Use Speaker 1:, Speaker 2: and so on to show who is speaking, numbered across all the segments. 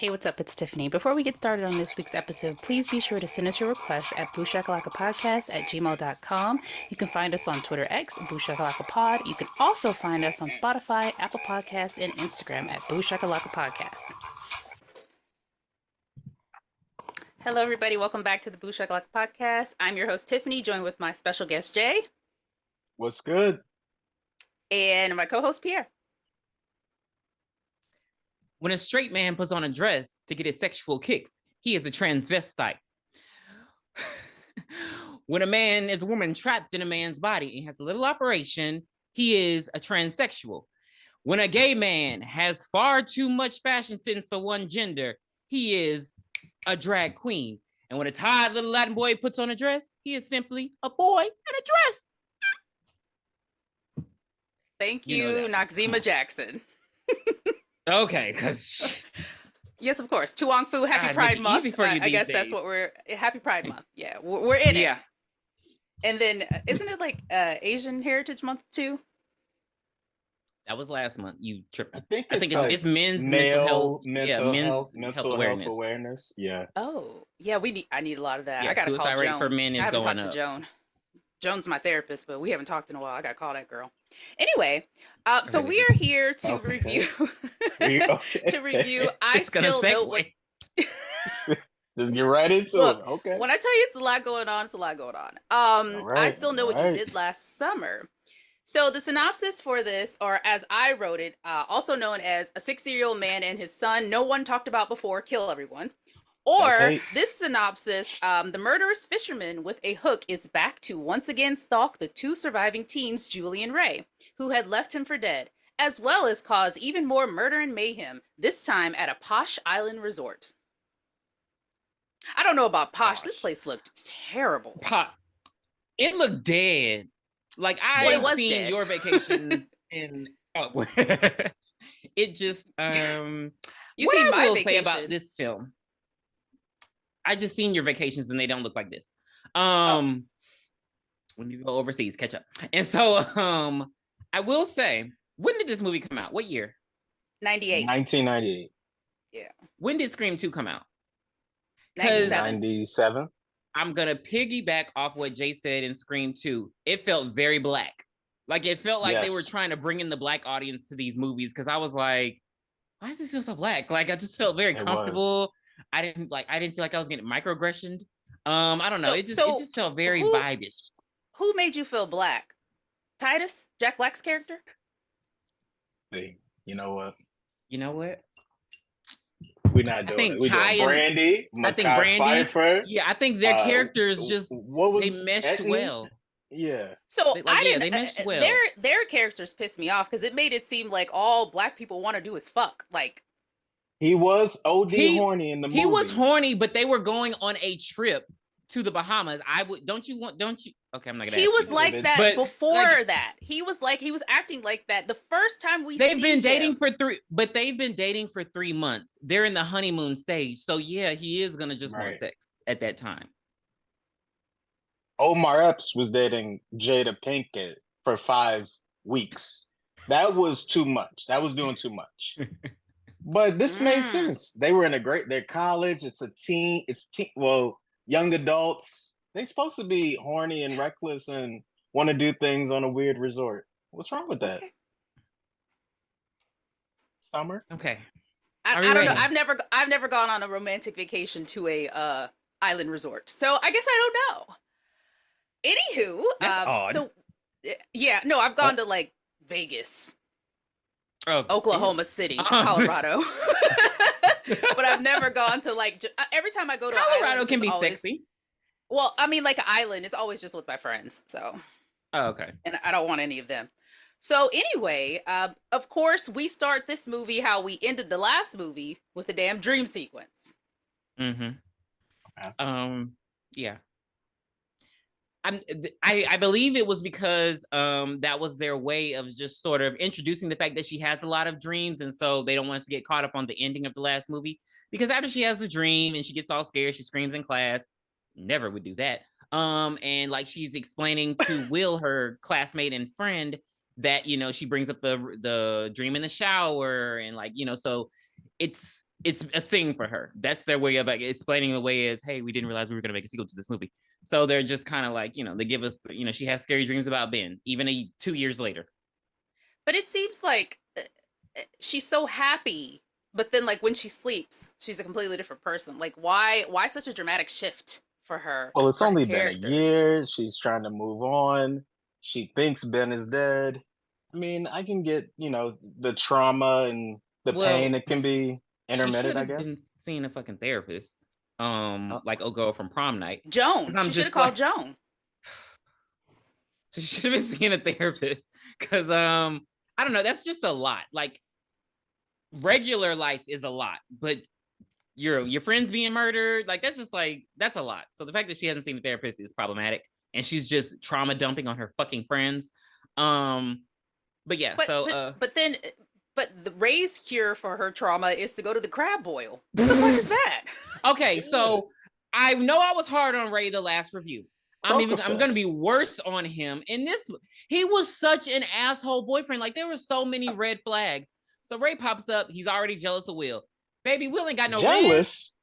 Speaker 1: Hey, what's up? It's Tiffany. Before we get started on this week's episode, please be sure to send us your requests at booshakalakapodcast@gmail.com. You can find us on Twitter X, Booshakalakapod. You can also find us on Spotify, Apple Podcasts, and Instagram at Booshakalakapodcast. Hello, everybody. Welcome back to the Booshakalaka Podcast. I'm your host, Tiffany, joined with my special guest, Jay.
Speaker 2: What's good?
Speaker 1: And my co-host, Pierre.
Speaker 3: When a straight man puts on a dress to get his sexual kicks, he is a transvestite. When a man is a woman trapped in a man's body and has a little operation, he is a transsexual. When a gay man has far too much fashion sense for one gender, he is a drag queen. And when a tired little Latin boy puts on a dress, he is simply a boy in a dress.
Speaker 1: Thank you, Noxzema Jackson.
Speaker 3: Okay, because
Speaker 1: yes, of course. Tuong Fu, Happy Pride Month. I guess that's what we're Happy Pride Month. Yeah, we're in it. Yeah. And then isn't it like Asian Heritage Month too?
Speaker 3: That was last month. You tripped.
Speaker 2: I think it's men's mental health awareness. Yeah.
Speaker 1: Oh, yeah. I need a lot of that.
Speaker 3: Yeah,
Speaker 1: I got to call Joan.
Speaker 3: Rate for men is going up.
Speaker 1: To Joan. Joan's my therapist, but we haven't talked in a while. I got to call that girl. Anyway, so we are here to review. To review. I still know what.
Speaker 2: Just get right into it. Okay.
Speaker 1: When I tell you it's a lot going on, it's a lot going on. I still know what you did last summer. So the synopsis for this, or as I wrote it, also known as a 60-year-old man and his son no one talked about before kill everyone. Or this synopsis, the murderous fisherman with a hook is back to once again stalk the two surviving teens, Julie and Ray, who had left him for dead, as well as cause even more murder and mayhem, this time at a posh island resort. I don't know about posh. This place looked terrible.
Speaker 3: It looked dead. Like I've seen dead. Your vacation in it just
Speaker 1: you see my vacation.
Speaker 3: Say about this film. I just seen your vacations and they don't look like this. When you go overseas, catch up. And so I will say, when did this movie come out? What year?
Speaker 1: 98.
Speaker 2: 1998.
Speaker 1: Yeah.
Speaker 3: When did Scream 2 come out?
Speaker 2: 97.
Speaker 3: I'm going to piggyback off what Jay said in Scream 2. It felt very black. Like, it felt like they were trying to bring in the black audience to these movies, because I was like, why does this feel so black? Like, I just felt very comfortable. I didn't feel like I was getting microaggressioned. I don't know. It just felt very vibe-ish.
Speaker 1: Who made you feel black? Titus? Jack Black's character?
Speaker 2: Hey, you know what? We're not doing it. We're doing Brandy. I think Brandy. Pfeiffer,
Speaker 3: I think their characters they meshed well.
Speaker 2: Yeah.
Speaker 1: So they meshed well. Their characters pissed me off because it made it seem like all black people want to do is fuck. Like,
Speaker 2: he was horny in the movie.
Speaker 3: He was horny, but they were going on a trip to the Bahamas. Don't you? Okay, I'm not gonna.
Speaker 1: He was like that before that. He was acting like that the first time
Speaker 3: they've been dating for 3 months. They're in the honeymoon stage. So yeah, he is gonna just want sex at that time.
Speaker 2: Omar Epps was dating Jada Pinkett for 5 weeks. That was too much. That was doing too much. But this made sense. They were in their college. It's young adults. They're supposed to be horny and reckless and want to do things on a weird resort. What's wrong with that?
Speaker 1: Okay.
Speaker 2: Summer?
Speaker 3: Okay.
Speaker 1: I don't know. I've never gone on a romantic vacation to a island resort. So I guess I don't know. Anywho, I've gone to like Vegas. Oklahoma City, Colorado. But I've never gone to like every time I go to
Speaker 3: Colorado can be sexy.
Speaker 1: Well, I mean, like an island, it's always just with my friends. So,
Speaker 3: okay,
Speaker 1: and I don't want any of them. So anyway, of course, we start this movie how we ended the last movie with a damn dream sequence.
Speaker 3: Mm-hmm. Yeah. I believe it was because that was their way of just sort of introducing the fact that she has a lot of dreams, and so they don't want us to get caught up on the ending of the last movie, because after she has the dream and she gets all scared, she screams in class. Never would do that. And like she's explaining to Will, her classmate and friend, that she brings up the dream in the shower, and like so it's it's a thing for her. That's their way of like explaining the way is, hey, we didn't realize we were going to make a sequel to this movie. So they're just kind of like, they give us, she has scary dreams about Ben, even 2 years later.
Speaker 1: But it seems like she's so happy, but then like when she sleeps, she's a completely different person. Like why such a dramatic shift for her?
Speaker 2: Well, it's
Speaker 1: for
Speaker 2: only
Speaker 1: her
Speaker 2: been a
Speaker 1: character?
Speaker 2: year. She's trying to move on. She thinks Ben is dead. I mean, I can get, the trauma and the pain. It can be intermittent, I guess.
Speaker 3: Been seeing a fucking therapist. Like girl from prom night.
Speaker 1: Joan. She should have called Joan.
Speaker 3: She should have been seeing a therapist. Cause I don't know, that's just a lot. Like regular life is a lot, but your friends being murdered, like that's just like that's a lot. So the fact that she hasn't seen a therapist is problematic. And she's just trauma dumping on her fucking friends. But yeah, but the Ray's cure for her trauma is to go to the crab boil. What the fuck is that? Okay, so I know I was hard on Ray the last review. I'm gonna be worse on him in this. He was such an asshole boyfriend. Like there were so many red flags. So Ray pops up. He's already jealous of Will. Baby, Will ain't got no
Speaker 2: jealous.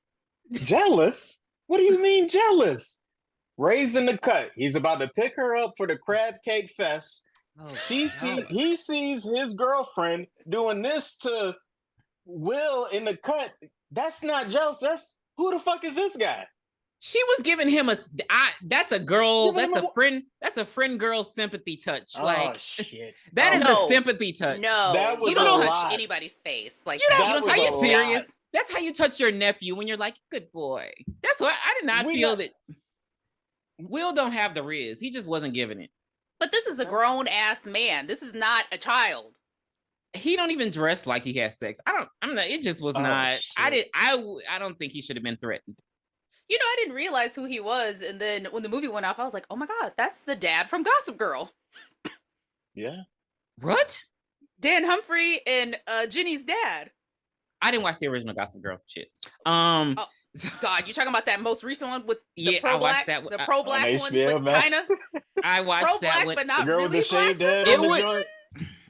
Speaker 2: Jealous? What do you mean jealous? Ray's in the cut. He's about to pick her up for the crab cake fest. He sees his girlfriend doing this to Will in the cut. That's not jealous. That's who the fuck is this guy?
Speaker 3: She was giving him that's a girl, that's a friend girl sympathy touch.
Speaker 2: Oh shit.
Speaker 3: That is a sympathy touch.
Speaker 1: No, you don't touch anybody's face. Like you don't
Speaker 3: are you serious? That's how you touch your nephew when you're like, good boy. That's what I did not feel that. Will don't have the riz. He just wasn't giving it.
Speaker 1: But this is a grown ass man. This is not a child.
Speaker 3: He don't even dress like he has sex. It just was not. Shit. I don't think he should have been threatened.
Speaker 1: I didn't realize who he was, and then when the movie went off, I was like, oh my god, that's the dad from Gossip Girl.
Speaker 2: Yeah.
Speaker 3: What?
Speaker 1: Dan Humphrey and Jenny's dad.
Speaker 3: I didn't watch the original Gossip Girl shit.
Speaker 1: Oh, God, you talking about that most recent one with the pro black, the pro black one, kind of.
Speaker 3: I watched that one,
Speaker 1: but not really black.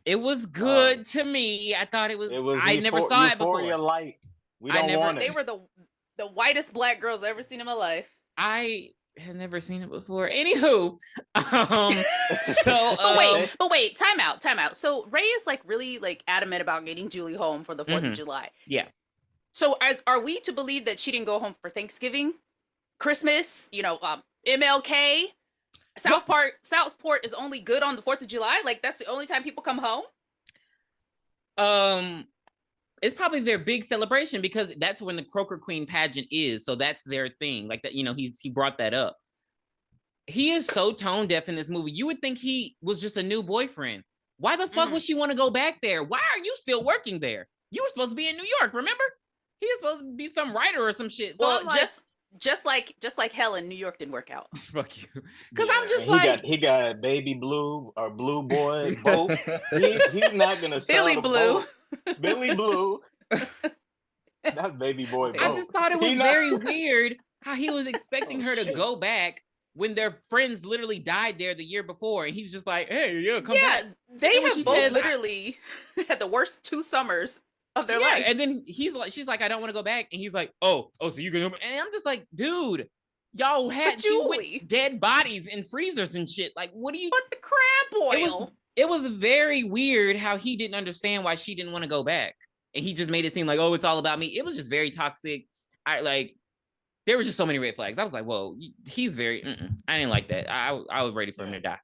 Speaker 3: It was good to me. I thought it was. I never saw it before.
Speaker 2: Light. We don't want it.
Speaker 1: They were the whitest black girls I've ever seen in my life.
Speaker 3: I had never seen it before. Anywho,
Speaker 1: but wait, time out. So Ray is like really like adamant about getting Julie home for the 4th of July.
Speaker 3: Yeah.
Speaker 1: So are we to believe that she didn't go home for Thanksgiving, Christmas, MLK? Southport is only good on the 4th of July? Like that's the only time people come home?
Speaker 3: It's probably their big celebration because that's when the Croaker Queen pageant is. So that's their thing. Like that, he brought that up. He is so tone deaf in this movie. You would think he was just a new boyfriend. Why the fuck would she want to go back there? Why are you still working there? You were supposed to be in New York, remember? He was supposed to be some writer or some shit. So
Speaker 1: well, just like Helen, New York didn't work out.
Speaker 3: Fuck you. Because I'm just
Speaker 2: he got baby blue or blue boy both. He's not gonna sell
Speaker 1: Billy Blue.
Speaker 2: Both. Billy Blue. That's baby boy both.
Speaker 3: I just thought it was very weird how he was expecting her to go back when their friends literally died there the year before, and he's just like, "Hey, come back."
Speaker 1: They have both literally had the worst 2 summers of their life.
Speaker 3: And then she's like, "I don't want to go back," and he's like, "Oh, so you can?" And I'm just like, "Dude, y'all had dead bodies in freezers and shit. Like, what do you?"
Speaker 1: But the crab boil.
Speaker 3: It was very weird how he didn't understand why she didn't want to go back, and he just made it seem like, "Oh, it's all about me." It was just very toxic. There were just so many red flags. I was like, "Whoa, he's very." I didn't like that. I was ready for him to die.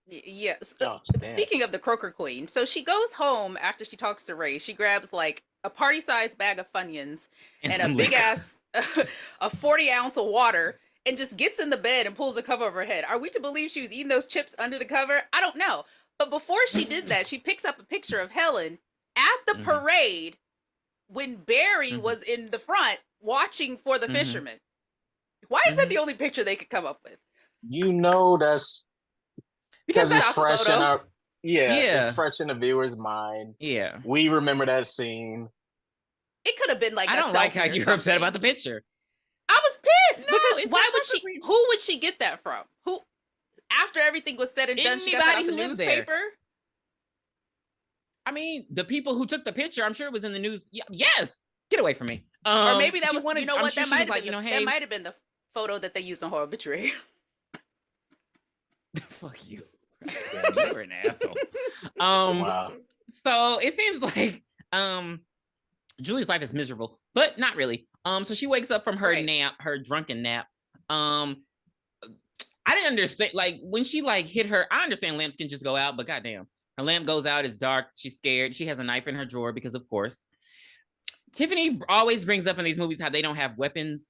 Speaker 1: Yes. Speaking of the Croaker Queen, so she goes home after she talks to Ray. She grabs like a party-sized bag of Funyuns and a big ass, a 40-ounce of water, and just gets in the bed and pulls the cover over her head. Are we to believe she was eating those chips under the cover? I don't know. But before she did that, she picks up a picture of Helen at the parade when Barry was in the front watching for the fisherman. Why is that the only picture they could come up with?
Speaker 2: That's because it's fresh in our it's fresh in the viewer's mind.
Speaker 3: Yeah.
Speaker 2: We remember that scene.
Speaker 1: It could have been like
Speaker 3: I don't like how you're upset about the picture.
Speaker 1: I was pissed because why would she? Who would she get that from? Who? After everything was said and done, she got that off the newspaper. There.
Speaker 3: I mean, the people who took the picture, I'm sure it was in the news. Yes, Get away from me.
Speaker 1: Or maybe that was,
Speaker 3: wanted,
Speaker 1: you know what,
Speaker 3: sure
Speaker 1: that might have
Speaker 3: like,
Speaker 1: been,
Speaker 3: hey,
Speaker 1: that might have been the photo that they used on Horror Obituary.
Speaker 3: Fuck you. You're an asshole. Wow. So it seems like Julie's life is miserable, but not really. So she wakes up from her nap, her drunken nap. I didn't understand, like, when she like hit her, I understand lamps can just go out, but goddamn, her lamp goes out, it's dark, she's scared, she has a knife in her drawer because of course. Tiffany always brings up in these movies how they don't have weapons,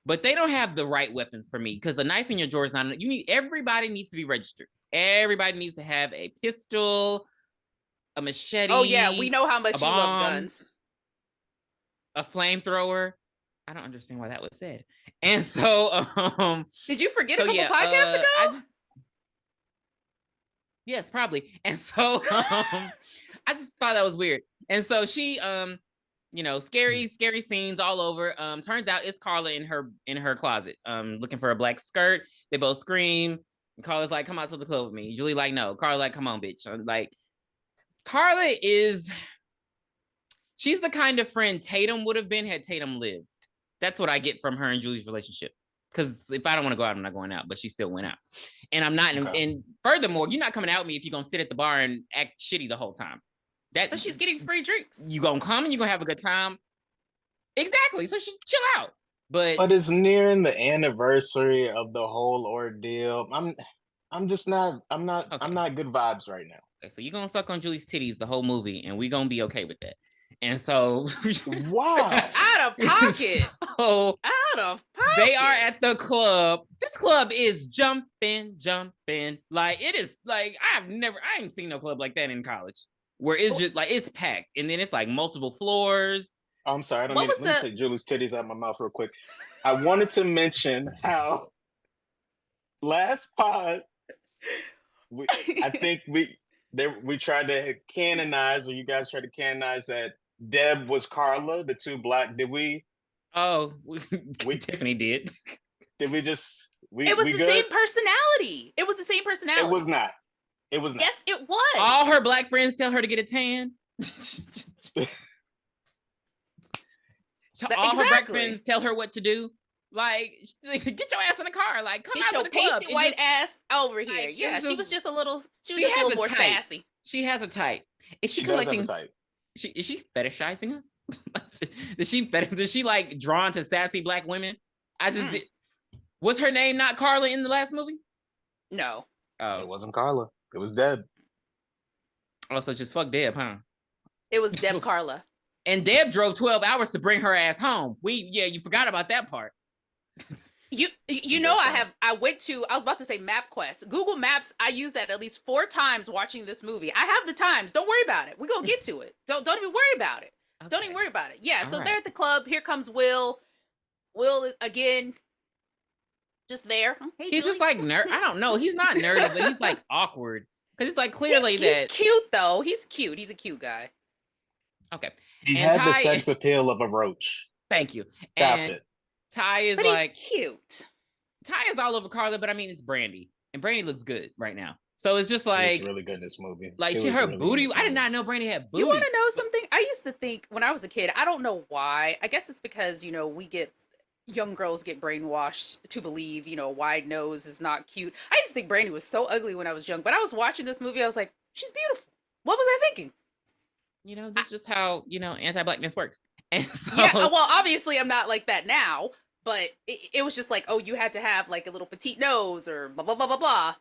Speaker 3: but they don't have the right weapons for me, because a knife in your drawer is not, everybody needs to be registered. Everybody needs to have a pistol, a machete.
Speaker 1: Oh yeah, we know how much you love guns.
Speaker 3: A flamethrower. I don't understand why that was said. And so,
Speaker 1: did you forget a couple podcasts ago?
Speaker 3: Yes, probably. And so, I just thought that was weird. And so she, scary scenes all over. Turns out it's Carla in her closet, looking for a black skirt. They both scream. And Carla's like, "Come out to the club with me." Julie like, "No." Carla like, "Come on, bitch." I'm like, Carla she's the kind of friend Tatum would have been had Tatum lived. That's what I get from her and Julie's relationship. Because if I don't want to go out, I'm not going out, but she still went out. And I'm not, and furthermore, you're not coming out with me if you're going to sit at the bar and act shitty the whole time.
Speaker 1: But she's getting free drinks.
Speaker 3: You going to come and you're going to have a good time. Exactly. So she chill out.
Speaker 2: But it's nearing the anniversary of the whole ordeal. I'm not good vibes right now.
Speaker 3: Okay, so you're going to suck on Julie's titties the whole movie and we're going to be okay with that. And so,
Speaker 2: wow,
Speaker 1: out of pocket.
Speaker 3: So,
Speaker 1: out of pocket.
Speaker 3: They are at the club. This club is jumping. Like, it is like, I ain't seen no club like that in college where it's just like, it's packed. And then it's like multiple floors.
Speaker 2: Oh, I'm sorry. Let me take Julie's titties out of my mouth real quick. I wanted to mention how last pod, I think we tried to canonize, or you guys tried to canonize that Deb was Carla, the two black. Did we?
Speaker 3: Oh, we Tiffany did.
Speaker 2: Did we just?
Speaker 1: It was the same personality. It was the same personality.
Speaker 2: It was not. It was not.
Speaker 1: Yes, it was.
Speaker 3: All her black friends tell her to get a tan. All her black friends tell her what to do. Like, get your ass in the car. Like, come out to the club.
Speaker 1: Get your pasty white ass over here. Like, yeah, she was just a little more sassy.
Speaker 3: She has a type. Is she collecting? Does have a type. Is she fetishizing us? Is she like drawn to sassy black women? Did. Was her name not Carla in the last movie?
Speaker 1: No.
Speaker 2: Oh, it wasn't Carla. It was Deb.
Speaker 3: Oh, so just fuck Deb, huh?
Speaker 1: It was Deb Carla.
Speaker 3: And Deb drove 12 hours to bring her ass home. You forgot about that part.
Speaker 1: You know, I was about to say MapQuest. Google Maps, I use that at least 4 times watching this movie. I have the times. Don't worry about it. We're going to get to it. Don't even worry about it. Okay. Don't even worry about it. Yeah, so they're at the club. Here comes Will. Will, again, just there.
Speaker 3: Hey, he's Julie. Just like nerd. I don't know. He's not nerdy, but he's like awkward. Because it's like clearly
Speaker 1: he's cute, though. He's cute. He's a cute guy.
Speaker 3: Okay.
Speaker 2: He had the sex appeal of a roach.
Speaker 3: Thank you.
Speaker 2: Stop it.
Speaker 3: Ty is
Speaker 1: but
Speaker 3: like
Speaker 1: he's cute.
Speaker 3: Ty is all over Carla, but I mean it's Brandy, and Brandy looks good right now. So it's just like
Speaker 2: she's really good in this movie.
Speaker 3: Like her really booty. I did not know Brandy had booty.
Speaker 1: You want to know something? I used to think when I was a kid. I don't know why. I guess it's because young girls get brainwashed to believe a wide nose is not cute. I used to think Brandy was so ugly when I was young, but I was watching this movie. I was like, she's beautiful. What was I thinking?
Speaker 3: That's just how anti-blackness works. And so,
Speaker 1: yeah, well, obviously I'm not like that now, but it was just like, oh, you had to have like a little petite nose or blah, blah, blah, blah, blah.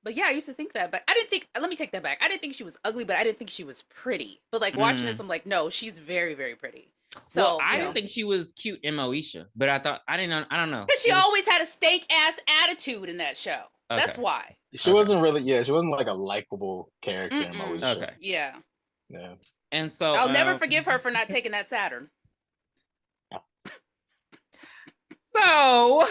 Speaker 1: But yeah, I used to think that, but I didn't think, let me take that back. I didn't think she was ugly, but I didn't think she was pretty. But like watching this, I'm like, no, she's very, very pretty. So
Speaker 3: I didn't think she was cute in Moesha, but I don't know.
Speaker 1: Because she always had a steak ass attitude in that show. Okay. That's why.
Speaker 2: She wasn't really, she wasn't like a likable character in Moesha.
Speaker 3: Okay.
Speaker 1: Yeah.
Speaker 2: Yeah.
Speaker 3: And so
Speaker 1: I'll never forgive her for not taking that Saturn.
Speaker 3: So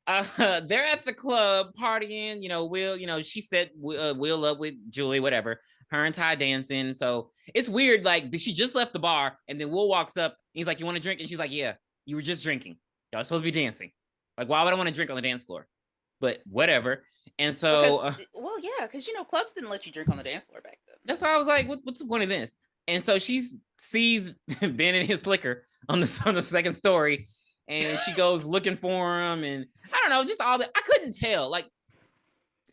Speaker 3: they're at the club partying, Will, she set Will up with Julie, whatever, her and Ty dancing. So it's weird. Like she just left the bar and then Will walks up. He's like, "You want to drink?" And she's like, "Yeah, you were just drinking. Y'all supposed to be dancing. Like, why would I want to drink on the dance floor?" But whatever. And so,
Speaker 1: because clubs didn't let you drink on the dance floor back then.
Speaker 3: That's why I was like, what's the point of this? And so she sees Ben and his slicker on the second story, and she goes looking for him, and I don't know, just all that. I couldn't tell. Like,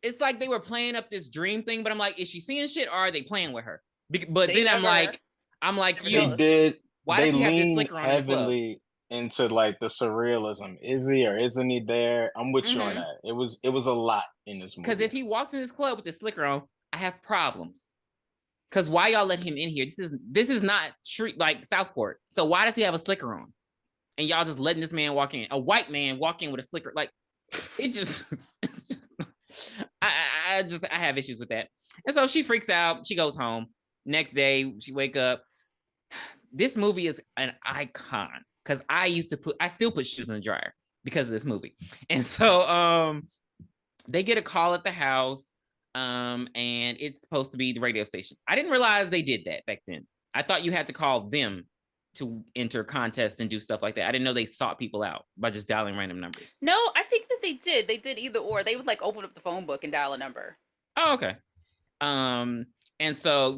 Speaker 3: it's like they were playing up this dream thing, but I'm like, is she seeing shit or are they playing with her? But then I'm like,
Speaker 2: they did.
Speaker 3: Why
Speaker 2: they
Speaker 3: does he have this
Speaker 2: leaned
Speaker 3: slicker on in the club?
Speaker 2: heavily into like the surrealism. Is he or isn't he there? I'm with you on that. It was a lot in this movie.
Speaker 3: Because if he walked in this club with the slicker on, I have problems. Because why y'all let him in here? This is not like Southport. So why does he have a slicker on? And y'all just letting this man walk in, a white man walk in with a slicker. Like, it just, I have issues with that. And so she freaks out. She goes home. Next day, she wake up. This movie is an icon because I still put shoes in the dryer because of this movie. And so they get a call at the house, and it's supposed to be the radio station. I didn't realize they did that back then. I thought you had to call them to enter contests and do stuff like that. I didn't know they sought people out by just dialing random numbers.
Speaker 1: No, I think that they did. They did either or. They would like open up the phone book and dial a number.
Speaker 3: Oh, okay. And so,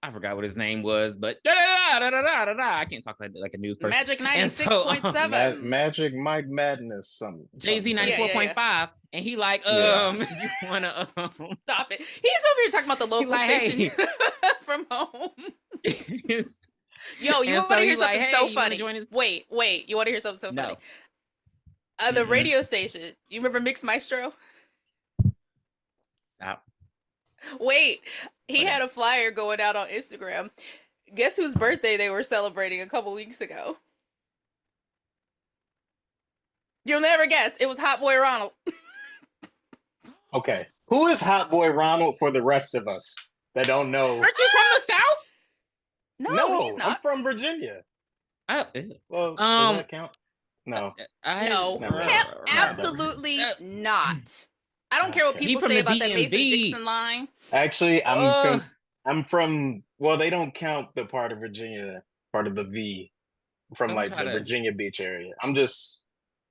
Speaker 3: I forgot what his name was, but I can't talk like a news person.
Speaker 1: Magic 96.7.
Speaker 2: Magic Mike Madness, something.
Speaker 3: Jay-Z 94.5. And he like, you wanna
Speaker 1: stop it. He's over here talking about the local station from home. Yo, you want to hear something so funny? Wait, you want to hear something so funny? The radio station. You remember Mix Maestro?
Speaker 3: Stop.
Speaker 1: Wait, he had a flyer going out on Instagram. Guess whose birthday they were celebrating a couple weeks ago? You'll never guess. It was Hot Boy Ronald.
Speaker 2: Okay. Who is Hot Boy Ronald for the rest of us that don't know?
Speaker 3: Aren't you from the South?
Speaker 1: No, he's not.
Speaker 2: I'm from Virginia. Well, does that count? No.
Speaker 1: Absolutely not. I don't care what people say about that Mason-Dixon line.
Speaker 2: Actually, I'm from. Well, they don't count the part of Virginia, part of the V, from the Virginia Beach area. I'm just.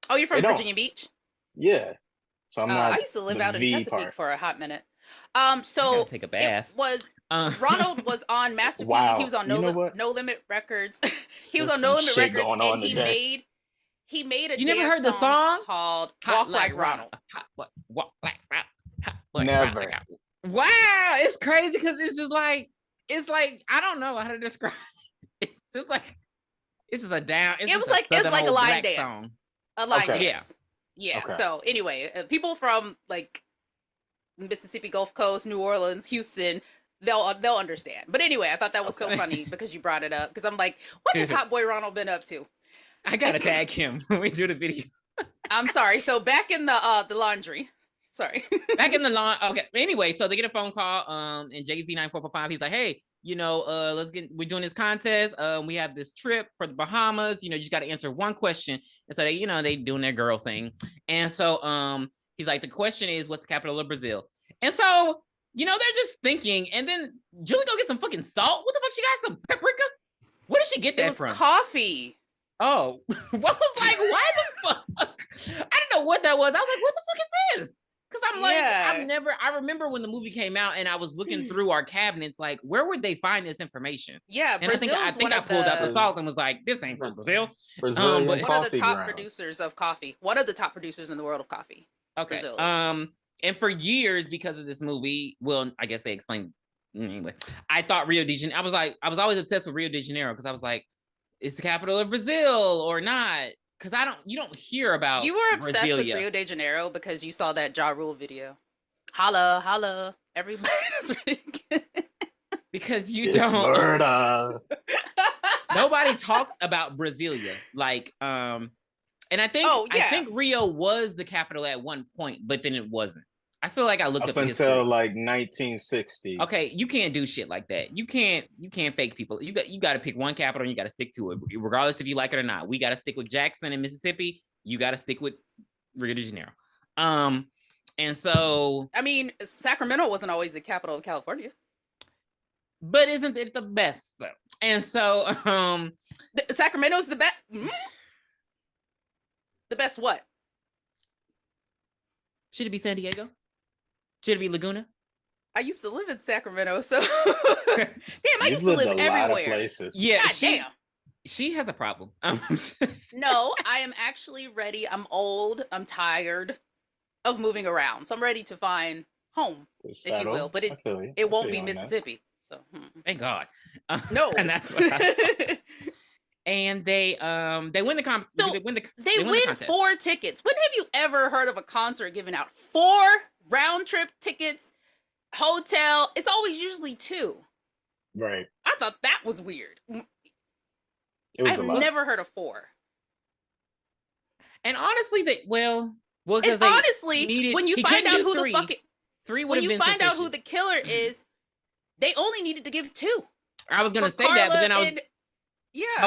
Speaker 1: Oh, you're from Virginia Beach?
Speaker 2: Yeah. So I'm not.
Speaker 1: I used to live out in Chesapeake for a hot minute. So
Speaker 3: take a bath.
Speaker 1: It was Ronald was on Master P. He was on No Limit Records. He was on No Limit Records, and he made a.
Speaker 3: You never heard the song
Speaker 1: called "Walk Like Ronald"?
Speaker 3: Walk like
Speaker 2: Never.
Speaker 3: Wow, it's crazy because it's like I don't know how to describe. It's just like it's just a down. It was like
Speaker 1: a line dance.
Speaker 3: Song.
Speaker 1: A line dance. Yeah.
Speaker 2: Okay.
Speaker 1: So anyway, people from like Mississippi Gulf Coast, New Orleans, Houston, they'll understand. But anyway, I thought that was so funny because you brought it up. Because I'm like, what has Hot Boy Ronald been up to?
Speaker 3: I gotta tag him when we do the video.
Speaker 1: I'm sorry. So back in the laundry. Sorry.
Speaker 3: Back in the lawn. Okay. Anyway, so they get a phone call. And Jay-Z 94.5. He's like, hey, we're doing this contest. We have this trip for the Bahamas. You just got to answer one question. And so they doing their girl thing. And so he's like, the question is, what's the capital of Brazil? And so, they're just thinking. And then Julie go get some fucking salt. What the fuck? She got some paprika? Where did she get that from?
Speaker 1: It was coffee.
Speaker 3: Oh, what was like, why the fuck? I didn't know what that was. I was like, what the fuck is this? Because I'm like, I remember when the movie came out and I was looking through our cabinets, like, where would they find this information?
Speaker 1: Yeah,
Speaker 3: and I think I pulled out the salt and was like, this ain't from Brazil. Brazilian
Speaker 1: one of the top producers of coffee. One of the top producers in the world of coffee.
Speaker 3: Okay. Brazil and for years, because of this movie, well, I guess they explained anyway. I thought Rio de Janeiro. I was always obsessed with Rio de Janeiro because I was like, it's the capital of Brazil or not? Because you don't hear about.
Speaker 1: You were obsessed with Rio de Janeiro because you saw that Ja Rule video. Holla, holla, everybody's ready.
Speaker 3: Because you
Speaker 2: it's
Speaker 3: don't.
Speaker 2: Murder.
Speaker 3: Nobody talks about Brasilia, and I think Rio was the capital at one point, but then it wasn't. I feel like I looked up
Speaker 2: until like 1960.
Speaker 3: Okay, you can't do shit like that. You can't fake people. You got to pick one capital and you got to stick to it, regardless if you like it or not. We got to stick with Jackson in Mississippi. You got to stick with Rio de Janeiro. And so
Speaker 1: I mean, Sacramento wasn't always the capital of California,
Speaker 3: but isn't it the best though? And so
Speaker 1: Sacramento's the best. The best what?
Speaker 3: Should it be San Diego? Should it be Laguna?
Speaker 1: I used to live in Sacramento, so damn, I used to live everywhere.
Speaker 2: Places.
Speaker 3: Yeah,
Speaker 1: damn.
Speaker 3: She has a problem.
Speaker 1: No, I am actually ready. I'm old. I'm tired of moving around, so I'm ready to find home, if you will. But it won't be Mississippi. So
Speaker 3: thank God.
Speaker 1: No,
Speaker 3: and that's what I thought. And they win the competition.
Speaker 1: So they win 4 tickets. When have you ever heard of a concert giving out 4 round trip tickets, hotel? It's always usually 2.
Speaker 2: Right.
Speaker 1: I thought that was weird.
Speaker 2: I've
Speaker 1: never heard of 4.
Speaker 3: And honestly, when
Speaker 1: you find out who
Speaker 3: three,
Speaker 1: the fucking
Speaker 3: 3 would
Speaker 1: when
Speaker 3: have
Speaker 1: you
Speaker 3: been
Speaker 1: find
Speaker 3: suspicious.
Speaker 1: out who the killer is, they only needed to give 2.
Speaker 3: I was gonna say that, but then I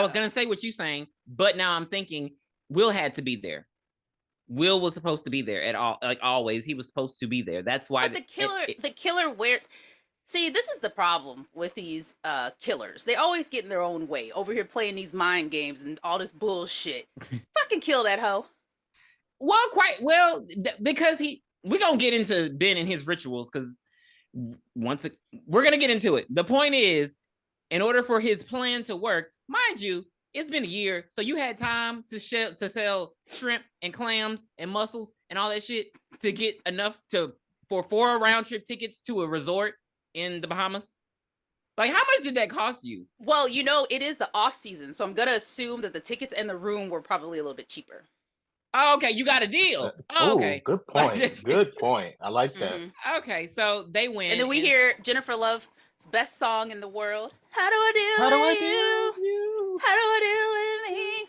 Speaker 3: was gonna say what you're saying, but now I'm thinking Will had to be there. Will was supposed to be there at all, like always. He was supposed to be there. That's why
Speaker 1: the killer wears. See, this is the problem with these killers. They always get in their own way. Over here playing these mind games and all this bullshit. Fucking kill that hoe.
Speaker 3: Well, because we're gonna get into Ben and his rituals, because we're gonna get into it. The point is, in order for his plan to work, mind you, it's been a year, so you had time to sell shrimp and clams and mussels and all that shit to get enough for 4 round trip tickets to a resort in the Bahamas. Like, how much did that cost you?
Speaker 1: Well, it is the off season, so I'm gonna assume that the tickets and the room were probably a little bit cheaper.
Speaker 3: Oh, okay, you got a deal. Okay,
Speaker 2: good point. Good point. I like that.
Speaker 1: Mm-hmm.
Speaker 3: Okay, so they win,
Speaker 1: and then we hear Jennifer Love's best song in the world. How do I deal with you? How do I deal with me?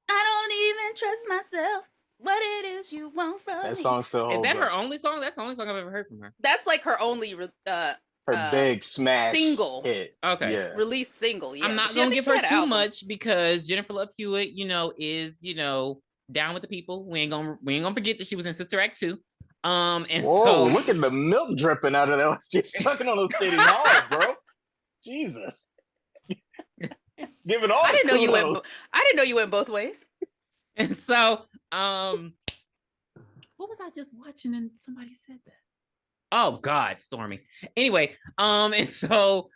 Speaker 1: I don't even trust myself. What it is you want from me?
Speaker 2: That song still holds
Speaker 3: up. Is that her
Speaker 2: up.
Speaker 3: only song? That's the only song I've ever heard from her.
Speaker 1: That's like her only
Speaker 2: her big smash
Speaker 1: single
Speaker 2: hit.
Speaker 3: Okay,
Speaker 2: yeah.
Speaker 1: Release single. Yeah.
Speaker 3: I'm not gonna give her too much because Jennifer Love Hewitt, is down with the people. We ain't gonna forget that she was in Sister Act 2. And
Speaker 2: Whoa, look at the milk dripping out of there. You're sucking on those titties hard, bro. Jesus. Giving all.
Speaker 1: I didn't know you went both ways.
Speaker 3: And so, what was I just watching and somebody said that? Oh God, Stormy. Anyway, and so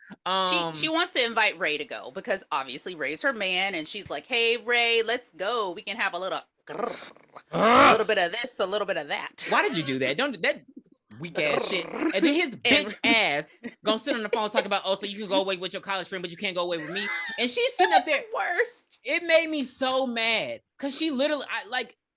Speaker 1: she wants to invite Ray to go because obviously Ray's her man, and she's like, "Hey Ray, let's go. We can have a little bit of this, a little bit of that."
Speaker 3: Why did you do that? Don't that weak ass shit. And then his bitch ass gonna sit on the phone talking about, so you can go away with your college friend, but you can't go away with me. And she's sitting up there.
Speaker 1: Worst.
Speaker 3: It made me so mad because she literally,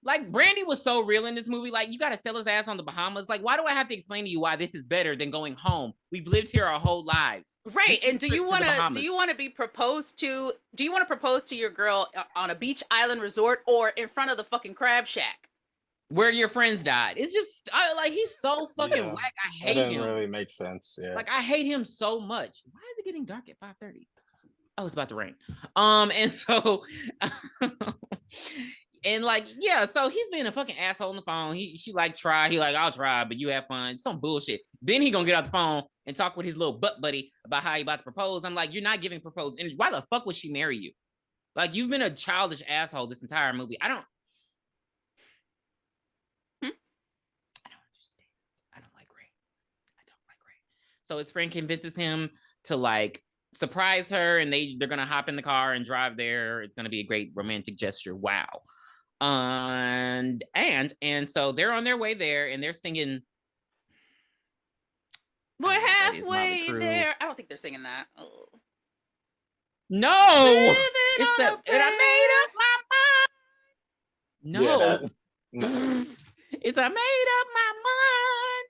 Speaker 3: like Brandy was so real in this movie. Like, you got to sell his ass on the Bahamas. Like, why do I have to explain to you why this is better than going home? We've lived here our whole lives.
Speaker 1: Right. And do you want to be proposed to? Do you want to propose to your girl on a beach island resort or in front of the fucking crab shack
Speaker 3: where your friends died? It's just he's so fucking whack. I hate him. It doesn't
Speaker 2: really make sense. Yeah.
Speaker 3: Like, I hate him so much. Why is it getting dark at 5:30? Oh, it's about to rain. And so and so he's being a fucking asshole on the phone. She try. He I'll try, but you have fun. Some bullshit. Then he gonna get out the phone and talk with his little butt buddy about how he about to propose. I'm like, you're not giving proposed energy. Why the fuck would she marry you? Like, you've been a childish asshole this entire movie. I don't understand. I don't like Ray. So his friend convinces him to surprise her, and they're gonna hop in the car and drive there. It's gonna be a great romantic gesture. Wow. And so they're on their way there, and they're singing.
Speaker 1: We're halfway there. I don't think they're singing that. Oh.
Speaker 3: No, and I made up my mind. No, it's I made up my mind.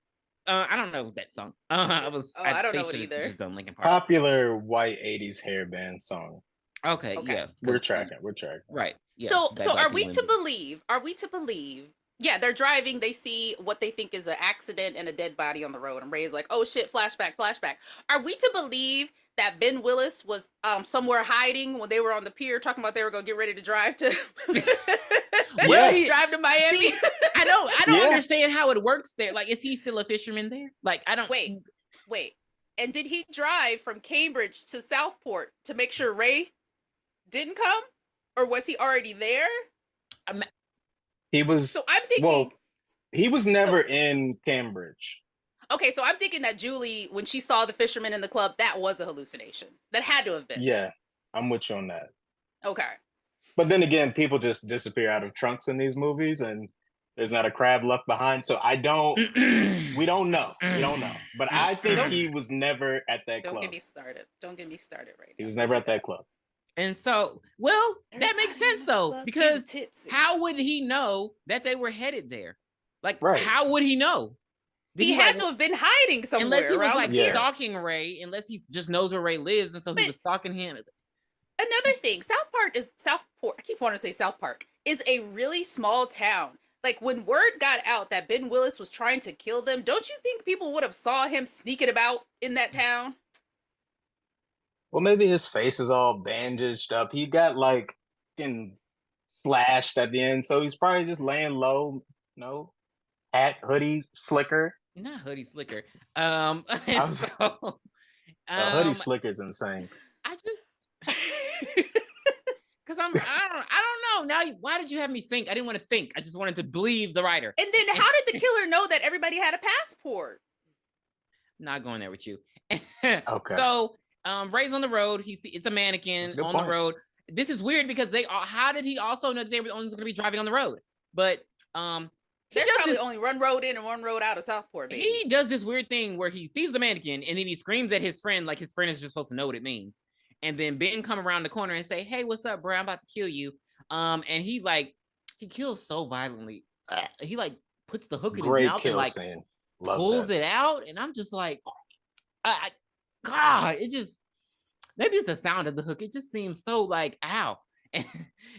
Speaker 3: I don't know that song. I
Speaker 1: don't know it either.
Speaker 3: Just done Linkin Park.
Speaker 2: Popular white 80s hair band song.
Speaker 3: Okay. Yeah.
Speaker 2: We're tracking.
Speaker 3: Right. Yeah,
Speaker 1: so are we to believe? Yeah, they're driving. They see what they think is an accident and a dead body on the road. And Ray's like, "Oh shit! Flashback! Are we to believe that Ben Willis was somewhere hiding when they were on the pier talking about they were gonna get ready to drive to drive to Miami?
Speaker 3: See, I don't understand how it works there. Like, is he still a fisherman there? Like, I don't
Speaker 1: wait. And did he drive from Cambridge to Southport to make sure Ray didn't come, or was he already there?
Speaker 2: He was.
Speaker 1: So I'm thinking.
Speaker 2: Well, he was never in Cambridge.
Speaker 1: Okay, so I'm thinking that Julie, when she saw the fisherman in the club, that was a hallucination. That had to have been.
Speaker 2: Yeah, I'm with you on that.
Speaker 1: Okay.
Speaker 2: But then again, people just disappear out of trunks in these movies, and there's not a crab left behind. So we don't know. We don't know. But I think he was never at that club.
Speaker 1: Don't get me started. Don't get me started right now.
Speaker 2: He was never at that club.
Speaker 3: And so, well, that makes sense though, because how would he know that they were headed there? Like, how would he know?
Speaker 1: He had to have been hiding somewhere.
Speaker 3: Unless he was like stalking Ray, unless he just knows where Ray lives, and so he was stalking him.
Speaker 1: Another thing, Southport, I keep wanting to say South Park, is a really small town. Like, when word got out that Ben Willis was trying to kill them, don't you think people would have saw him sneaking about in that town?
Speaker 2: Well, maybe his face is all bandaged up. He got like slashed at the end, so he's probably just laying low. Hat, hoodie, slicker.
Speaker 3: Not hoodie, slicker.
Speaker 2: Hoodie slicker is insane.
Speaker 3: I just because I don't know. Now, why did you have me think? I didn't want to think. I just wanted to believe the writer.
Speaker 1: And then, how did the killer know that everybody had a passport?
Speaker 3: Not going there with you.
Speaker 2: Okay.
Speaker 3: So, Ray's on the road. It's a mannequin on the road. This is weird because how did he also know that they were only going to be driving on the road? But
Speaker 1: there's probably only one road in and one road out of Southport, baby.
Speaker 3: He does this weird thing where he sees the mannequin and then he screams at his friend like his friend is just supposed to know what it means. And then Ben come around the corner and say, "Hey, what's up, bro? I'm about to kill you." And he kills so violently. He puts the hook in his mouth and pulls it out. And I'm just like, God, it just, maybe it's the sound of the hook. It just seems so ow. And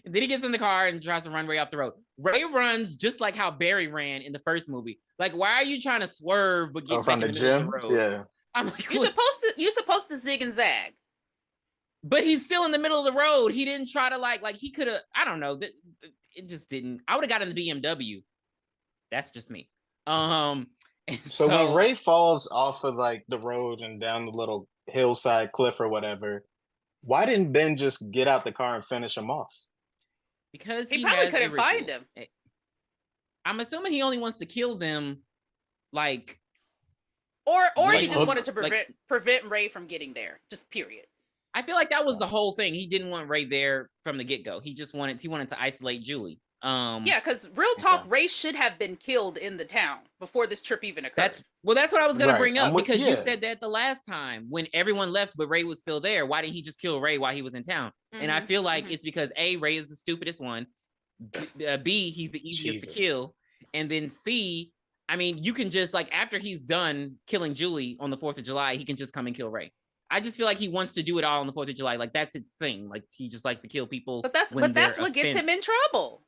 Speaker 3: then he gets in the car and tries to run Ray off the road. Ray runs just like how Barry ran in the first movie. Like, why are you trying to swerve but get back in the middle of the road?
Speaker 2: Yeah.
Speaker 3: I'm like,
Speaker 1: you're supposed to zig and zag.
Speaker 3: But he's still in the middle of the road. He didn't try to like he could have, I don't know. It just didn't. I would have gotten the BMW. That's just me.
Speaker 2: So when Ray falls off of the road and down the little hillside cliff or whatever, why didn't Ben just get out the car and finish him off?
Speaker 3: Because
Speaker 1: he probably couldn't find him.
Speaker 3: I'm assuming he only wants to kill them,
Speaker 1: or he just wanted to prevent Ray from getting there. Just period.
Speaker 3: I feel like that was the whole thing. He didn't want Ray there from the get-go. He wanted to isolate Julie.
Speaker 1: Yeah, because real talk, Ray should have been killed in the town before this trip even occurred.
Speaker 3: That's what I was going to bring up, because you said that the last time when everyone left but Ray was still there. Why didn't he just kill Ray while he was in town? Mm-hmm. And I feel like it's because A, Ray is the stupidest one. B, he's the easiest to kill. And then C, I mean, you can just after he's done killing Julie on the 4th of July, he can just come and kill Ray. I just feel like he wants to do it all on the 4th of July. That's his thing. He just likes to kill people.
Speaker 1: But that's what gets him in trouble.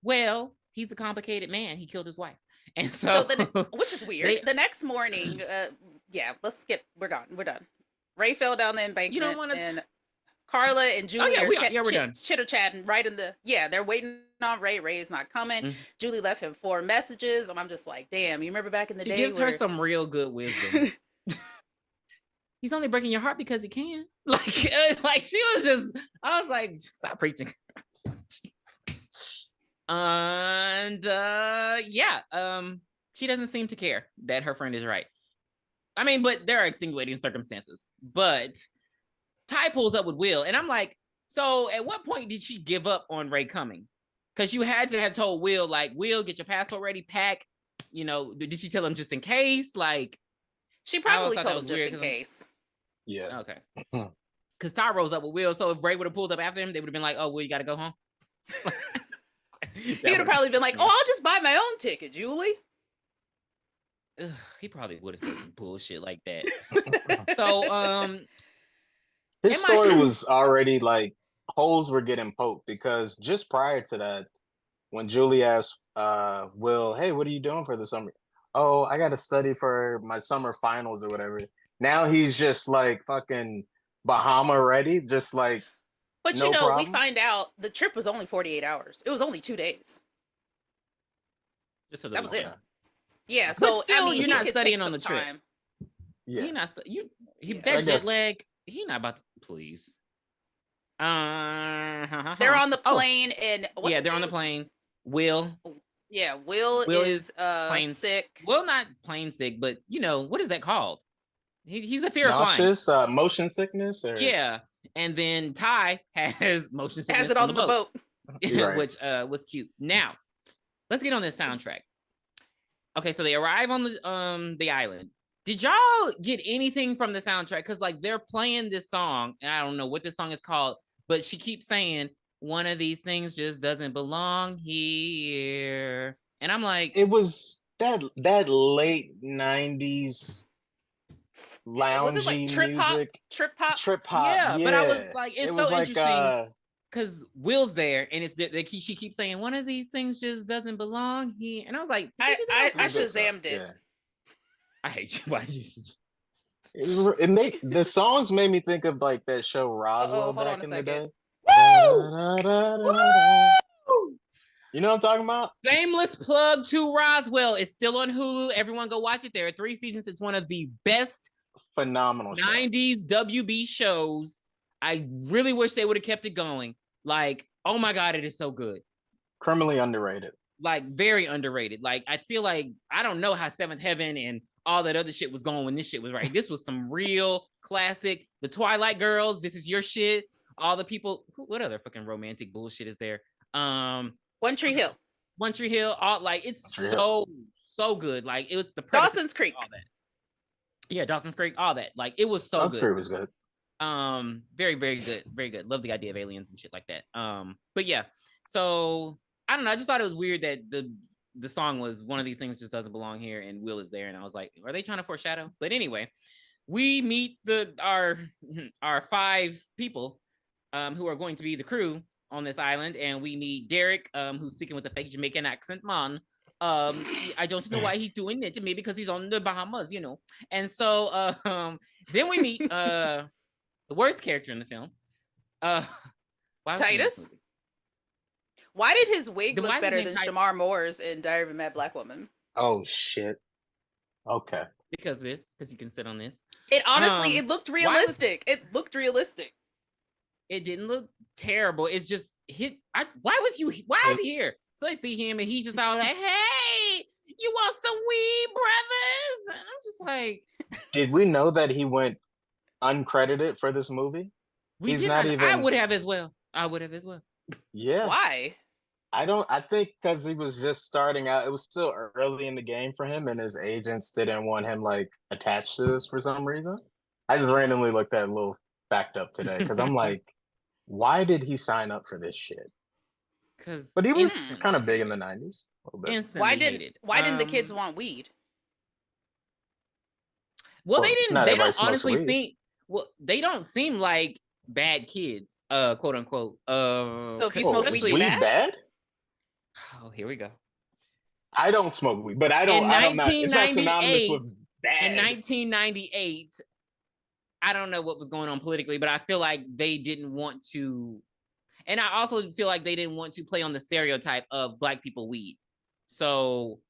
Speaker 3: Well, he's a complicated man. He killed his wife. And so
Speaker 1: which is weird. The next morning, let's skip. We're done. Ray fell down the embankment. You don't want to. Carla and Julie
Speaker 3: we're done.
Speaker 1: Chitter-chatting they're waiting on Ray. Ray is not coming. Mm-hmm. Julie left him 4 messages. And I'm just like, damn, you remember back in the day?
Speaker 3: She gives her some real good wisdom. He's only breaking your heart because he can. She was just, I was like, stop preaching. And she doesn't seem to care that her friend is right. I mean, but there are extenuating circumstances. But Ty pulls up with Will, and I'm like, so at what point did she give up on Ray coming? Because you had to have told Will, Will, get your passport ready, pack. Did she tell him just in case?
Speaker 1: She probably told him just in case.
Speaker 2: Yeah.
Speaker 3: Okay. Because Ty rose up with Will, so if Ray would have pulled up after him, they would have been like, "Oh, Will, you got to go home."
Speaker 1: He would have probably been like, "Oh, I'll just buy my own ticket, Julie."
Speaker 3: He probably would have said some bullshit like that. So,
Speaker 2: his story was already holes were getting poked, because just prior to that, when Julie asked Will, "Hey, what are you doing for the summer?" "Oh, I got to study for my summer finals or whatever." Now he's just fucking Bahama ready, just But
Speaker 1: we find out the trip was only 48 hours. It was only 2 days.
Speaker 3: That was it.
Speaker 1: Yeah, so
Speaker 3: still, you're not studying on the trip.
Speaker 2: Yeah,
Speaker 3: he's not. That jet lag. He's not about to. Please.
Speaker 1: They're on the plane, and
Speaker 3: they're on the plane. Will
Speaker 1: Yeah, Will is
Speaker 3: plain
Speaker 1: sick.
Speaker 3: Well, not plain sick, but what is that called? He's a fear of flying.
Speaker 2: Nauseous, motion sickness, or
Speaker 3: yeah. And then Ty has motion sickness
Speaker 1: has it on the boat.
Speaker 2: Right.
Speaker 3: which was cute. Now, let's get on this soundtrack. Okay, so they arrive on the island. Did y'all get anything from the soundtrack? Because like they're playing this song, and I don't know what this song is called, but she keeps saying, one of these things just doesn't belong here. And I'm like,
Speaker 2: it was that late 90s loungy
Speaker 1: was it like trip
Speaker 2: music.
Speaker 1: Trip hop.
Speaker 3: Yeah, but I was like, it's so interesting. Because Will's there, and she keeps saying, one of these things just doesn't belong here. And I was like,
Speaker 1: I Shazammed it.
Speaker 2: Yeah.
Speaker 3: I hate you. Why did you?
Speaker 2: The songs made me think of like that show Roswell back in the day. You know what I'm talking about?
Speaker 3: Shameless plug to Roswell. It's still on Hulu. Everyone go watch it. There are 3 seasons. It's one of the best
Speaker 2: phenomenal
Speaker 3: 90s WB shows. I really wish they would have kept it going. Like, oh my God, it is so good.
Speaker 2: Criminally underrated.
Speaker 3: Like, very underrated. Like, I feel like, I don't know how Seventh Heaven and all that other shit was going when this shit was right. This was some real classic. The Twilight Girls, This Is Your Shit. All the people, what other fucking romantic bullshit is there?
Speaker 1: One Tree Hill.
Speaker 3: One Tree Hill. All like, it's so good. Like, it was the
Speaker 1: Dawson's Creek.
Speaker 3: All that. Yeah, Dawson's Creek. All that. Like, it was so
Speaker 2: Dawson's
Speaker 3: good.
Speaker 2: Creek was good.
Speaker 3: Very, very good. Very good. Love the idea of aliens and shit like that. But yeah. So I don't know. I just thought it was weird that the song was one of these things just doesn't belong here, and Will is there, and I was like, are they trying to foreshadow? But anyway, we meet our 5 people who are going to be the crew on this island, and we meet Derek, who's speaking with a fake Jamaican accent, man. I don't know why he's doing it to me because he's on the Bahamas, And so then we meet the worst character in the film,
Speaker 1: Titus. Why did his wig look better than Shamar Moore's in Diary of a Mad Black Woman?
Speaker 2: Oh shit. Okay.
Speaker 3: Because you can sit on this.
Speaker 1: It honestly, it looked realistic. It looked realistic.
Speaker 3: It didn't look terrible. It's just why is he here? So I see him and he just all like, hey, you want some weed, brothers? And I'm just like,
Speaker 2: did we know that he went uncredited for this movie?
Speaker 3: I would have as well.
Speaker 2: Yeah.
Speaker 1: Why?
Speaker 2: I think because he was just starting out. It was still early in the game for him, and his agents didn't want him like attached to this for some reason. I just randomly looked at a little fact up today because I'm like, why did he sign up for this shit? But he was kind of big in the 90s. A little bit.
Speaker 1: Why didn't the kids want weed?
Speaker 3: Well, they didn't. They don't honestly seem. Well, they don't seem like bad kids, quote unquote.
Speaker 1: So if you smoke weed bad?
Speaker 3: Oh, here we go.
Speaker 2: I don't smoke weed, but I don't know. It's not synonymous with bad.
Speaker 3: In 1998, I don't know what was going on politically, but I feel like they didn't want to. And I also feel like they didn't want to play on the stereotype of Black people weed. So,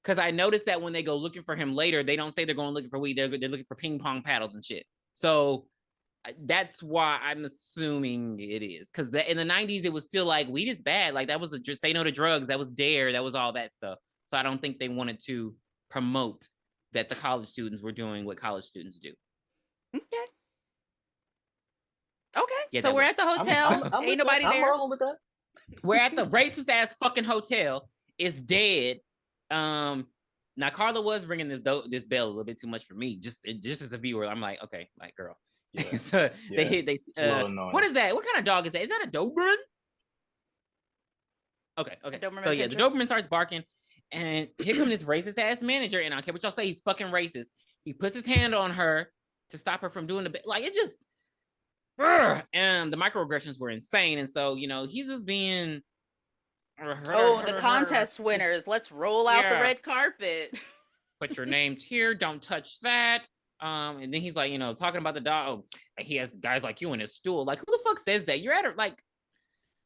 Speaker 3: because I noticed that when they go looking for him later, they don't say they're going looking for weed. They're looking for ping pong paddles and shit. So that's why I'm assuming it is. Because in the 90s, it was still like weed is bad. Like that was say no to drugs. That was DARE. That was all that stuff. So I don't think they wanted to promote that the college students were doing what college students do.
Speaker 1: Okay. So we're at the hotel. Ain't nobody there.
Speaker 2: I'm wrong with that.
Speaker 3: We're at the racist ass fucking hotel. It's dead. Now Carla was ringing this bell a little bit too much for me. Just as a viewer, I'm like, okay, like girl. Yeah. So they what is that? What kind of dog is that? Is that a Doberman? Okay. So yeah, the Doberman starts barking, and here comes this racist ass manager. And I don't care what y'all say, he's fucking racist. He puts his hand on her to stop her from doing it just. And the microaggressions were insane, and so he's just being.
Speaker 1: The contest winners! Let's roll out the red carpet.
Speaker 3: Put your names here. Don't touch that. And then he's like, talking about the dog. He has guys like you in his stool. Like, who the fuck says that? You're at her like.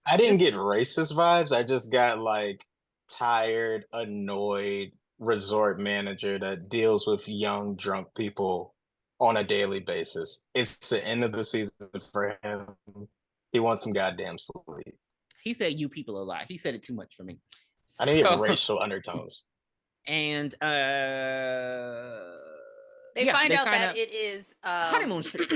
Speaker 2: I didn't get racist vibes. I just got like tired, annoyed resort manager that deals with young drunk people on a daily basis. It's the end of the season for him. He wants some goddamn sleep.
Speaker 3: He said "you people" a lot. He said it too much for me.
Speaker 2: I need racial undertones.
Speaker 3: And
Speaker 1: they find out that it is
Speaker 3: honeymoon street.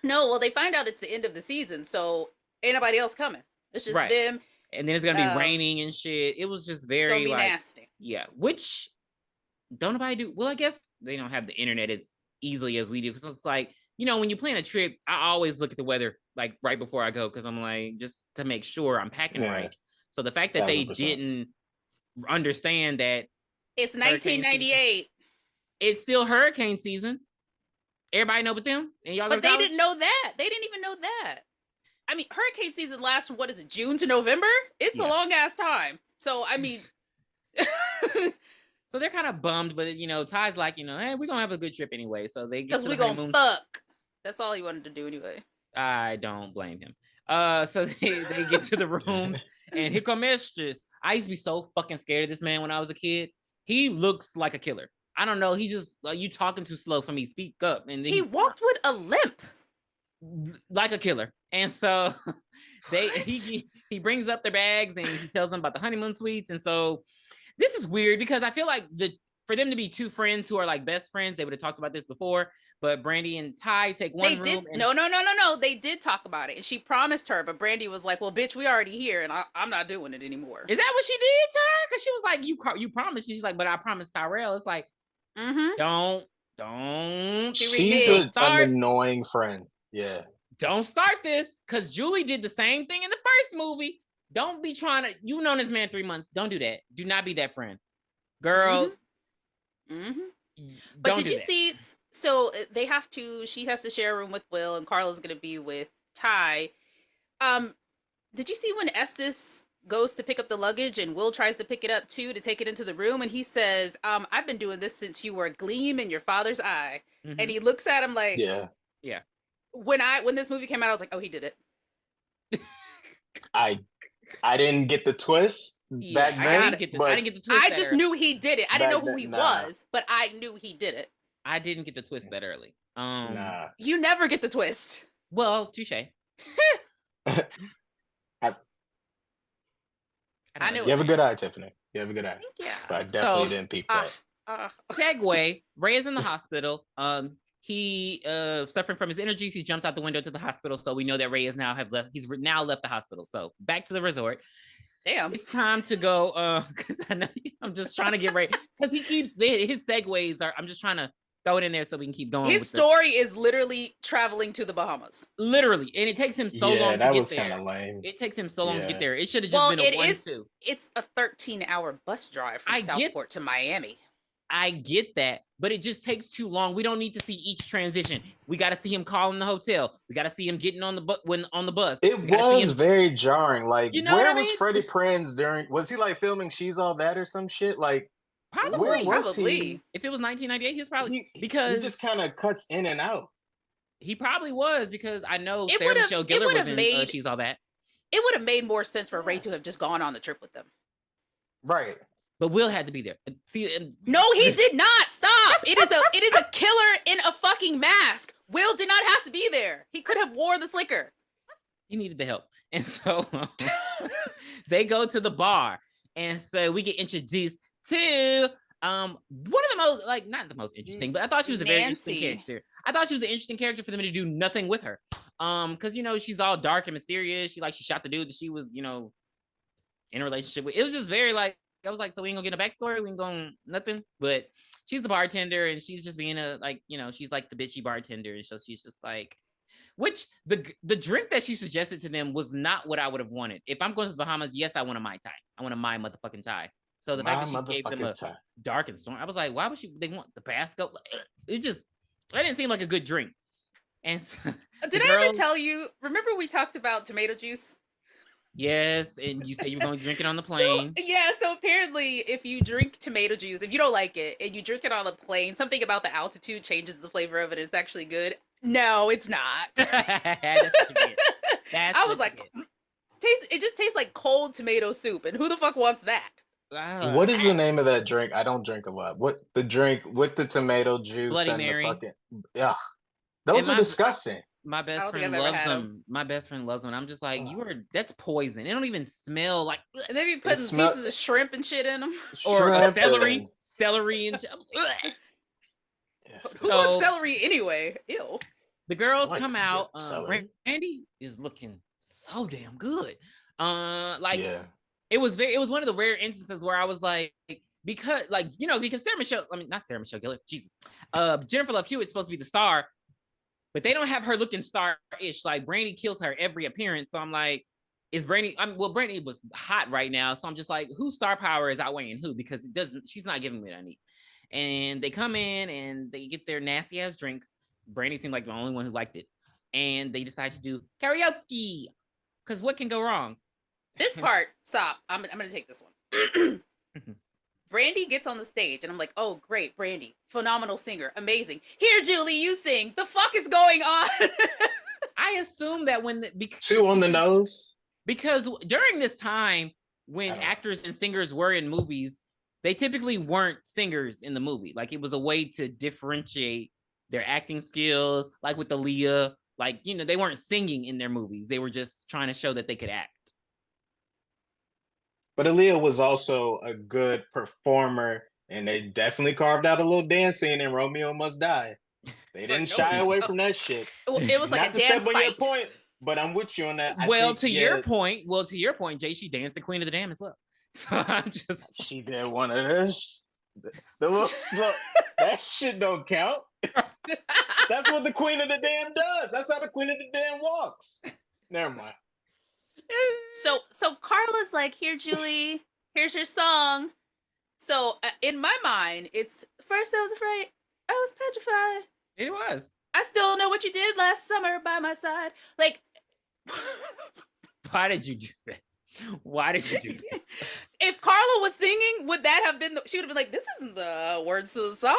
Speaker 1: No, well, they find out it's the end of the season, so ain't nobody else coming. It's just them.
Speaker 3: And then it's gonna be raining and shit. It was just very,
Speaker 1: it's gonna be nasty.
Speaker 3: Yeah, which don't nobody do. Well, I guess they don't have the internet as easily as we do, because it's like, you know, when you plan a trip, I always look at the weather like right before I go, because I'm like, just to make sure I'm packing right. So the fact that 100%. They didn't understand that
Speaker 1: it's 1998,
Speaker 3: it's still hurricane season. Everybody know but them, and y'all.
Speaker 1: But they didn't know that. They didn't even know that. I mean, hurricane season lasts from, what is it, June to November? It's a long ass time. So I mean,
Speaker 3: so they're kind of bummed, but you know, Ty's like, you know, hey, we're gonna have a good trip anyway. So they get
Speaker 1: because we're gonna fuck. That's all he wanted to do anyway.
Speaker 3: I don't blame him. So they get to the rooms, and here come Mistress. I used to be so fucking scared of this man when I was a kid. He looks like a killer. I don't know. He just you talking too slow for me. Speak up. And then
Speaker 1: he walked with a limp,
Speaker 3: like a killer. And so he brings up their bags and he tells them about the honeymoon suites. And so this is weird, because I feel like for them to be two friends who are like best friends, they would have talked about this before. But Brandy and Ty take one room.
Speaker 1: No. They did talk about it, and she promised her. But Brandy was like, "Well, bitch, we already here, and I'm not doing it anymore."
Speaker 3: Is that what she did, Ty? Because she was like, "You promised." She's like, "But I promised Tyrell." It's like, don't.
Speaker 2: She's an annoying friend. Yeah.
Speaker 3: Don't start this, because Julie did the same thing in the first movie. Don't be trying to. You've known this man 3 months. Don't do that. Do not be that friend, girl.
Speaker 1: But did you see? So she has to share a room with Will, and Carla's going to be with Ty. Did you see when Estes goes to pick up the luggage and Will tries to pick it up too, to take it into the room, and he says, I've been doing this since you were a gleam in your father's eye. And he looks at him like,
Speaker 3: yeah.
Speaker 1: When this movie came out, I was like, oh, he did it.
Speaker 2: I didn't get the twist back then.
Speaker 3: I didn't get the twist.
Speaker 1: I just knew he did it. I didn't know who he was, but I knew he did it.
Speaker 3: I didn't get the twist that early.
Speaker 1: You never get the twist.
Speaker 3: Well, touche.
Speaker 2: I knew. You have a good eye, Tiffany. You have a good eye.
Speaker 1: Yeah.
Speaker 2: But I definitely didn't peep that.
Speaker 3: Segue. Ray is in the hospital. He suffering from his energies. He jumps out the window to the hospital. So we know that Ray is now left. He's now left the hospital. So back to the resort.
Speaker 1: Damn.
Speaker 3: It's time to go. Because I know I'm just trying to get Ray, because he keeps his segues are. I'm just trying to throw it in there so we can keep going.
Speaker 1: His story is literally traveling to the Bahamas.
Speaker 3: Literally, and it takes him so long to get there.
Speaker 2: That was kind of lame.
Speaker 3: It takes him so long to get there. It should have just been a 1-2.
Speaker 1: It's a 13-hour bus drive from Southport to Miami.
Speaker 3: I get that, but it just takes too long. We don't need to see each transition. We got to see him calling the hotel. We got to see him getting on the bus.
Speaker 2: It was very jarring. Like,
Speaker 3: you know
Speaker 2: where was Freddie Prinze during? Was he like filming She's All That or some shit? Like,
Speaker 1: probably.
Speaker 3: If it was 1998, he was probably
Speaker 2: because he just kind of cuts in and out.
Speaker 3: He probably was, because I know Sarah Michelle Gellar was in She's All That.
Speaker 1: It would have made more sense for Ray to have just gone on the trip with them.
Speaker 2: Right.
Speaker 3: But Will had to be there. See,
Speaker 1: no, he did not. Stop. It is a killer in a fucking mask. Will did not have to be there. He could have wore the slicker.
Speaker 3: He needed the help. And so they go to the bar. And so we get introduced to one of the most, like, not the most interesting, but I thought she was a very interesting character. I thought she was an interesting character for them to do nothing with her. Because, you know, she's all dark and mysterious. She shot the dude that she was, you know, in a relationship with. It was just very like, I was like, so we ain't gonna get a backstory, we ain't going nothing. But she's the bartender, and she's just being she's like the bitchy bartender, and so she's just like, which the drink that she suggested to them was not what I would have wanted. If I'm going to the Bahamas, yes, I want a Mai Tai. I want a Mai motherfucking Tai. So the fact that she gave them a dark and storm, I was like, why would they want the Tabasco? It didn't seem like a good drink. And so,
Speaker 1: did I ever tell you? Remember we talked about tomato juice?
Speaker 3: Yes, and you said you were going to drink it on the plane.
Speaker 1: So apparently if you drink tomato juice, if you don't like it, and you drink it on the plane, something about the altitude changes the flavor of it. It's actually good. No, it's not.
Speaker 3: That's what you get.
Speaker 1: I was like, it just tastes like cold tomato soup, and who the fuck wants that?
Speaker 2: What is the name of that drink? I don't drink a lot. The drink with the tomato juice
Speaker 3: Bloody
Speaker 2: and
Speaker 3: Mary.
Speaker 2: the fucking those are disgusting.
Speaker 3: My best friend loves them. My best friend loves them. I'm just like, that's poison. It don't even smell like.
Speaker 1: And they be putting pieces of shrimp and shit in them,
Speaker 3: or celery and.
Speaker 1: Who wants celery anyway? Ew.
Speaker 3: The girls come out. Brandy is looking so damn good. It was one of the rare instances where I was like, because not Sarah Michelle Gellar, Jesus, Jennifer Love Hewitt's supposed to be the star, but they don't have her looking star-ish. Like Brandy kills her every appearance, so I'm like, is Brandy? Brandy was hot right now, so I'm just like, whose star power is outweighing who? Because she's not giving me what I need. And they come in and they get their nasty ass drinks. Brandy seemed like the only one who liked it, and they decide to do karaoke. Because what can go wrong?
Speaker 1: This part, stop. I'm gonna take this one. Brandy gets on the stage, and I'm like, oh, great, Brandy, phenomenal singer, amazing. Here, Julie, you sing. The fuck is going on?
Speaker 3: I assume that
Speaker 2: two on the nose.
Speaker 3: Because during this time, when actors and singers were in movies, they typically weren't singers in the movie. Like, it was a way to differentiate their acting skills, like with Aaliyah. Like, they weren't singing in their movies. They were just trying to show that they could act.
Speaker 2: But Aaliyah was also a good performer, and they definitely carved out a little dance scene in Romeo Must Die. They didn't shy away from that shit.
Speaker 1: It was like a dance fight.
Speaker 2: Your point, but I'm with you on that.
Speaker 3: To your point, Jay, she danced the Queen of the Damned as well. So I'm just...
Speaker 2: She did one of this. That shit don't count. That's what the Queen of the Damned does. That's how the Queen of the Damned walks. Never mind.
Speaker 1: So Carla's like, here, Julie, here's your song. So in my mind, it's first I was afraid, I was petrified.
Speaker 3: It was.
Speaker 1: I still know what you did last summer by my side. Like,
Speaker 3: why did you do that? Why did you do that?
Speaker 1: If Carla was singing, would that have been? She would have been like, "This isn't the words to the song."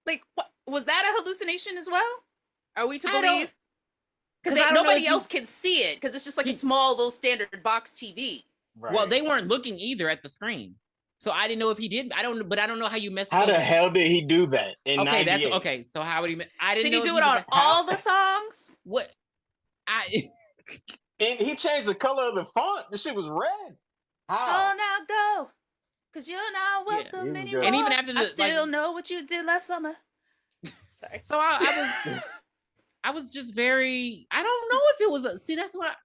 Speaker 1: Like, what was that a hallucination as well? Are we to believe? Because nobody else can see it because it's just like a small little standard box TV.
Speaker 3: Right. Well, they weren't looking either at the screen, so I didn't know if he did. I don't know how you messed.
Speaker 2: How the hell did he do that?
Speaker 3: Okay, that's okay. So how would he? I didn't.
Speaker 1: Did he do it on all the songs?
Speaker 3: What?
Speaker 2: And he changed the color of the font. The shit was red.
Speaker 1: How? Oh, now go, cause you're not welcome anymore.
Speaker 3: And even after
Speaker 1: I still know what you did last summer. Sorry.
Speaker 3: So I was just very. I don't know if it was. See, that's what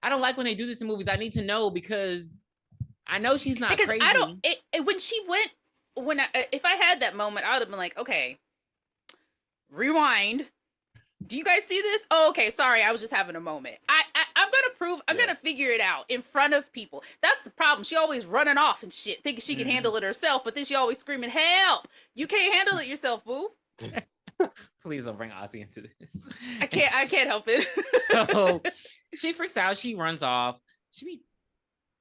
Speaker 3: I don't like when they do this in movies. I need to know because I know she's not crazy.
Speaker 1: I don't. When she went, if I had that moment, I would have been like, okay, rewind. Do you guys see this? Oh, okay. Sorry, I was just having a moment. I'm gonna figure it out in front of people. That's the problem. She always running off and shit, thinking she can handle it herself, but then she always screaming, "Help! You can't handle it yourself, boo."
Speaker 3: Please don't bring Ozzy into this.
Speaker 1: I can't help it.
Speaker 3: So she freaks out. She runs off. She be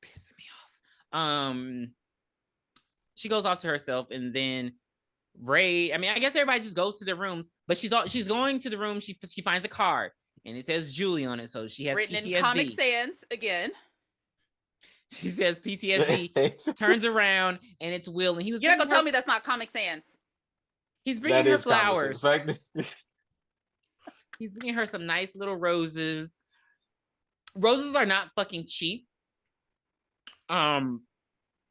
Speaker 3: pissing me off. She goes off to herself, and then Ray. I mean, I guess everybody just goes to their rooms, but she's going to the room. She finds a card, and it says Julie on it, so she has
Speaker 1: written
Speaker 3: PTSD.
Speaker 1: in Comic Sans again.
Speaker 3: She says PTSD. Turns around, and it's Will, and he was.
Speaker 1: You're not gonna tell me that's not Comic Sans.
Speaker 3: He's bringing her flowers. He's bringing her some nice little roses. Roses are not fucking cheap. And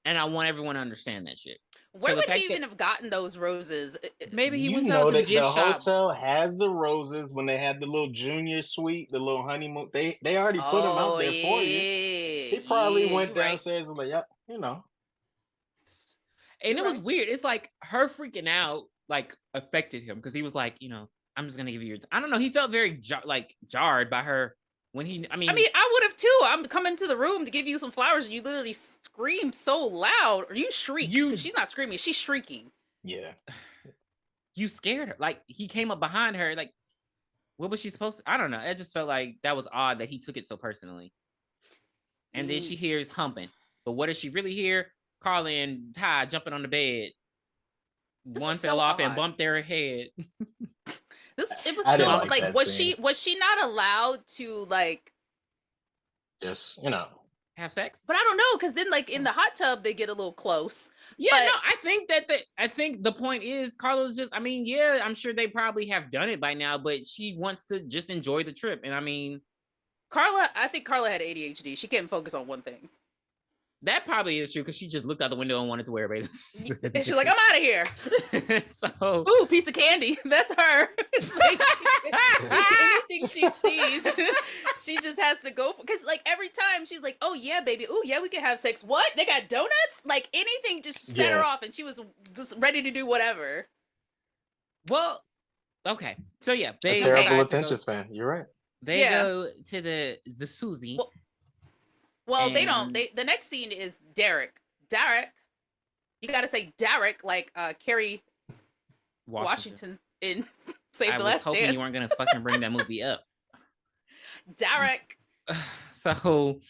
Speaker 3: I want everyone to understand that shit.
Speaker 1: Where would he even have gotten those roses?
Speaker 3: Maybe he went out to the gift shop.
Speaker 2: The hotel has the roses when they had the little junior suite, the little honeymoon. They already put them out there for you. He probably went downstairs and like, yep, you know.
Speaker 3: And it was weird. It's like her freaking out like affected him because he was like, you know, I'm just gonna give you your. I don't know. He felt very jarred by her when he. I mean,
Speaker 1: I would have too. I'm coming to the room to give you some flowers, and you literally scream so loud, or you shriek. She's not screaming; she's shrieking.
Speaker 2: Yeah,
Speaker 3: you scared her. Like he came up behind her. Like, what was she supposed to? I don't know. It just felt like that was odd that he took it so personally. And then she hears humping, but what does she really hear? Carla and Ty jumping on the bed. One fell off and bumped their head.
Speaker 1: It was so like was she not allowed to like
Speaker 2: just, you know,
Speaker 3: have sex.
Speaker 1: But I don't know, because then like in the hot tub they get a little close.
Speaker 3: Yeah, no, I think the point is Carla's just, I mean, yeah, I'm sure they probably have done it by now, but she wants to just enjoy the trip. And I mean,
Speaker 1: I think Carla had ADHD. She can't focus on one thing.
Speaker 3: That probably is true, because she just looked out the window and wanted to wear a bathing suit.
Speaker 1: And she's like, I'm out of here.
Speaker 3: So,
Speaker 1: ooh, piece of candy. That's her. Like, anything she sees, she just has to go for. Because like every time she's like, oh yeah, baby. Oh yeah, we can have sex. What? They got donuts? Like anything just set her off, and she was just ready to do whatever.
Speaker 3: Well, okay. So yeah,
Speaker 2: a terrible attention span. You're right.
Speaker 3: They go to the Susie.
Speaker 1: Well, they don't. The next scene is Derek. You got to say Derek, like Kerry Washington in Save the Last Dance. I was hoping
Speaker 3: you weren't gonna fucking bring that movie up.
Speaker 1: Derek.
Speaker 3: So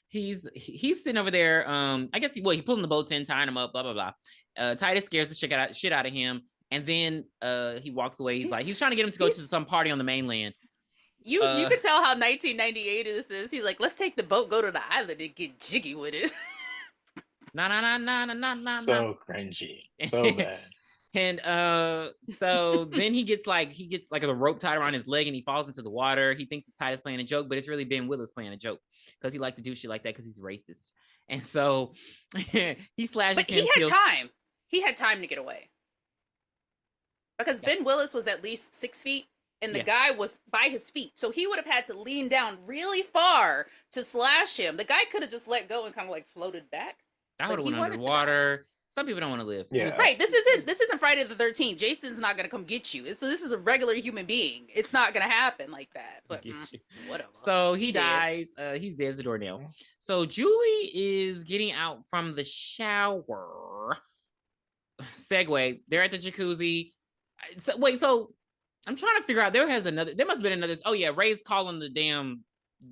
Speaker 3: he's sitting over there. I guess he pulling the boats in, tying them up. Blah blah blah. Titus scares the shit out of him, and then he walks away. He's trying to get him to go to some party on the mainland.
Speaker 1: You could tell how 1998 this is. He's like, let's take the boat, go to the island, and get jiggy with it.
Speaker 3: No.
Speaker 2: So cringy. So bad.
Speaker 3: And so then he gets like a rope tied around his leg, and he falls into the water. He thinks it's Titus playing a joke, but it's really Ben Willis playing a joke, because he liked to do shit like that because he's racist. And so he slashes him.
Speaker 1: But he had time. He had time to get away. Because Ben Willis was at least 6 feet. And the guy was by his feet. So he would have had to lean down really far to slash him. The guy could have just let go and kind of like floated back.
Speaker 3: I would have went underwater. Some people don't want to live.
Speaker 2: Yeah.
Speaker 1: Right. This isn't Friday the 13th. Jason's not going to come get you. So this is a regular human being. It's not going to happen like that. But whatever.
Speaker 3: So he dies. He's dead as a doornail. So Julie is getting out from the shower. Segue. They're at the jacuzzi. So I'm trying to figure out. There must have been another. Oh yeah, Ray's calling the damn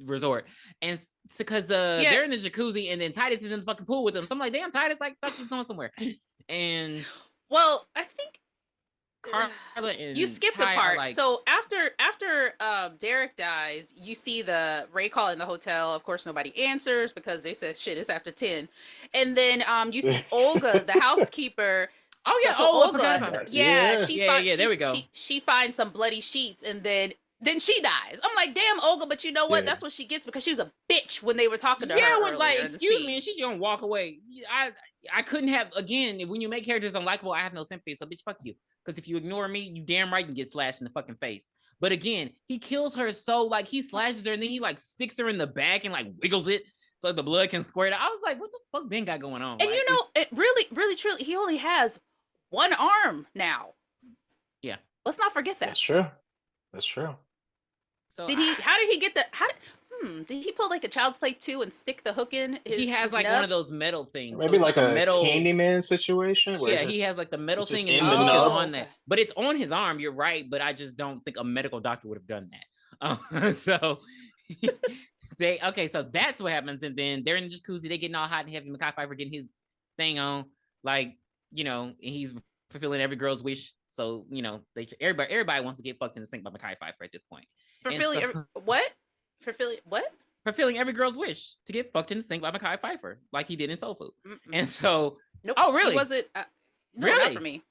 Speaker 3: resort, and because they're in the jacuzzi, and then Titus is in the fucking pool with them. So I'm like, damn, Titus, like, thought he was going somewhere. And
Speaker 1: well, I think
Speaker 3: Carla and
Speaker 1: you skipped
Speaker 3: Ty
Speaker 1: a part.
Speaker 3: like,
Speaker 1: so after Derek dies, you see the Ray call in the hotel. Of course, nobody answers because they said shit. It's after 10, and then you see Olga, the housekeeper.
Speaker 3: Oh yeah,
Speaker 1: so Olga,
Speaker 3: there we go.
Speaker 1: She finds some bloody sheets, and then she dies. I'm like, damn, Olga, but you know what? That's what she gets because she was a bitch when they were talking to her.
Speaker 3: Yeah, like, excuse me, and she's gonna walk away. I couldn't have, again, when you make characters unlikable, I have no sympathy. So bitch, fuck you. Because if you ignore me, you damn right can get slashed in the fucking face. But again, he kills her so like he slashes her and then he like sticks her in the back and like wiggles it so the blood can squirt out. I was like, what the fuck Ben got going on?
Speaker 1: And like, it really, truly, he only has one arm now.
Speaker 3: Yeah.
Speaker 1: Let's not forget that.
Speaker 2: That's true.
Speaker 1: So how did he get did he pull like a Child's Play 2 and stick the hook in?
Speaker 3: He has like one of those metal things.
Speaker 2: Maybe so like a metal Candyman situation.
Speaker 3: Where he has like the metal thing and the hook is on that. But it's on his arm, you're right, but I just don't think a medical doctor would have done that. So so that's what happens. And then they're in the jacuzzi, they getting all hot and heavy. Mekhi Phifer getting his thing on. Like, and he's fulfilling every girl's wish. So, everybody wants to get fucked in the sink by Mekhi Phifer at this point.
Speaker 1: Fulfilling what?
Speaker 3: Fulfilling every girl's wish to get fucked in the sink by Mekhi Phifer, like he did in Soul Food.
Speaker 1: Mm-mm.
Speaker 3: And so,
Speaker 1: nope,
Speaker 3: oh really?
Speaker 1: It wasn't
Speaker 3: really?
Speaker 1: Not for me.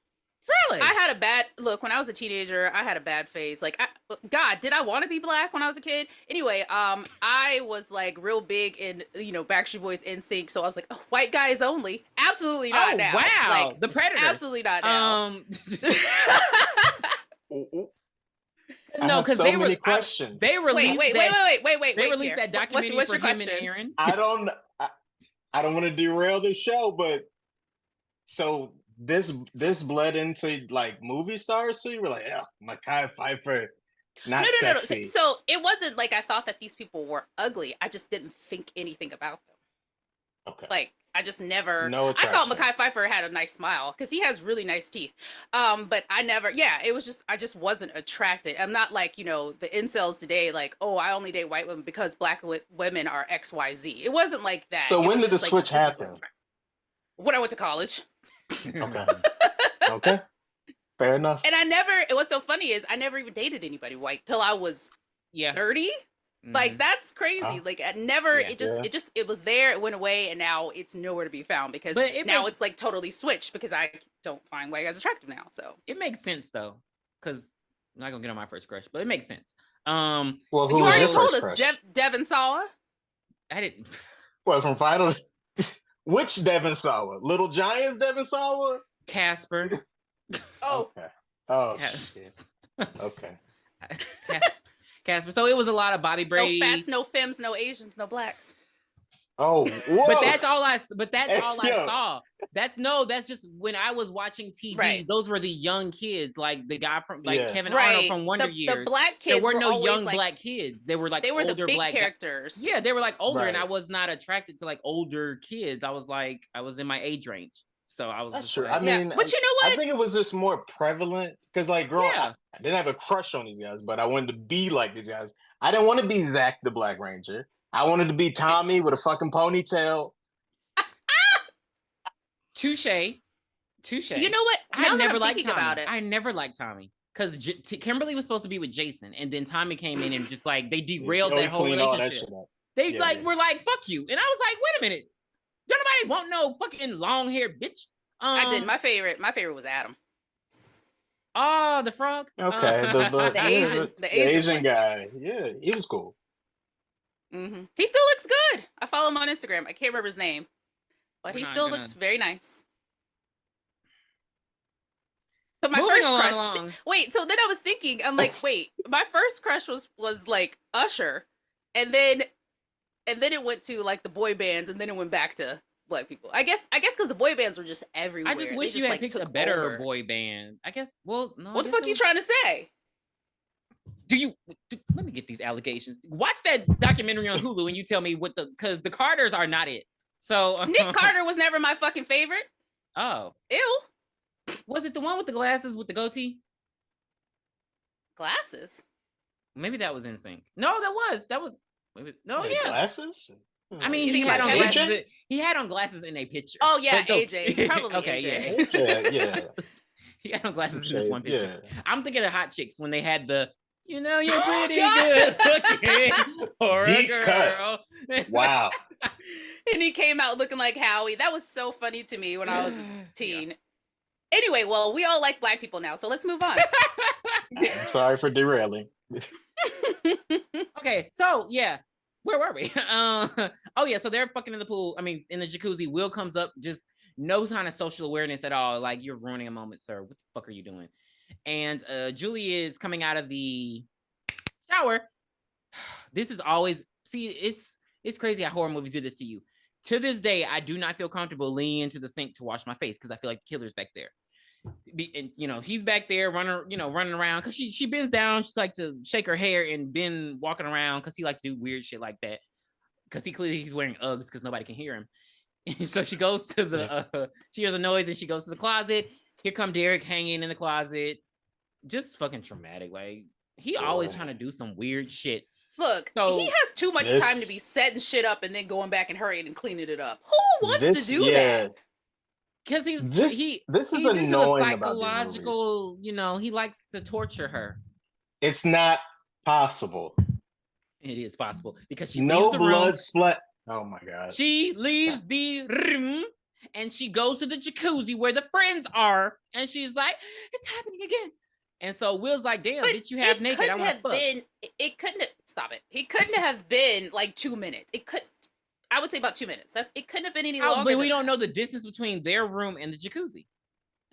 Speaker 3: Really?
Speaker 1: I had a bad look when I was a teenager. I had a bad phase. Like, God, did I want to be black when I was a kid? Anyway, I was like real big in Backstreet Boys, NSYNC. So I was like, white guys only. Absolutely not now.
Speaker 3: Wow,
Speaker 1: like,
Speaker 3: the Predator.
Speaker 1: Absolutely not now.
Speaker 2: No, because they many questions.
Speaker 3: They released.
Speaker 1: Wait.
Speaker 3: They released that documentary
Speaker 1: what's
Speaker 3: for
Speaker 1: your
Speaker 3: him
Speaker 1: question?
Speaker 3: and Aaron.
Speaker 2: I don't want to derail the show, but so this bled into like movie stars. So you were like, yeah, Mekhi Phifer, not sexy.
Speaker 1: No. So it wasn't like I thought that these people were ugly. I just didn't think anything about them.
Speaker 2: Okay.
Speaker 1: Like, I just never.
Speaker 2: No attraction.
Speaker 1: I thought Mekhi Phifer had a nice smile because he has really nice teeth. But I never. Yeah, it was just I just wasn't attracted. I'm not like the incels today. Like, oh, I only date white women because black women are XYZ. It wasn't like that.
Speaker 2: So when did the switch happen?
Speaker 1: When I went to college.
Speaker 2: Okay. Fair enough.
Speaker 1: And what's so funny is I never even dated anybody white till I was 30. Like that's crazy. Like it never.
Speaker 3: Yeah.
Speaker 1: It was there. It went away, and now it's nowhere to be found because it's like totally switched because I don't find white guys attractive now. So
Speaker 3: it makes sense though, because I'm not gonna get on my first crush, but it makes sense.
Speaker 2: Well,
Speaker 1: you already told us Devin Sawa.
Speaker 3: I didn't.
Speaker 2: Well, from Final. Which Devin Sawa? Little Giants Devin Sawa?
Speaker 3: Casper.
Speaker 1: Oh.
Speaker 2: Okay. Oh, shit. Okay.
Speaker 3: Casper. So it was a lot of Bobby Brady.
Speaker 1: No fats, no femmes, no Asians, no blacks.
Speaker 2: Oh, whoa.
Speaker 3: But that's all I saw. That's just when I was watching TV.
Speaker 1: Right.
Speaker 3: Those were the young kids, like the guy from Kevin Arnold from Wonder Years.
Speaker 1: The black kids.
Speaker 3: There were no young
Speaker 1: like,
Speaker 3: black kids. They were
Speaker 1: older
Speaker 3: the big
Speaker 1: black characters.
Speaker 3: Yeah, they were like older, and I was not attracted to like older kids. I was in my age range. So I was.
Speaker 2: That's true.
Speaker 3: Like,
Speaker 2: I mean,
Speaker 1: but you know what?
Speaker 2: I think it was just more prevalent because, like, growing up, I didn't have a crush on these guys, but I wanted to be like these guys. I didn't want to be Zach the Black Ranger. I wanted to be Tommy with a fucking ponytail.
Speaker 3: Touche.
Speaker 1: You know what?
Speaker 3: I never liked Tommy. About it. I never liked Tommy because Kimberly was supposed to be with Jason, and then Tommy came in and just like they derailed that whole relationship. They were like, "Fuck you," and I was like, "Wait a minute, don't nobody want no fucking long haired bitch."
Speaker 1: I did. My favorite was Adam.
Speaker 3: Oh, the frog.
Speaker 2: Okay, the Asian guy. Yeah, he was cool.
Speaker 1: Mm-hmm. He still looks good. I follow him on Instagram. I can't remember his name, but he still looks very nice. But my first crush. Wait, so then I was thinking, I'm like, wait, my first crush was like Usher, and then it went to like the boy bands, and then it went back to black people. I guess because the boy bands were just everywhere.
Speaker 3: I just wish you had picked a better boy band. I guess. Well, no.
Speaker 1: What the fuck are you trying to say?
Speaker 3: Let me get these allegations. Watch that documentary on Hulu and you tell me because the Carters are not it. So
Speaker 1: Nick Carter was never my fucking favorite.
Speaker 3: Oh.
Speaker 1: Ew.
Speaker 3: Was it the one with the glasses with the goatee?
Speaker 1: Glasses?
Speaker 3: Maybe that was NSYNC. No, that was no, yeah.
Speaker 2: Glasses?
Speaker 3: I mean, he had on glasses. He had on glasses in a picture.
Speaker 1: Oh yeah, AJ. Probably
Speaker 3: okay,
Speaker 1: AJ.
Speaker 3: Yeah. He had on glasses in this one picture. Yeah. I'm thinking of Hot Chicks when they had the, you're pretty good looking for a girl.
Speaker 2: Cut. Wow.
Speaker 1: And he came out looking like Howie. That was so funny to me when I was a teen. Yeah. Anyway, well, we all like black people now, so let's move on.
Speaker 2: I'm sorry for derailing.
Speaker 3: Okay, so yeah. Where were we? Oh yeah, so they're fucking in the pool. I mean, in the jacuzzi. Will comes up, just no kind of social awareness at all. Like, you're ruining a moment, sir. What the fuck are you doing? And Julie is coming out of the shower. This is always it's crazy how horror movies do this to you. To this day, I do not feel comfortable leaning into the sink to wash my face because I feel like the killer's back there. And he's back there running around because she bends down. She like to shake her hair and been walking around because he like to do weird shit like that because he's wearing Uggs because nobody can hear him. And so she goes to the she hears a noise and she goes to the closet. Here come Derek hanging in the closet. Just fucking traumatic. Like, he always trying to do some weird shit.
Speaker 1: Look, he has too much time to be setting shit up and then going back and hurrying and cleaning it up. Who wants to do that?
Speaker 3: Because he's
Speaker 2: annoying
Speaker 3: into the psychological, he likes to torture her.
Speaker 2: It's not possible.
Speaker 3: It is possible because she
Speaker 2: no
Speaker 3: leaves the
Speaker 2: blood
Speaker 3: room.
Speaker 2: Splat. Oh my god.
Speaker 3: She leaves the room and she goes to the jacuzzi where the friends are, and she's like, "It's happening again." And so Will's like, "Damn, bitch, you half naked. I want to fuck."
Speaker 1: It couldn't have, stop it. It couldn't have been like 2 minutes. I would say about 2 minutes. It couldn't have been any longer.
Speaker 3: But we don't know the distance between their room and the jacuzzi.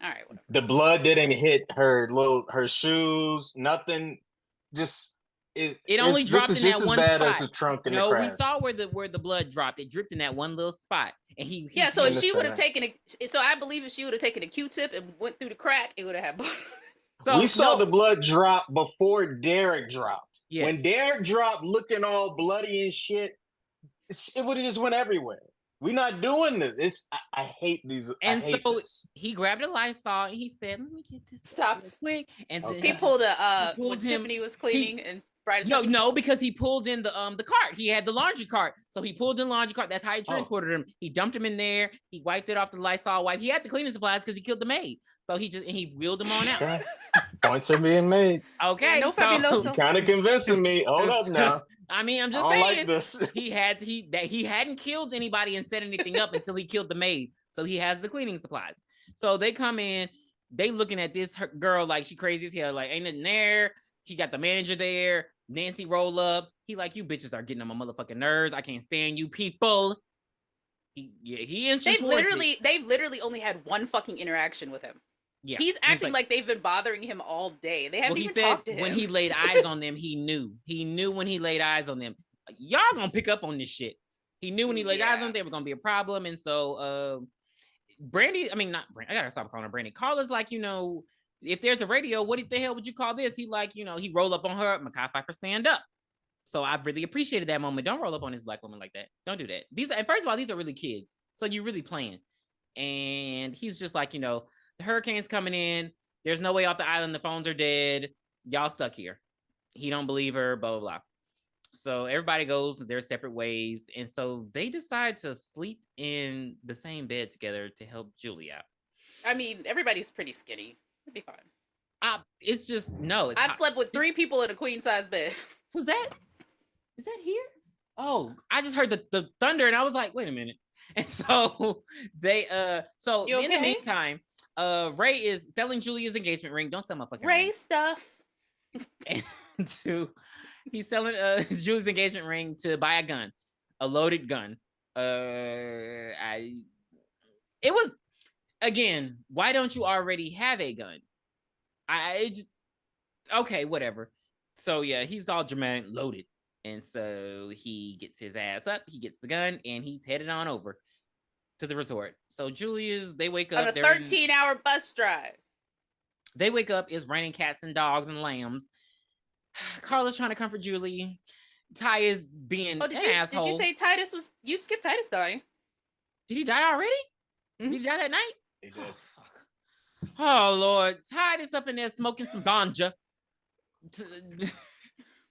Speaker 1: All right, whatever.
Speaker 2: The blood didn't hit her shoes. Nothing. Just
Speaker 3: it only dropped in that one spot.
Speaker 2: As a trunk in the
Speaker 3: we saw where the blood dropped. It dripped in that one little spot, and he
Speaker 1: So if she would have taken I believe if she would have taken a Q-tip and went through the crack, it would have had blood.
Speaker 2: So we saw the blood drop before Derek dropped.
Speaker 3: Yes.
Speaker 2: When Derek dropped, looking all bloody and shit, it would have just went everywhere. We're not doing this. I hate these.
Speaker 3: And this. He grabbed a Lysol and he said, "Let me get this
Speaker 1: stop
Speaker 3: quick." And then
Speaker 1: he pulled Tiffany was cleaning and bride.
Speaker 3: No, because he pulled in the cart. He had the laundry cart, so he pulled in the laundry cart. That's how he transported him. He dumped him in there. He wiped it off the Lysol wipe. He had the cleaning supplies because he killed the maid. So he wheeled him on out.
Speaker 2: Points are being made.
Speaker 3: Okay,
Speaker 1: no fabuloso.
Speaker 2: You kind of convincing me. Hold up now.
Speaker 3: I mean, I'm just
Speaker 2: I don't
Speaker 3: saying.
Speaker 2: like this.
Speaker 3: He hadn't killed anybody and set anything up until he killed the maid. So he has the cleaning supplies. So they come in. They looking at this girl like she crazy as hell. Like ain't nothing there. He got the manager there. Nancy roll up. He like, you bitches are getting on my motherfucking nerves. I can't stand you people. They've
Speaker 1: literally only had one fucking interaction with him. Yeah, he's acting like they've been bothering him all day. They haven't even talked to him.
Speaker 3: When he laid eyes on them, he knew. He knew when he laid eyes on them. Y'all gonna pick up on this shit. He knew when he laid eyes on them, there was gonna be a problem. And so Brandy, I mean not Brandy, I gotta stop calling her Brandy. Carla's like, if there's a radio, what the hell would you call this? He like, he roll up on her, Mekhi Phifer stand up. So I really appreciated that moment. Don't roll up on this black woman like that. Don't do that. First of all, these are really kids. So you're really playing. And he's just like, the hurricane's coming in. There's no way off the island. The phones are dead. Y'all stuck here. He don't believe her, blah, blah, blah. So everybody goes their separate ways. And so they decide to sleep in the same bed together to help Julie out.
Speaker 1: I mean, everybody's pretty skinny. It'd be fine.
Speaker 3: It's just, no.
Speaker 1: I've slept with 3 people in a queen-size bed.
Speaker 3: Is that here? Oh, I just heard the thunder and I was like, wait a minute. And so they, in the meantime, Ray is selling Julia's engagement ring. Don't sell my fucking
Speaker 1: Ray
Speaker 3: ring.
Speaker 1: Stuff.
Speaker 3: And he's selling Julie's engagement ring to buy a gun, a loaded gun. It was, again, why don't you already have a gun? Okay, whatever. So yeah, he's all dramatic, loaded. And so he gets his ass up, he gets the gun, and he's headed on over to the resort. So they wake up.
Speaker 1: On a 13-hour bus drive.
Speaker 3: They wake up, it's raining cats and dogs and lambs. Carla's trying to comfort Julie. Ty is being an asshole.
Speaker 1: Did you say Titus was, you skipped Titus dying.
Speaker 3: Did he die already? Mm-hmm. Did he die that night?
Speaker 2: He did.
Speaker 3: Oh, fuck. Oh, Lord. Titus up in there smoking some ganja.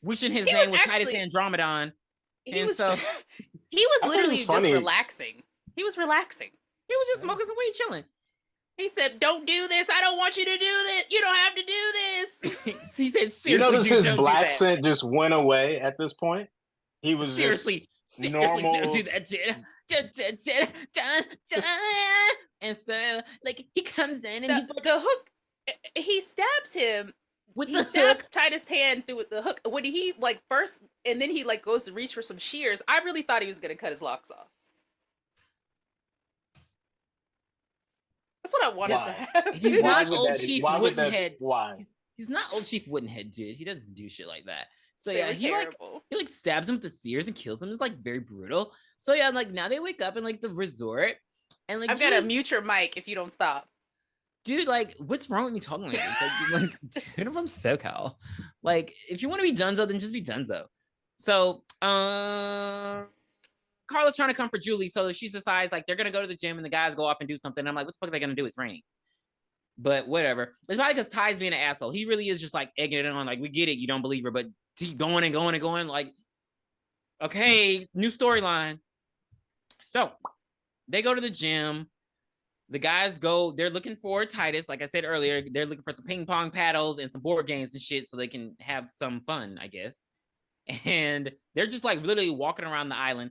Speaker 3: Wishing his name was Titus Andromedon. He was
Speaker 1: literally just relaxing. He was relaxing.
Speaker 3: He was just smoking some weed, chilling.
Speaker 1: He said, don't do this. I don't want you to do this. You don't have to do this.
Speaker 3: He said,
Speaker 2: you notice his black scent just went away at this point? He was
Speaker 3: seriously
Speaker 2: normal.
Speaker 3: Don't do that. And so, like, he comes in and he's like,
Speaker 1: the hook, he stabs him. He stabs Titus' hand through the hook. When he first, and then he goes to reach for some shears. I really thought he was gonna cut his locks off. That's what I wanted to have.
Speaker 3: He's not old Chief Woodenhead.
Speaker 2: Why?
Speaker 3: He's not old Chief Woodenhead, dude. He doesn't do shit like that. So
Speaker 1: he
Speaker 3: stabs him with the shears and kills him. It's very brutal. So yeah, now they wake up in the resort, and
Speaker 1: I've got to mute your mic if you don't stop.
Speaker 3: Dude, what's wrong with me talking like this? Dude, I'm from SoCal. If you want to be Dunzo, then just be Dunzo. So, Carla's trying to comfort Julie, so she decides, they're going to go to the gym, and the guys go off and do something. And I'm like, what the fuck are they going to do? It's raining. But whatever. It's probably because Ty's being an asshole. He really is just, egging it on. We get it. You don't believe her, but keep going and going and going. Okay, new storyline. So, they go to the gym. The guys they're looking for Titus. Like I said earlier, they're looking for some ping pong paddles and some board games and shit so they can have some fun, I guess. And they're just literally walking around the island.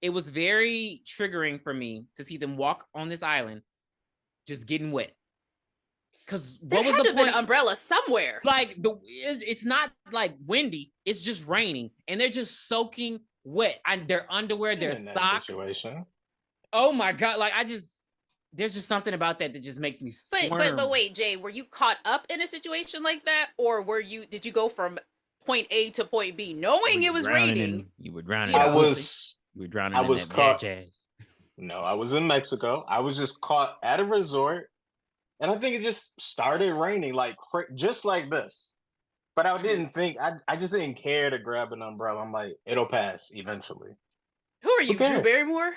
Speaker 3: It was very triggering for me to see them walk on this island just getting wet. Because what was the point?
Speaker 1: An umbrella somewhere.
Speaker 3: It's not windy. It's just raining. And they're just soaking wet. And their underwear, their socks. Oh my God. There's just something about that just makes me squirm.
Speaker 1: But wait, Jay, were you caught up in a situation like that? Or did you go from point A to point B knowing it was raining?
Speaker 3: You were drowning.
Speaker 2: I was
Speaker 3: caught. Jazz.
Speaker 2: No, I was in Mexico. I was just caught at a resort. And I think it just started raining just like this. But I didn't think, I just didn't care to grab an umbrella. I'm like, it'll pass eventually.
Speaker 1: Who are you, Drew Barrymore?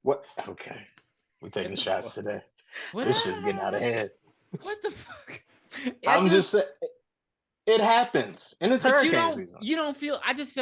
Speaker 2: What? Okay. We're taking shots today. This shit's getting out of hand.
Speaker 3: What the fuck?
Speaker 2: I'm just saying. It happens, and it's hurricane season.
Speaker 3: You don't feel. I just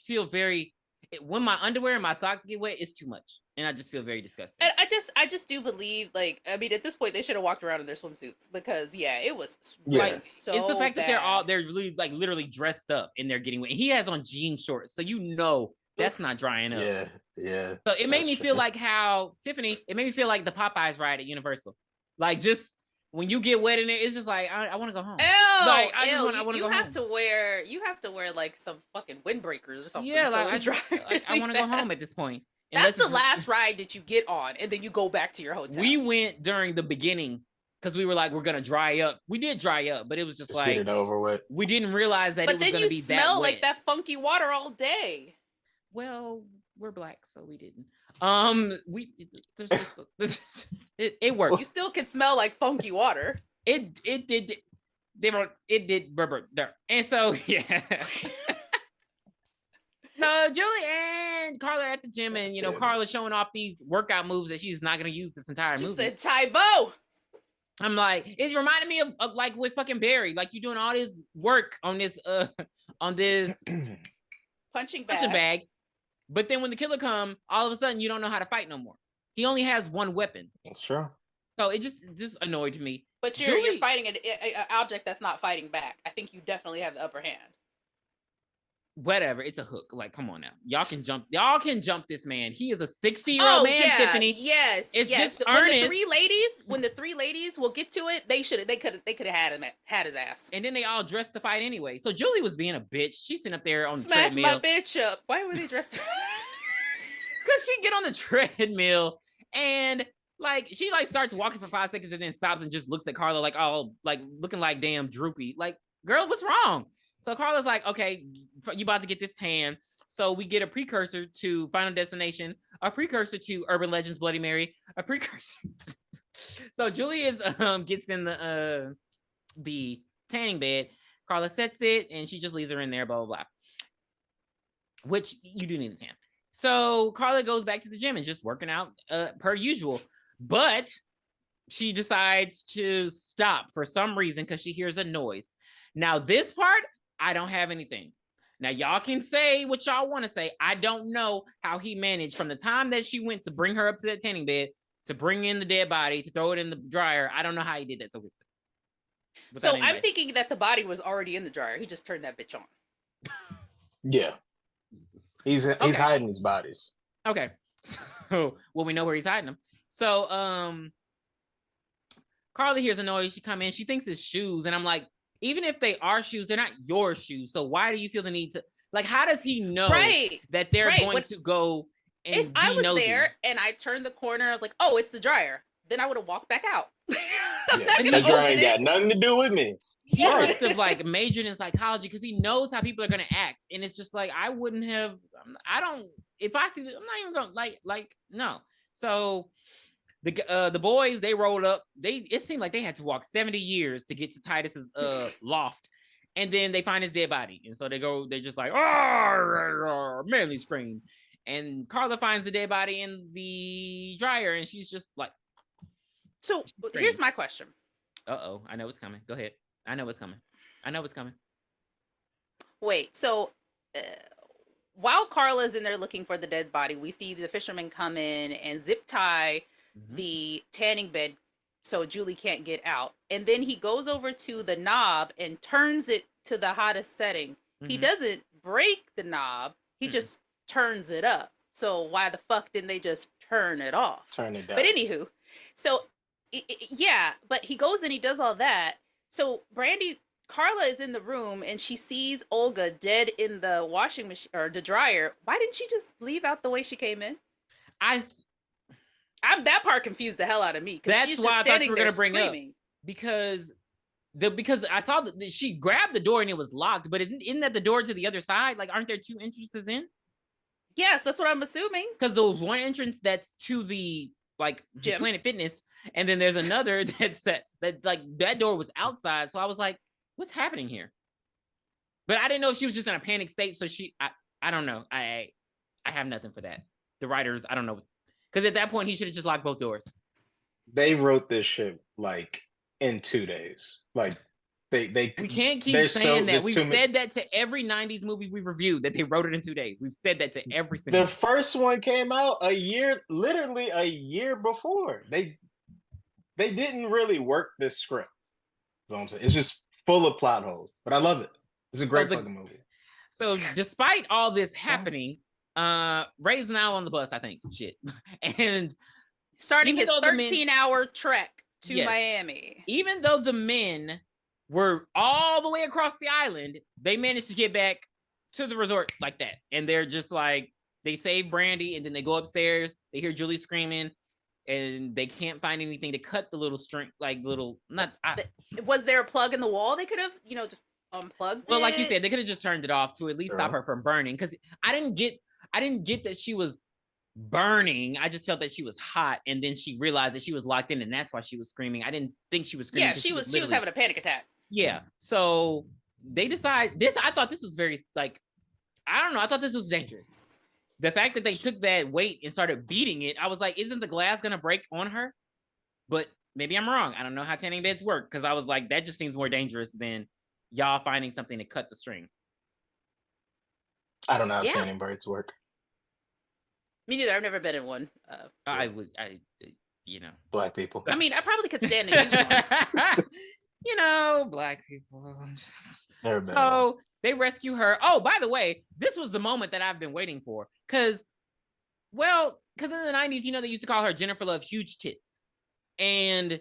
Speaker 3: feel very. When my underwear and my socks get wet, it's too much, and I just feel very disgusted.
Speaker 1: And I just do believe, like, I mean, at this point, they should have walked around in their swimsuits because, yeah, it was like so.
Speaker 3: It's the fact
Speaker 1: bad.
Speaker 3: that they're really like literally dressed up and they're getting wet. And he has on jean shorts, so you know that's not drying up.
Speaker 2: Yeah.
Speaker 3: So it made me feel like how Tiffany. It made me feel like the Popeyes ride at Universal, like just. When you get wet in it, it's just like I want to go home.
Speaker 1: Ew,
Speaker 3: like I just want to go home.
Speaker 1: You have to wear like some fucking windbreakers or something.
Speaker 3: Yeah, I want to go home at this point.
Speaker 1: That's the last ride that you get on, and then you go back to your hotel.
Speaker 3: We went during the beginning because we were like, we're gonna dry up. We did dry up, but it was just like
Speaker 2: get it over with.
Speaker 3: We didn't realize that it was gonna be that wet. But then you smell
Speaker 1: like that funky water all day.
Speaker 3: Well, we're black, so we didn't. It worked.
Speaker 1: You still can smell like funky water.
Speaker 3: It did. And so yeah. No, Julie and Carla at the gym, and Carla showing off these workout moves that she's not gonna use this entire movie.
Speaker 1: She said Tybo.
Speaker 3: I'm like, it reminded me of like with fucking Barry, like you doing all this work on this
Speaker 1: punching bag.
Speaker 3: But then when the killer come, all of a sudden you don't know how to fight no more. He only has one weapon.
Speaker 2: That's true.
Speaker 3: So it just annoyed me.
Speaker 1: But you're fighting an object that's not fighting back. I think you definitely have the upper hand.
Speaker 3: Whatever, it's a hook. Like, come on now, y'all can jump this man. He is a 60-year-old man, Tiffany.
Speaker 1: Yes,
Speaker 3: it's just
Speaker 1: when the three ladies will get to it, they could have had his ass.
Speaker 3: And then they all dressed to fight anyway. So Julie was being a bitch. She's sitting up there on the
Speaker 1: treadmill.
Speaker 3: Smack
Speaker 1: my bitch up. Why were they dressed?
Speaker 3: Because she get on the treadmill and like she like starts walking for 5 seconds and then stops and just looks at Carla like all like looking like damn droopy. Like, girl, what's wrong? So Carla's like, okay, you about to get this tan. So we get a precursor to Final Destination, a precursor to Urban Legends Bloody Mary, a precursor. So Julie gets in the tanning bed. Carla sets it and she just leaves her in there, blah, blah, blah. Which you do need a tan. So Carla goes back to the gym and just working out per usual. But she decides to stop for some reason because she hears a noise. Now, this part, I don't have anything. Now, y'all can say what y'all want to say. I don't know how he managed from the time that she went to bring her up to that tanning bed to bring in the dead body, to throw it in the dryer. I don't know how he did that so quickly.
Speaker 1: So anyway. I'm thinking that the body was already in the dryer. He just turned that bitch on.
Speaker 2: Yeah. He's hiding his bodies.
Speaker 3: Okay. So, well, we know where he's hiding them. So, Carla hears a noise. She come in. She thinks it's shoes. And I'm like, even if they are shoes, they're not your shoes. So why do you feel the need to, like, how does he know that they're going to go and
Speaker 1: if I was nosy? There and I turned the corner, I was like, oh, it's the dryer. Then I would have walked back out.
Speaker 2: The dryer ain't got nothing to do with me.
Speaker 3: He must have like majored in psychology because he knows how people are going to act. And it's just like, I wouldn't have, if I see this, I'm not even going to like, no. So the boys, they rolled up. It seemed like they had to walk 70 years to get to Titus's loft. And then they find his dead body. And so they're just like, oh, manly scream. And Carla finds the dead body in the dryer. And she's just like.
Speaker 1: So here's my question.
Speaker 3: Uh-oh, I know it's coming. Go ahead. I know it's coming.
Speaker 1: Wait, so while Carla's in there looking for the dead body, we see the fisherman come in and zip tie the tanning bed so Julie can't get out. And then he goes over to the knob and turns it to the hottest setting. Mm-hmm. He doesn't break the knob. He just turns it up. So why the fuck didn't they just turn it off?
Speaker 2: Turn it down.
Speaker 1: But anywho, so yeah, but he goes and he does all that. So Carla is in the room and she sees Olga dead in the washing machine or the dryer. Why didn't she just leave out the way she came in? That part confused the hell out of me.
Speaker 3: That's why I thought you were going to bring up. Because I saw that she grabbed the door and it was locked, but isn't that the door to the other side? Like, aren't there two entrances in?
Speaker 1: Yes, that's what I'm assuming.
Speaker 3: Because there was one entrance that's to the gym. Planet Fitness, and then there's another that door was outside. So I was like, what's happening here? But I didn't know if she was just in a panic state. So I don't know. I have nothing for that. The writers, I don't know. Because at that point, he should have just locked both doors.
Speaker 2: They wrote this shit in 2 days.
Speaker 3: We can't keep saying that. We've said that to every 90s movie we reviewed, that they wrote it in 2 days. We've said that to every single
Speaker 2: The first one came out literally a year before. They didn't really work this script. That's what I'm saying. It's just full of plot holes. But I love it. It's a great fucking movie.
Speaker 3: So despite all this happening, Ray's now on the bus, I think. Shit. And
Speaker 1: starting his 13-hour trek to Miami.
Speaker 3: Even though the men were all the way across the island, they managed to get back to the resort like that. And they're just like, they save Brandy, and then they go upstairs. They hear Julie screaming, and they can't find anything to cut the little string, was there a plug in the wall they could have, just unplugged it? Like you said, they could have just turned it off to at least stop her from burning. Because I didn't get that she was burning. I just felt that she was hot, and then she realized that she was locked in, and that's why she was screaming. I didn't think she was screaming. Yeah, she was having a panic attack. Yeah. So they decide this. I thought this was very I don't know. I thought this was dangerous. The fact that they took that weight and started beating it, I was like, isn't the glass gonna break on her? But maybe I'm wrong. I don't know how tanning beds work, because I was like, that just seems more dangerous than y'all finding something to cut the string.
Speaker 2: I don't know how tanning beds work.
Speaker 1: Me neither. I've never been in one.
Speaker 2: Black people.
Speaker 1: I mean, I probably could stand and use one.
Speaker 3: Black people.
Speaker 2: So
Speaker 3: they rescue her. Oh, by the way, this was the moment that I've been waiting for. Because in the 90s, they used to call her Jennifer Love Huge Tits. And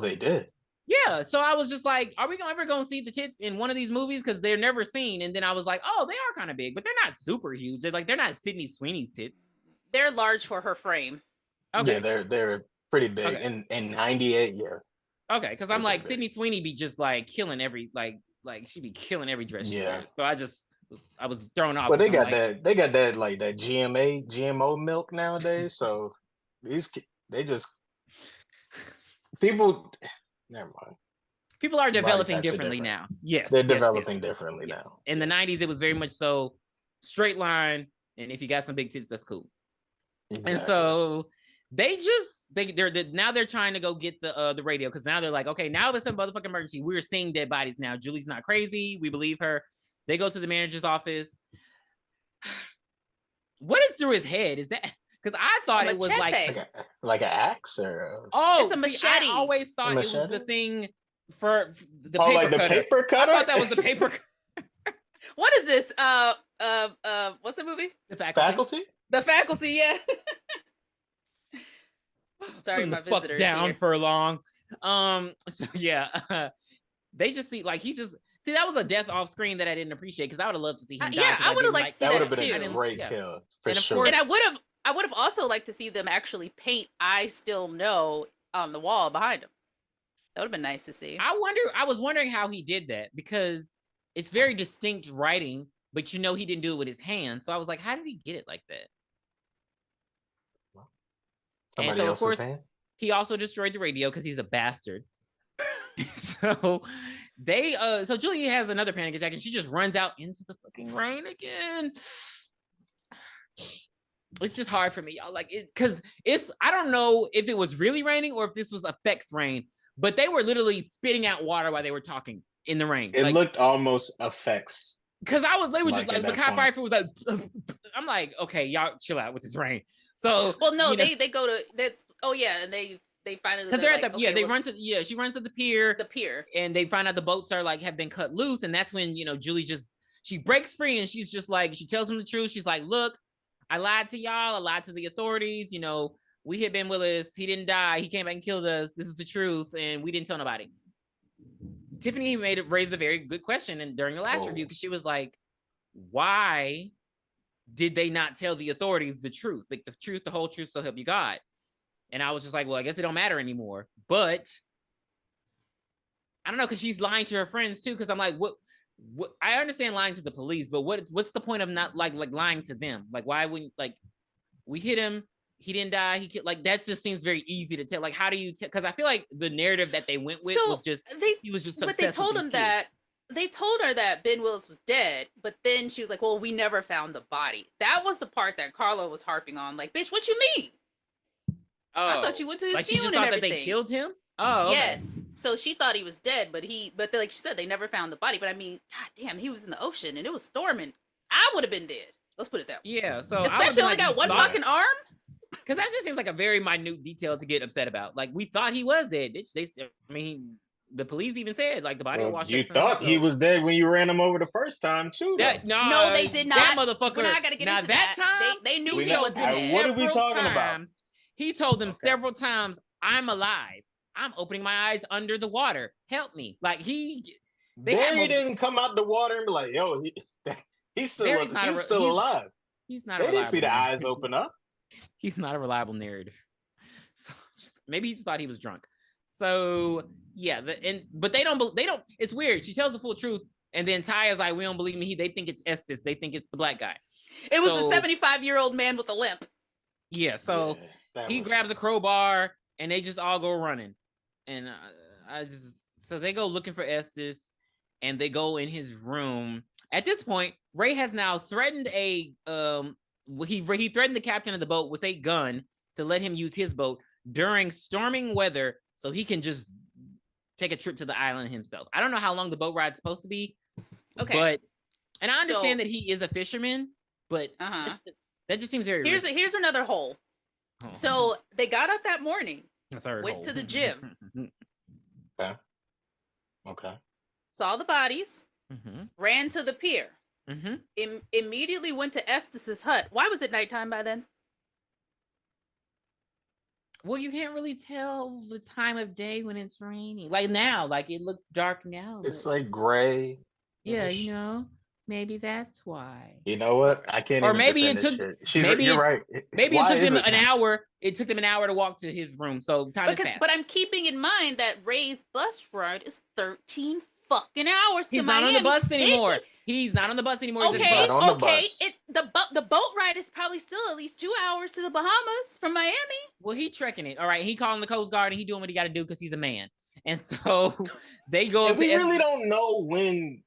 Speaker 2: they did.
Speaker 3: Yeah. So I was just like, are we ever going to see the tits in one of these movies? Because they're never seen. And then I was like, oh, they are kind of big, but they're not super huge. They're not Sydney Sweeney's tits.
Speaker 1: They're large for her frame.
Speaker 3: Okay.
Speaker 2: Yeah, they're pretty big. Okay. In 98, yeah.
Speaker 3: Okay, because I'm like, Sydney Sweeney be just like killing every she be killing every dress she wears. So I was thrown off.
Speaker 2: But they got that that GMO milk nowadays. So people never mind.
Speaker 3: People are developing differently now. Yes.
Speaker 2: They're developing differently now.
Speaker 3: In the 90s, it was very much so straight line, and if you got some big tits, that's cool. Exactly. And so they're trying to go get the radio, because now they're like, okay, now it's a motherfucking emergency. We're seeing dead bodies now. Julie's not crazy. We believe her. They go to the manager's office. What is through his head? Is that because I thought it was
Speaker 2: like an axe or
Speaker 1: it's a machete.
Speaker 3: I always thought it was the thing for the
Speaker 2: paper
Speaker 3: cutter.
Speaker 2: The paper cutter.
Speaker 3: I thought that was the paper cutter.
Speaker 1: What is this? What's the movie?
Speaker 3: The Faculty.
Speaker 1: The Faculty, yeah. Sorry, my visitors
Speaker 3: down
Speaker 1: here.
Speaker 3: For long. So yeah, they just see that was a death off screen that I didn't appreciate, because I would have loved to see him die.
Speaker 1: Yeah, I would have liked to see that too.
Speaker 2: That would have been a great kill for sure.
Speaker 1: And I would have also liked to see them actually paint "I Still Know" on the wall behind him. That would have been nice to see.
Speaker 3: I was wondering how he did that, because it's very distinct writing, but he didn't do it with his hand. So I was like, how did he get it like that?
Speaker 2: Somebody and so, of course, hand?
Speaker 3: He also destroyed the radio because he's a bastard. So so Julia has another panic attack, and she just runs out into the fucking rain again. It's just hard for me, y'all. Because I don't know if it was really raining or if this was effects rain, but they were literally spitting out water while they were talking in the rain.
Speaker 2: It looked almost effects.
Speaker 3: Because they were just the Kai Pfeiffer was like, I'm like, okay, y'all chill out with this rain. So
Speaker 1: they go to that's and they finally,
Speaker 3: because they're at the run to she runs to the pier and they find out the boats are have been cut loose, and that's when Julie she breaks free, and she's just like, she tells them the truth. She's like, look, I lied to y'all, I lied to the authorities, we hit Ben Willis, he didn't die, he came back and killed us, this is the truth, and we didn't tell nobody. Tiffany raised a very good question and during the last review, because she was like, why did they not tell the authorities the truth? The truth, the whole truth, so help you God. And I was just like, well, I guess it don't matter anymore. But I don't know, because she's lying to her friends too. Because I'm like, what? I understand lying to the police, but what's the point of not lying to them? Why wouldn't we hit him? He didn't die. He that just seems very easy to tell. How do you tell? Because I feel like the narrative that they went with was just he was just.
Speaker 1: But they told him that. They told her that Ben Willis was dead, but then she was like, well, we never found the body. That was the part that Carla was harping on. Bitch, what you mean?
Speaker 3: Oh,
Speaker 1: I thought you went to his funeral
Speaker 3: and everything. That they killed him? Oh, okay.
Speaker 1: Yes. So she thought he was dead, but like she said, they never found the body. But I mean, god damn, he was in the ocean and it was storming. I would have been dead. Let's put it that way.
Speaker 3: Yeah. So
Speaker 1: especially only got one fucking arm.
Speaker 3: Because that just seems like a very minute detail to get upset about. Like, we thought he was dead. The police even said, like, the body washed up.
Speaker 2: You thought he was dead when you ran him over the first time, too.
Speaker 1: No, they did not.
Speaker 3: That motherfucker.
Speaker 1: We're not going to get into that. Time, they knew he was dead.
Speaker 2: What are we talking about?
Speaker 3: He told them several times, I'm alive. I'm opening my eyes under the water. Help me. Like, he didn't come out the water and be like, yo, he's still alive. He's not. They didn't see the eyes open up. He's not a reliable narrative. So maybe he just thought he was drunk. So yeah, but they don't. It's weird. She tells the full truth, and then Ty is like, "We don't believe me." They think it's Estes. They think it's the black guy.
Speaker 1: It was the 75-year-old man with a limp.
Speaker 3: Yeah. So he grabs a crowbar, and they just all go running. And so they go looking for Estes, and they go in his room. At this point, Ray has now threatened he threatened the captain of the boat with a gun to let him use his boat during storming weather so he can just take a trip to the island himself. I don't know how long the boat ride's supposed to be. Okay. And I understand that he is a fisherman, but that just seems very
Speaker 1: Here's another hole. So they got up that morning, went to the gym.
Speaker 2: Okay.
Speaker 1: Saw the bodies, ran to the pier. Immediately went to Estes's hut. Why was it nighttime by then?
Speaker 3: Well, you can't really tell the time of day when it's raining. Like now, like it looks dark now.
Speaker 2: It's like gray.
Speaker 3: Yeah, maybe that's why.
Speaker 2: You know what? I can't.
Speaker 3: Or maybe it took. You're right. Maybe it took them an hour. It took them an hour to walk to his room. So time has passed.
Speaker 1: But I'm keeping in mind that Ray's bus ride is 13 fucking hours to Miami.
Speaker 3: He's not on the bus anymore. He's not on the bus anymore.
Speaker 1: Okay. It's the boat ride is probably still at least 2 hours to the Bahamas from Miami.
Speaker 3: Well, he trekking it. All right, he calling the Coast Guard and he doing what he got to do because he's a man. And so they go.
Speaker 2: And we really don't know when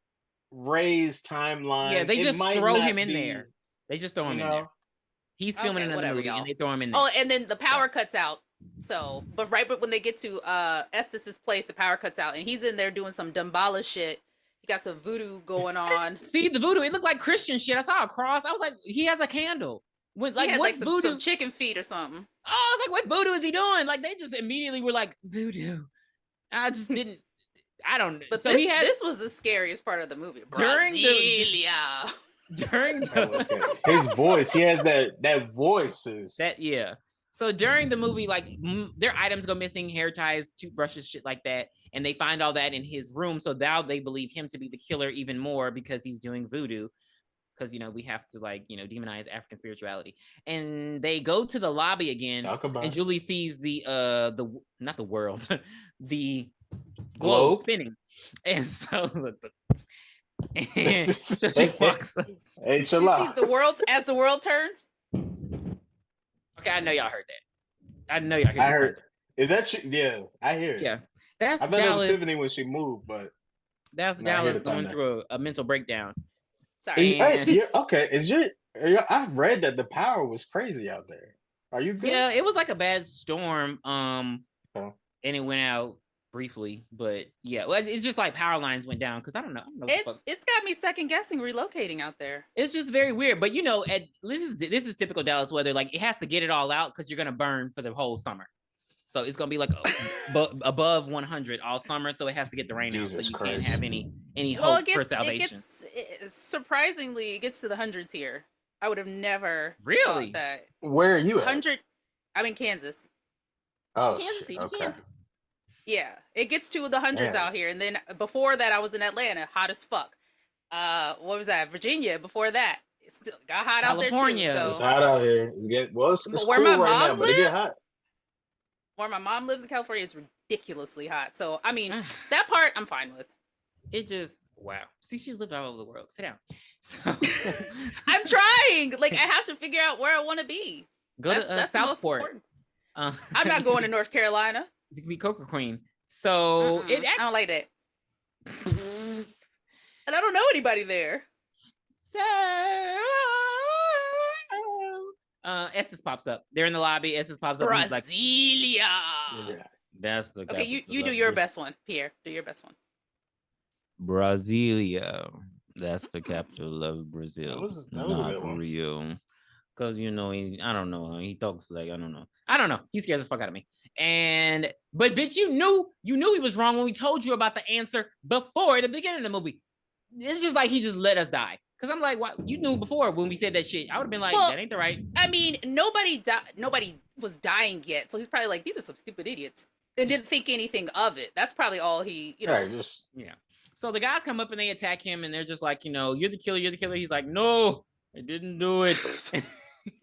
Speaker 2: Ray's timeline.
Speaker 3: Yeah, they just throw him in there. They just throw him in there. He's filming another movie and they throw him in there.
Speaker 1: Oh, and then the power cuts out. So, but when they get to Estes's place, the power cuts out, and he's in there doing some Dumbala shit. He got some voodoo going on.
Speaker 3: See the voodoo? It looked like Christian shit. I saw a cross. I was like, he has a candle. What voodoo?
Speaker 1: Some chicken feet or something.
Speaker 3: Oh, I was like, what voodoo is he doing? Like they just immediately were like voodoo. I just didn't. I don't know.
Speaker 1: But so this was the scariest part of the movie. Brasilia.
Speaker 3: During
Speaker 2: his voice, he has that voice.
Speaker 3: So during the movie, like their items go missing, hair ties, toothbrushes, shit like that, and they find all that in his room. So now they believe him to be the killer even more because he's doing voodoo. Because we have to demonize African spirituality. And they go to the lobby again, and Julie sees the not the world, the globe spinning, and so so she walks up.
Speaker 1: She sees the world as the world turns.
Speaker 3: Okay, I know y'all heard that. I know y'all heard that.
Speaker 2: I heard. Is that true? Yeah, I hear it.
Speaker 3: Yeah. That's
Speaker 2: I thought
Speaker 3: Dallas.
Speaker 2: it was Tiffany when she moved, but
Speaker 3: that's Dallas going through a mental breakdown.
Speaker 1: Sorry.
Speaker 2: Okay. I've read that the power was crazy out there. Are you good?
Speaker 3: Yeah, it was like a bad storm. And it went out briefly, but yeah, well, it's just like power lines went down because I don't know.
Speaker 1: It's got me second guessing relocating out there.
Speaker 3: It's just very weird, but this is typical Dallas weather. Like it has to get it all out because you're gonna burn for the whole summer. So it's gonna be like above 100 all summer. So it has to get the rain out, so you can't have any hope for salvation.
Speaker 1: Surprisingly, it gets to the hundreds here. I would have never
Speaker 3: really
Speaker 1: thought that.
Speaker 2: Where are you at?
Speaker 1: 100. I'm in Kansas.
Speaker 2: Oh,
Speaker 3: Kansas City,
Speaker 2: okay.
Speaker 3: Kansas.
Speaker 1: Yeah, it gets to the hundreds out here, and then before that, I was in Atlanta, hot as fuck. What was that? Virginia. Before that, it still got hot out there too. So.
Speaker 2: It's hot out here. It's
Speaker 1: where
Speaker 2: cool
Speaker 1: my
Speaker 2: right
Speaker 1: mom
Speaker 2: now,
Speaker 1: lives,
Speaker 2: but it get hot.
Speaker 1: Where my mom lives in California, it's ridiculously hot. So I mean, that part I'm fine with.
Speaker 3: It just wow. See, she's lived all over the world. Sit down. So
Speaker 1: I'm trying. Like I have to figure out where I want to be.
Speaker 3: Go to Southport.
Speaker 1: I'm not going to North Carolina.
Speaker 3: You can be Coca Queen. So
Speaker 1: I don't like that. And I don't know anybody there.
Speaker 3: So Estes pops up. They're in the lobby. Estes pops up.
Speaker 1: Brasilia.
Speaker 3: He's like, That's the
Speaker 1: okay. You do your best one, Pierre. Do your best one.
Speaker 3: Brasilia. That's the capital of Brazil.
Speaker 2: That was a
Speaker 3: not
Speaker 2: good one.
Speaker 3: Rio. Because I don't know. He talks like I don't know. He scares the fuck out of me. But bitch, you knew he was wrong when we told you about the answer before at the beginning of the movie. It's just like he just let us die. Because I'm like, what? You knew before when we said that shit. I would have been like, that ain't the right.
Speaker 1: I mean, nobody was dying yet, so he's probably like, these are some stupid idiots, and didn't think anything of it. That's probably all he,
Speaker 2: Right,
Speaker 3: yeah. So the guys come up and they attack him, and they're just like, you're the killer, He's like, no, I didn't do it.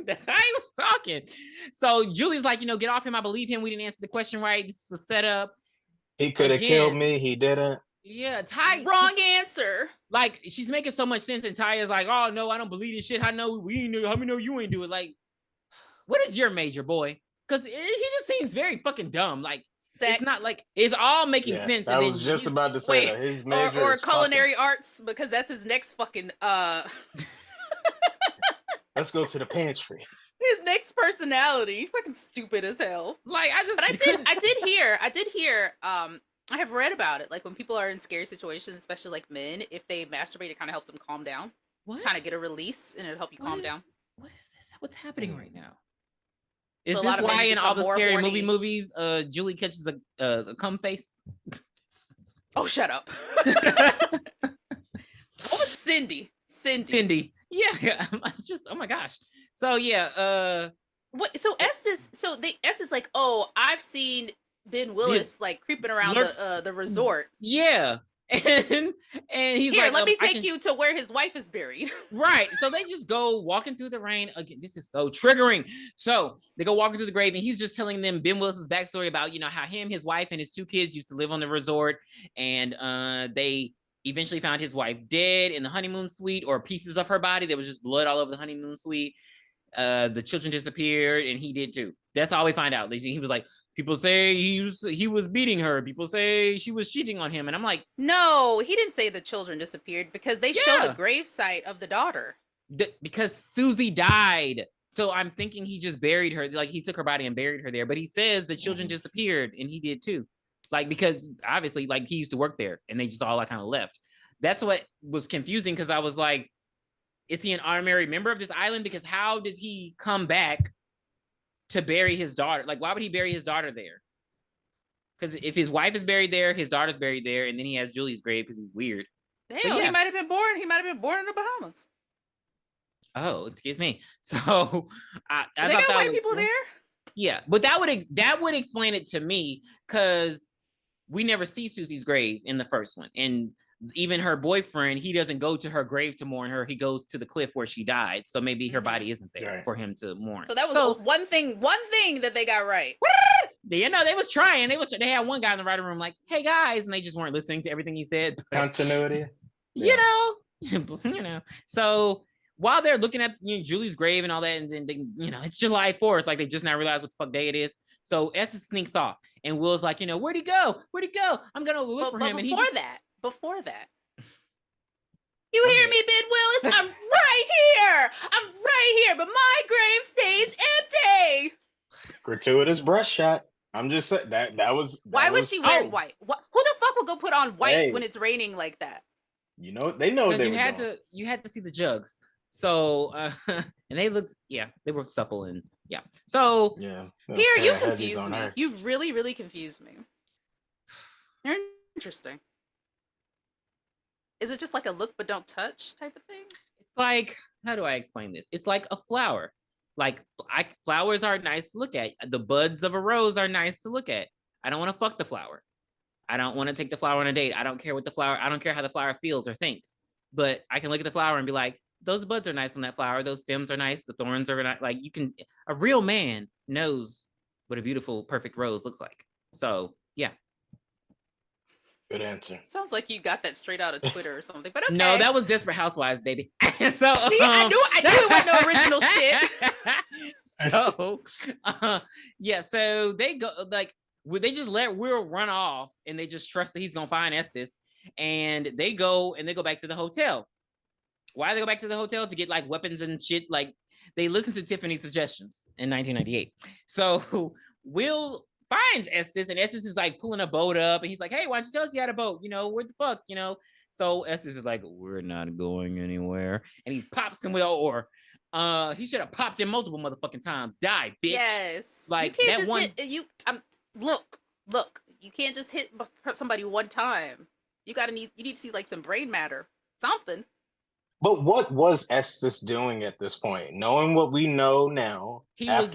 Speaker 3: That's how he was talking. So Julie's like, get off him. I believe him. We didn't answer the question right. This was a setup.
Speaker 2: He could have killed me. He didn't.
Speaker 3: Yeah, Ty.
Speaker 1: Wrong answer.
Speaker 3: Like, she's making so much sense, and Ty is like, oh, no, I don't believe this shit. I know we knew. How many know you ain't do it? Like, what is your major, boy? Because he just seems very fucking dumb. Like,
Speaker 1: Sex.
Speaker 3: It's not like it's all making sense.
Speaker 2: I was just about to say that. His major
Speaker 1: or culinary arts, because that's his next fucking
Speaker 2: Let's go to the pantry.
Speaker 1: His next personality, fucking stupid as hell.
Speaker 3: Like
Speaker 1: But I did hear. I have read about it. Like when people are in scary situations, especially like men, if they masturbate, it kind of helps them calm down.
Speaker 3: What?
Speaker 1: Kind of get a release, and it'll help you calm down.
Speaker 3: What is this? What's happening right now?
Speaker 1: So
Speaker 3: Is this why in all the scary movies, Julie catches a cum face?
Speaker 1: Oh, shut up! What was Cindy?
Speaker 3: Yeah. Oh my gosh. So yeah.
Speaker 1: What? So Estes. So Estes like, oh, I've seen Ben Willis like creeping around the resort.
Speaker 3: Yeah. And he's
Speaker 1: here,
Speaker 3: like,
Speaker 1: let me take you to where his wife is buried.
Speaker 3: Right. So they just go walking through the rain. Again, this is so triggering. So they go walking through the grave, and he's just telling them Ben Willis's backstory about, how him, his wife, and his 2 kids used to live on the resort. And they eventually found his wife dead in the honeymoon suite, or pieces of her body. There was just blood all over the honeymoon suite. The children disappeared, and he did too. That's all we find out. He was like, people say he was beating her. People say she was cheating on him. And I'm like,
Speaker 1: no, he didn't say the children disappeared, because they show the gravesite of the daughter.
Speaker 3: Because Susie died. So I'm thinking he just buried her. Like he took her body and buried her there. But he says the children disappeared, and he did too. Like, because obviously, like, he used to work there, and they just all kind of left. That's what was confusing, because I was like, is he an honorary member of this island? Because how does he come back to bury his daughter? Like, why would he bury his daughter there? Because if his wife is buried there, his daughter's buried there, and then he has Julie's grave because he's weird.
Speaker 1: Hell, he might have been born. He might have been born in the Bahamas.
Speaker 3: Oh, excuse me. So I
Speaker 1: they got white people there.
Speaker 3: Yeah, but that would explain it to me, because we never see Susie's grave in the first one, and even her boyfriend, he doesn't go to her grave to mourn her. He goes to the cliff where she died. So maybe her body isn't there for him to mourn.
Speaker 1: So that was one thing that they got right.
Speaker 3: They was trying. They had one guy in the writing room like, hey guys, and they just weren't listening to everything he said.
Speaker 2: Continuity.
Speaker 3: You know. So while they're looking at Julie's grave and all that, and then they, it's July 4th, like they just now realize what the fuck day it is. So Estes sneaks off, and Will's like, where'd he go? I'm gonna look for him.
Speaker 1: Before that, you hear me, Ben Willis? I'm right here, but my grave stays empty.
Speaker 2: Gratuitous brush shot. I'm just saying that was.
Speaker 1: Why was she wearing white? Who the fuck would go put on white when it's raining like that?
Speaker 2: They know they
Speaker 3: you had to see the jugs. So and they looked, they were supple, and So
Speaker 1: here, you confused me. You really, really confused me. You're interesting. Is it just like a look but don't touch type of thing?
Speaker 3: It's like, how do I explain this? It's like a flower. Like, flowers are nice to look at. The buds of a rose are nice to look at. I don't want to fuck the flower. I don't want to take the flower on a date. I don't care how the flower feels or thinks. But I can look at the flower and be like, those buds are nice on that flower. Those stems are nice. The thorns are nice. Like, a real man knows what a beautiful, perfect rose looks like. So, yeah.
Speaker 2: Good answer.
Speaker 1: Sounds like you got that straight out of Twitter or something, but okay.
Speaker 3: No, that was Desperate Housewives, baby. So
Speaker 1: see, I knew it wasn't no original shit.
Speaker 3: So, so they go, like, they just let Will run off, and they just trust that he's gonna find Estes, and they go back to the hotel. Why do they go back to the hotel? To get like weapons and shit. Like, they listened to Tiffany's suggestions in 1998. So Will finds Estes, and Estes is like pulling a boat up, and he's like, "Hey, why don't you tell us you had a boat? Where the fuck, So Estes is like, "We're not going anywhere," and he pops him with an oar. He should have popped him multiple motherfucking times. Die, bitch.
Speaker 1: Yes.
Speaker 3: Like
Speaker 1: you can't
Speaker 3: that
Speaker 1: just
Speaker 3: one.
Speaker 1: Look. You can't just hit somebody one time. You need to see like some brain matter, something.
Speaker 2: But what was Estes doing at this point? Knowing what we know now, he was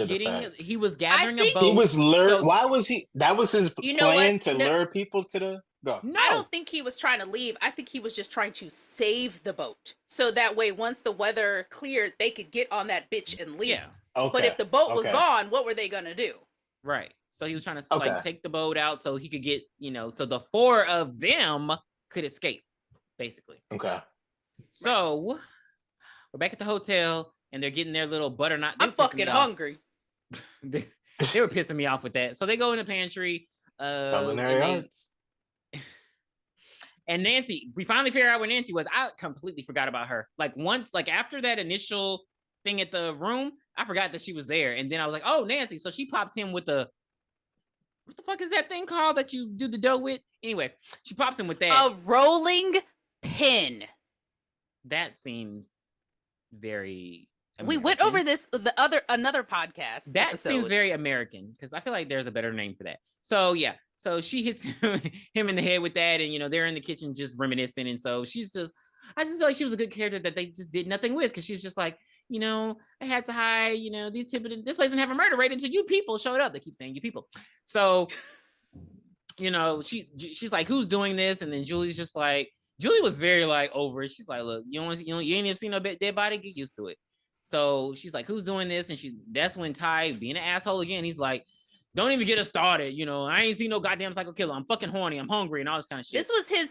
Speaker 3: gathering a boat.
Speaker 2: He was lured. Why was he? That was his plan to lure people to the. Go.
Speaker 1: No, I don't think he was trying to leave. I think he was just trying to save the boat, so that way, once the weather cleared, they could get on that bitch and leave. Yeah.
Speaker 2: Okay.
Speaker 1: But if the boat was gone, what were they gonna do?
Speaker 3: Right. So he was trying to like take the boat out so he could get, so the four of them could escape, basically.
Speaker 2: Okay.
Speaker 3: So we're back at the hotel and they're getting their little butternut.
Speaker 1: I'm fucking hungry.
Speaker 3: they were pissing me off with that. So they go in the pantry.
Speaker 2: Culinary arts.
Speaker 3: And Nancy, we finally figure out where Nancy was. I completely forgot about her. Like after that initial thing at the room, I forgot that she was there. And then I was like, oh, Nancy. So she pops him with what the fuck is that thing called that you do the dough with? Anyway, she pops him with that.
Speaker 1: A rolling pin.
Speaker 3: That seems very American.
Speaker 1: We went over this another podcast.
Speaker 3: That
Speaker 1: episode.
Speaker 3: Seems very American because I feel like there's a better name for that. So yeah. So she hits him in the head with that, and they're in the kitchen just reminiscing. And so I just feel like she was a good character that they just did nothing with, because she's just like, I had to hide, this place didn't have a murder rate until you people showed up. They keep saying you people. So, she's like, who's doing this? And then Julie was very like over it. She's like, look, you ain't even seen no dead body, get used to it. So she's like, who's doing this? And that's when Ty, being an asshole again, he's like, don't even get us started. I ain't seen no goddamn psycho killer. I'm fucking horny. I'm hungry and all this kind of shit.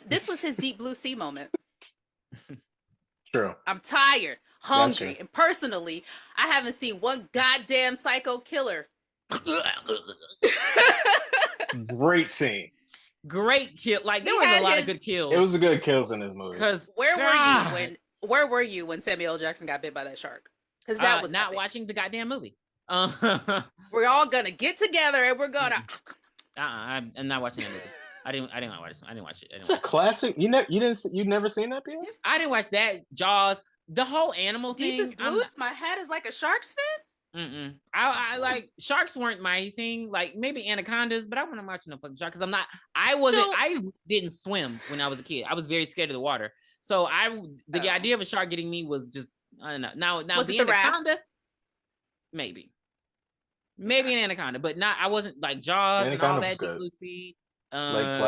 Speaker 1: This was his Deep Blue Sea moment.
Speaker 2: True.
Speaker 1: I'm tired, hungry, and personally, I haven't seen one goddamn psycho killer.
Speaker 2: Great scene.
Speaker 3: Great kill. Like there was a lot of good kills.
Speaker 2: It was a good kills in this movie.
Speaker 3: Because
Speaker 1: where were you when Samuel L. Jackson got bit by that shark? Because that was
Speaker 3: not watching the goddamn movie.
Speaker 1: We're all gonna get together and we're gonna.
Speaker 3: I'm not watching that movie. I didn't watch it. I didn't watch it.
Speaker 2: It's a classic. You've never seen that before?
Speaker 3: I didn't watch that. Jaws, the whole animal thing.
Speaker 1: Deepest Blues. My head is like a shark's fin.
Speaker 3: I like sharks weren't my thing. Like maybe anacondas, but I wasn't watching no fucking shark because I didn't swim when I was a kid. I was very scared of the water. So the idea of a shark getting me was just, I don't know. Now
Speaker 1: was
Speaker 3: the
Speaker 1: it the
Speaker 3: anaconda,
Speaker 1: raft?
Speaker 3: maybe an anaconda, but not. I wasn't like Jaws and all that. Deep Blue Sea, Lake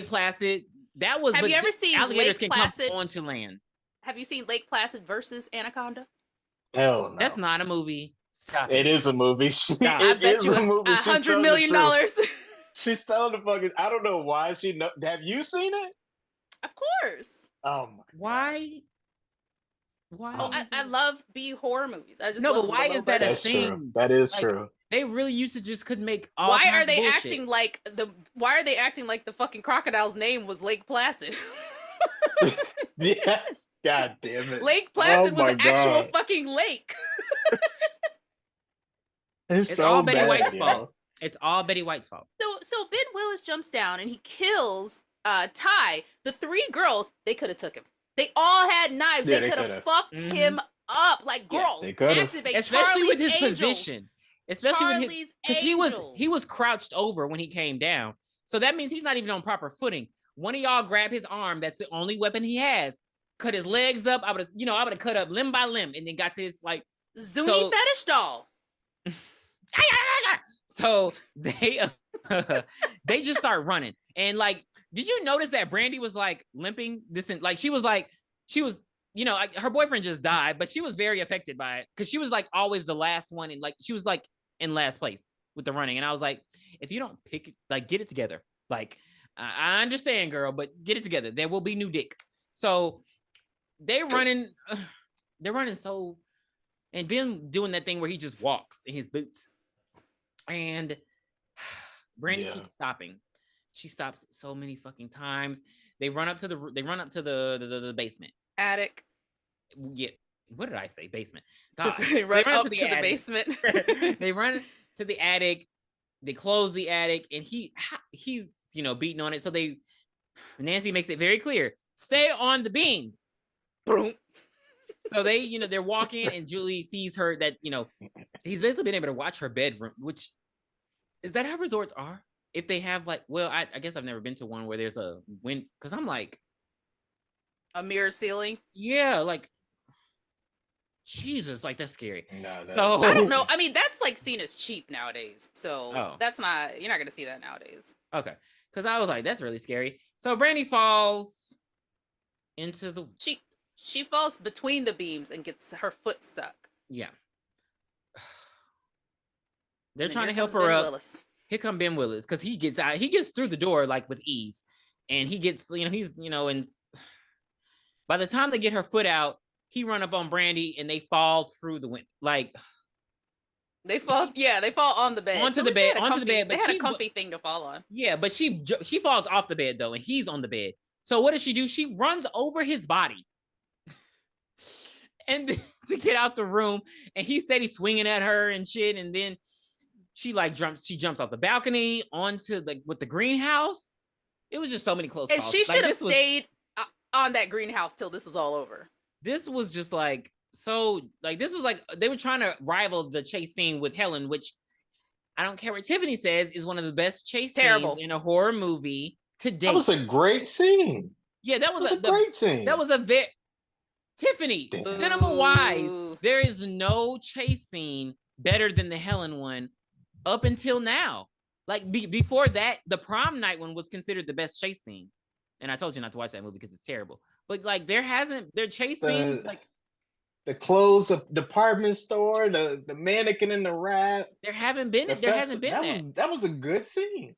Speaker 3: Placid. That was.
Speaker 1: Have you ever seen
Speaker 3: alligators
Speaker 1: Lake
Speaker 3: can
Speaker 1: Placid
Speaker 3: come onto land?
Speaker 1: Have you seen Lake Placid versus Anaconda?
Speaker 2: Hell no.
Speaker 3: That's not a movie. Stop.
Speaker 2: It is a movie.
Speaker 1: I bet you $100 million.
Speaker 2: She's telling the fucking. I don't know why she know. Have you seen it?
Speaker 1: Of course.
Speaker 2: Oh my.
Speaker 3: Why?
Speaker 1: Oh, I love B horror movies. I just
Speaker 3: but why is that a thing?
Speaker 2: True. That is true.
Speaker 3: They really used to just could make all.
Speaker 1: Why are they acting like the fucking crocodile's name was Lake Placid?
Speaker 2: Yes. God damn it.
Speaker 1: Lake Placid was an actual fucking lake.
Speaker 3: It's
Speaker 2: so
Speaker 3: all Betty
Speaker 2: bad,
Speaker 3: White's fault. It's all Betty White's fault.
Speaker 1: So Ben Willis jumps down and he kills Ty. The three girls, they could have took him. They all had knives.
Speaker 2: Yeah,
Speaker 1: they could have fucked him up. Like, girls, activate.
Speaker 3: Especially
Speaker 1: Charlie's
Speaker 3: with his
Speaker 1: Angels.
Speaker 3: Position. Especially with his, because he was crouched over when he came down. So that means he's not even on proper footing. One of y'all grab his arm. That's the only weapon he has. Cut his legs up. I would have cut up limb by limb, and then got to his like
Speaker 1: Zuni fetish doll.
Speaker 3: So they just start running, and like, did you notice that Brandy was like limping? She was her boyfriend just died, but she was very affected by it because she was like always the last one, and like she was like in last place with the running, and I was like, if you don't pick it, like get it together, like I understand, girl, but get it together. There will be new dick. So they're running so, and Ben doing that thing where he just walks in his boots, and Brandy keeps stopping. She stops so many fucking times. They run up to the basement.
Speaker 1: Attic.
Speaker 3: Yeah. What did I say? Basement. God.
Speaker 1: They run up to the basement.
Speaker 3: They run to the attic. They close the attic, and he's beating on it. So Nancy makes it very clear: stay on the beams. Boom. So they're walking, and Julie sees her that he's basically been able to watch her bedroom. Which is that how resorts are? If they have I guess I've never been to one where there's a wind, because I'm like
Speaker 1: a mirror ceiling.
Speaker 3: Yeah, Jesus, that's scary.
Speaker 2: No,
Speaker 3: so
Speaker 1: I don't know. I mean, that's seen as cheap nowadays. So you're not gonna see that nowadays.
Speaker 3: Okay, because I was like, that's really scary. So Brandy falls into the.
Speaker 1: She falls between the beams and gets her foot stuck.
Speaker 3: Yeah. They're trying to help her up.
Speaker 1: Willis.
Speaker 3: Here come Ben Willis, because he gets out. He gets through the door with ease, and he gets he's and by the time they get her foot out, he run up on Brandy and they fall through the window.
Speaker 1: They fall on the bed.
Speaker 3: Onto the bed. But
Speaker 1: they had a comfy thing to fall on.
Speaker 3: Yeah, but she falls off the bed though, and he's on the bed. So what does she do? She runs over his body, and to get out the room, and he's steady swinging at her and shit, and then she jumps off the balcony onto with the greenhouse. It was just so many close calls.
Speaker 1: And she should have stayed on that greenhouse till this was all over.
Speaker 3: This was just this was they were trying to rival the chase scene with Helen, which I don't care what Tiffany says is one of the best chase scenes in a horror movie to date.
Speaker 2: That was a great scene.
Speaker 3: Yeah, that was a
Speaker 2: great scene.
Speaker 3: That was a very Tiffany, cinema wise, there is no chase scene better than the Helen one up until now. Before that, the prom night one was considered the best chase scene. And I told you not to watch that movie because it's terrible. But their chase scenes
Speaker 2: the clothes of department store, the mannequin in the wrap.
Speaker 3: There hasn't been that.
Speaker 2: That was a good scene.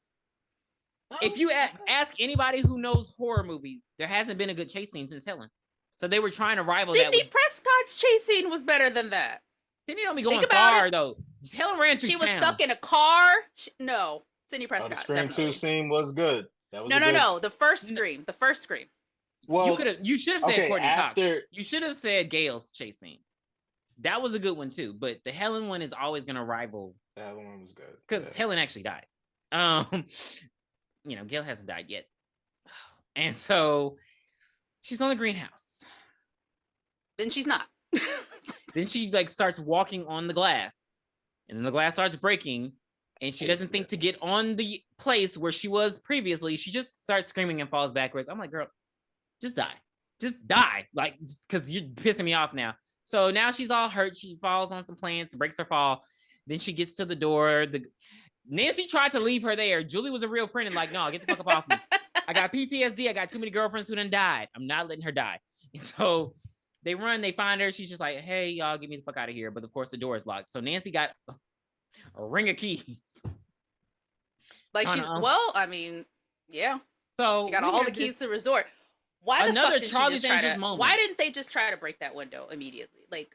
Speaker 3: If you ask anybody who knows horror movies, there hasn't been a good chase scene since Helen. So they were trying to rival that.
Speaker 1: Sidney Prescott's chase scene was better than that.
Speaker 3: Sidney don't be going far though. Helen ran through
Speaker 1: She was
Speaker 3: town.
Speaker 1: stuck in a car. No, Sidney Prescott.
Speaker 2: The Scream 2 scene was good. That was
Speaker 1: no. The first Scream. The first Scream.
Speaker 3: Well, you should have said Courtney Cox. You should have said Gail's chase scene. That was a good one too. But the Helen one is going to rival.
Speaker 2: The Helen one was good
Speaker 3: because Helen actually dies. Gail hasn't died yet, and so she's on the greenhouse.
Speaker 1: Then she's not.
Speaker 3: Then she starts walking on the glass, and then the glass starts breaking, and she doesn't think to get on the place where she was previously. She just starts screaming and falls backwards. I'm like, girl, just die, because you're pissing me off now. So now she's all hurt. She falls on some plants, breaks her fall. Then she gets to the door. Nancy tried to leave her there. Julie was a real friend and no, get the fuck up off me. I got PTSD. I got too many girlfriends who done died. I'm not letting her die. And so they run, they find her. She's just like, hey, y'all, get me the fuck out of here. But of course the door is locked. So Nancy got a ring of keys.
Speaker 1: Yeah.
Speaker 3: So
Speaker 1: she got all the keys to the resort. Why
Speaker 3: another Charlie's Angels moment?
Speaker 1: Why didn't they just try to break that window immediately?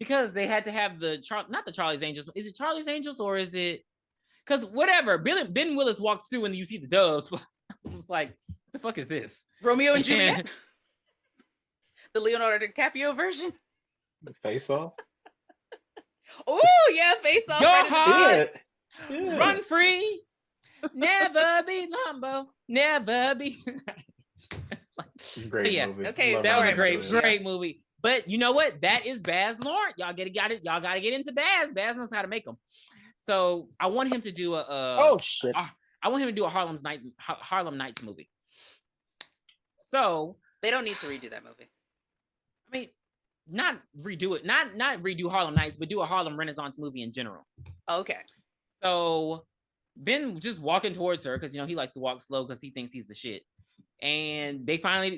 Speaker 3: Because they had to have not the Charlie's Angels. Is it Charlie's Angels or is it? Because whatever. Ben Willis walks through and you see the doves. I was like, what the fuck is this?
Speaker 1: Romeo and Juliet? The Leonardo DiCaprio version?
Speaker 2: Face Off?
Speaker 1: Oh, yeah, Face Off.
Speaker 3: Your heart, run free, never be Lambo, never be...
Speaker 2: Great movie.
Speaker 1: Okay,
Speaker 3: that was a great movie. But you know what? That is Baz Luhrmann. Y'all got to get into Baz. Baz knows how to make them. So I want him to do I want him to do a Harlem Nights movie. So
Speaker 1: they don't need to redo that movie.
Speaker 3: I mean, not redo it, not redo Harlem Nights, but do a Harlem Renaissance movie in general.
Speaker 1: Okay.
Speaker 3: So Ben just walking towards her because he likes to walk slow because he thinks he's the shit. And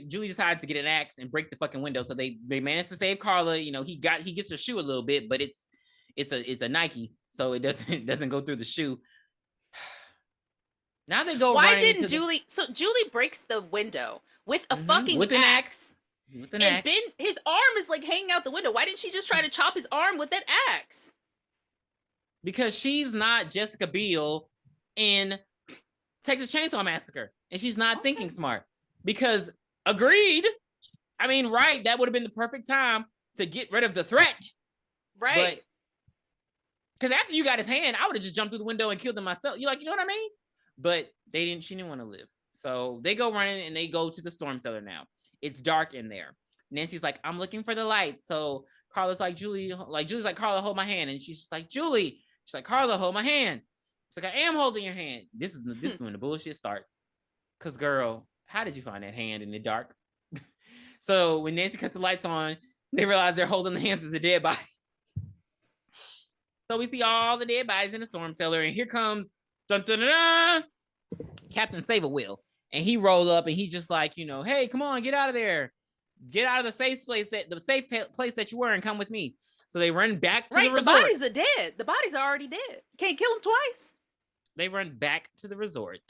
Speaker 3: Julie decides to get an axe and break the fucking window. So they managed to save Carla. He gets her shoe a little bit, but it's a Nike, so it doesn't go through the shoe. Now they go.
Speaker 1: Why didn't Julie? So Julie breaks the window with a fucking axe.
Speaker 3: With an
Speaker 1: axe.
Speaker 3: And
Speaker 1: Ben, his arm is hanging out the window. Why didn't she just try to chop his arm with that axe? Because
Speaker 3: she's not Jessica Biel in Texas Chainsaw Massacre, and she's not thinking smart. Because agreed. I mean, right? That would have been the perfect time to get rid of the threat.
Speaker 1: Right.
Speaker 3: Because after you got his hand, I would have just jumped through the window and killed him myself. You know what I mean? But she didn't want to live. So they go running and they go to the storm cellar now. It's dark in there. Nancy's like, I'm looking for the lights. So Carla's like, Julie's like, Carla, hold my hand. And she's just like, Julie. She's like, Carla, hold my hand. It's like, I am holding your hand. This is when the bullshit starts. Because, girl, how did you find that hand in the dark? So when Nancy cuts the lights on, they realize they're holding the hands of the dead body. So we see all the dead bodies in the storm cellar. And here comes dun, dun, dun, dun, Captain Save-A-Will. And he rolled up and he just like, hey, come on, get out of there. Get out of the safe place that you were and come with me. So they run back to the resort.
Speaker 1: The bodies are dead. The bodies are already dead. Can't kill them twice.
Speaker 3: They run back to the resort.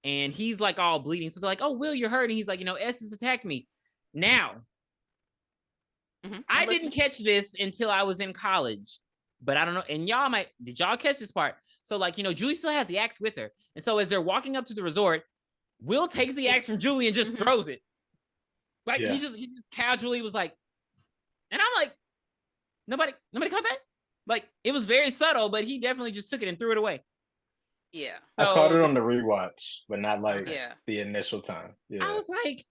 Speaker 3: And he's like all bleeding. So they're like, oh, Will, you're hurt. And he's like, S has attacked me. Now, I didn't catch this until I was in college. But I don't know. And did y'all catch this part? So like, Julie still has the axe with her. And so as they're walking up to the resort, Will takes the axe from Julie and just throws it. Like he just casually was like, and I'm like, nobody caught that? Like it was very subtle, but he definitely just took it and threw it away.
Speaker 1: Yeah.
Speaker 2: I caught it on the rewatch, but not like the initial time. Yeah.
Speaker 3: I was like,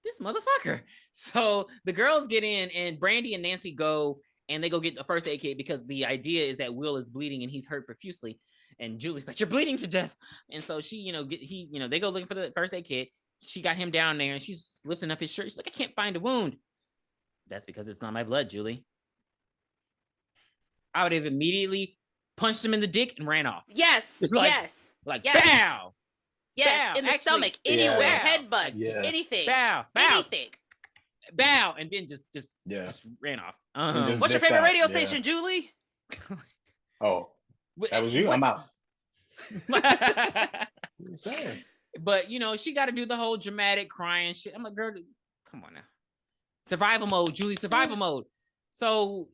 Speaker 3: this motherfucker. So the girls get in and Brandy and Nancy go and they go get the first aid kit because the idea is that Will is bleeding and he's hurt profusely. And Julie's like, you're bleeding to death. And so she, they go looking for the first aid kit. She got him down there and she's lifting up his shirt. She's like, I can't find a wound. That's because it's not my blood, Julie. I would have immediately punched him in the dick and ran off.
Speaker 1: Yes.
Speaker 3: Like,
Speaker 1: yes.
Speaker 3: Like,
Speaker 1: yes.
Speaker 3: bow.
Speaker 1: Yes.
Speaker 3: Bow.
Speaker 1: In the stomach. Anywhere. Headbutt.
Speaker 2: Yeah.
Speaker 1: Anything.
Speaker 3: Bow.
Speaker 1: Anything.
Speaker 3: Bow. And then just ran off.
Speaker 1: What's your favorite radio station, Julie?
Speaker 2: Oh, that was you? I'm out.
Speaker 3: What you saying? But, she got to do the whole dramatic crying shit. I'm like, girl, come on now. Survival mode, Julie, survival mode. So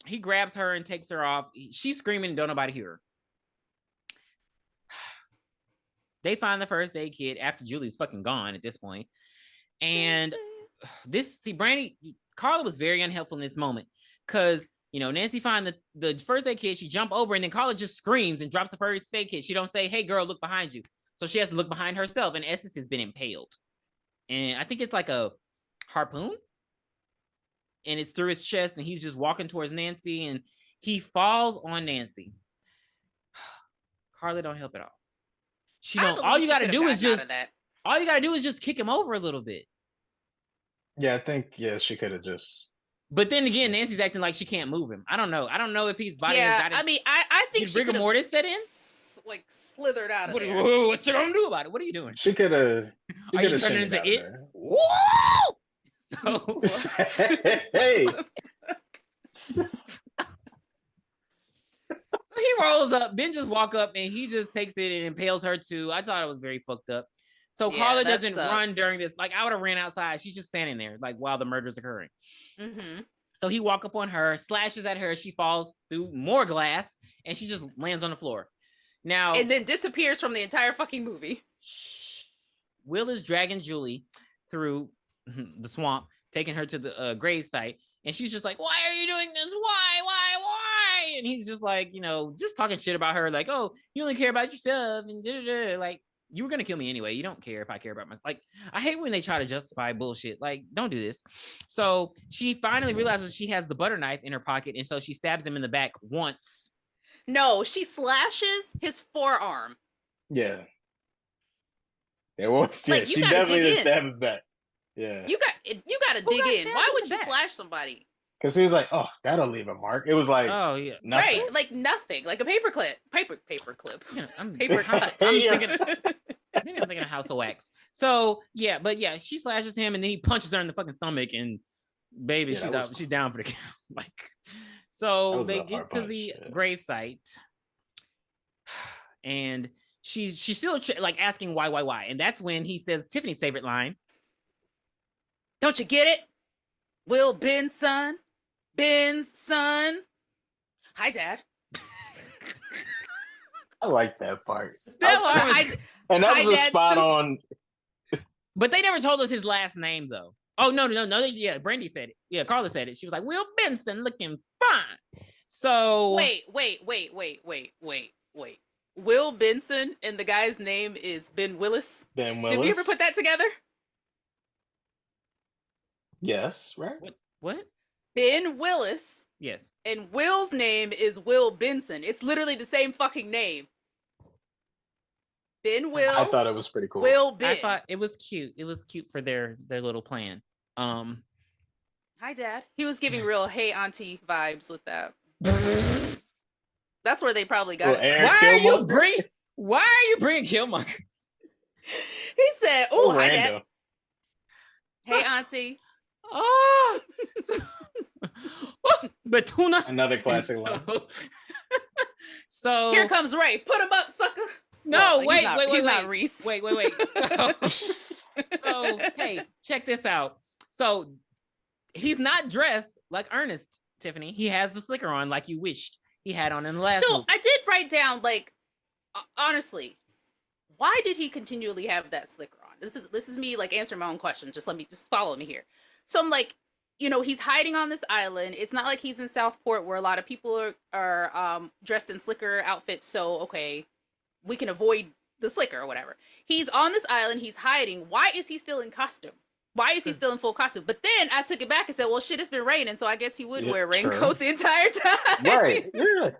Speaker 3: he grabs her and takes her off. She's screaming and don't nobody hear her. They find the first aid kit after Julie's fucking gone at this point. And Carla was very unhelpful in this moment because, Nancy find the first aid kit, she jump over and then Carla just screams and drops the first aid kit. She don't say, hey girl, look behind you. So she has to look behind herself and Estes has been impaled. And I think it's like a harpoon. And it's through his chest and he's just walking towards Nancy and he falls on Nancy. Carla don't help at all. All you gotta do is just kick him over a little bit.
Speaker 2: Yeah, I think she could have just.
Speaker 3: But then again, Nancy's acting like she can't move him. I don't know if his body has got it.
Speaker 1: I mean, I think she
Speaker 3: rigor mortis set in.
Speaker 1: Like slithered out of there.
Speaker 3: What you gonna do about it? What are you doing?
Speaker 2: She could have.
Speaker 3: Are you turning into it? Woo! So
Speaker 2: hey.
Speaker 3: He rolls up. Ben just walk up and he just takes it and impales her too. I thought it was very fucked up. So Carla doesn't run during this. Like I would have ran outside. She's just standing there, like while the murder's occurring. So he walk up on her, slashes at her. She falls through more glass, and she just lands on the floor. Now
Speaker 1: and then disappears from the entire fucking movie.
Speaker 3: Will is dragging Julie through the swamp, taking her to the grave site, and she's just like, "Why are you doing this? Why? And he's just like, just talking shit about her, like, "Oh, you only care about yourself," and da-da-da. Like, you were gonna kill me anyway. You don't care if I care about myself. Like, I hate when they try to justify bullshit. Like, don't do this. So she finally realizes she has the butter knife in her pocket, and so she stabs him in the back once.
Speaker 1: No, she slashes his forearm.
Speaker 2: Yeah. It was. Yeah, she definitely did stab his back. Yeah.
Speaker 1: You got to dig in. Why would you slash somebody?
Speaker 2: Because he was like, "Oh, that'll leave a mark." It was like,
Speaker 3: "Oh yeah,
Speaker 1: nothing. Right, like nothing, like a paper clip."
Speaker 3: I'm thinking of House of Wax. So yeah, but yeah, she slashes him and then he punches her in the fucking stomach and baby, she's down for the count. Like, so they get to the grave site and she's still like asking why, and that's when he says Tiffany's favorite line.
Speaker 1: Don't you get it? Will Ben's son? Hi, Dad.
Speaker 2: I like that part.
Speaker 3: That
Speaker 2: was a spot on.
Speaker 3: But they never told us his last name, though. Oh, no. Yeah, Brandy said it. Yeah, Carla said it. She was like, Will Benson looking fine. So
Speaker 1: wait. Will Benson and the guy's name is Ben Willis.
Speaker 2: Ben Willis.
Speaker 1: Did we ever put that together?
Speaker 2: Yes, right.
Speaker 3: What?
Speaker 1: Ben Willis.
Speaker 3: Yes.
Speaker 1: And Will's name is Will Benson. It's literally the same fucking name. Ben Will.
Speaker 2: I thought it was pretty cool.
Speaker 1: Will Ben.
Speaker 3: I thought it was cute. It was cute for their little plan.
Speaker 1: Hi, Dad. He was giving real "Hey, Auntie" vibes with that. That's where they probably got it.
Speaker 3: Why are you bringing Killmonger?
Speaker 1: He said, "Oh, hi, Dad. Hey, Auntie."
Speaker 3: Oh, the tuna.
Speaker 2: Another classic line.
Speaker 3: So
Speaker 1: here comes Ray. Put him up, sucker.
Speaker 3: No,
Speaker 1: well,
Speaker 3: wait.
Speaker 1: He's not Reese.
Speaker 3: Wait. So hey, check this out. So he's not dressed like Ernest, Tiffany. He has the slicker on like you wished he had on in the last movie.
Speaker 1: I did write down, like, honestly, why did he continually have that slicker on? This is me, like, answering my own question. Just follow me here. So I'm like, he's hiding on this island. It's not like he's in Southport where a lot of people are dressed in slicker outfits. So, okay, we can avoid the slicker or whatever. He's on this island. He's hiding. Why is he still in costume? Why is he still in full costume? But then I took it back and said, well, shit, it's been raining. So I guess he would wear a raincoat the entire time.
Speaker 2: Right. Yeah.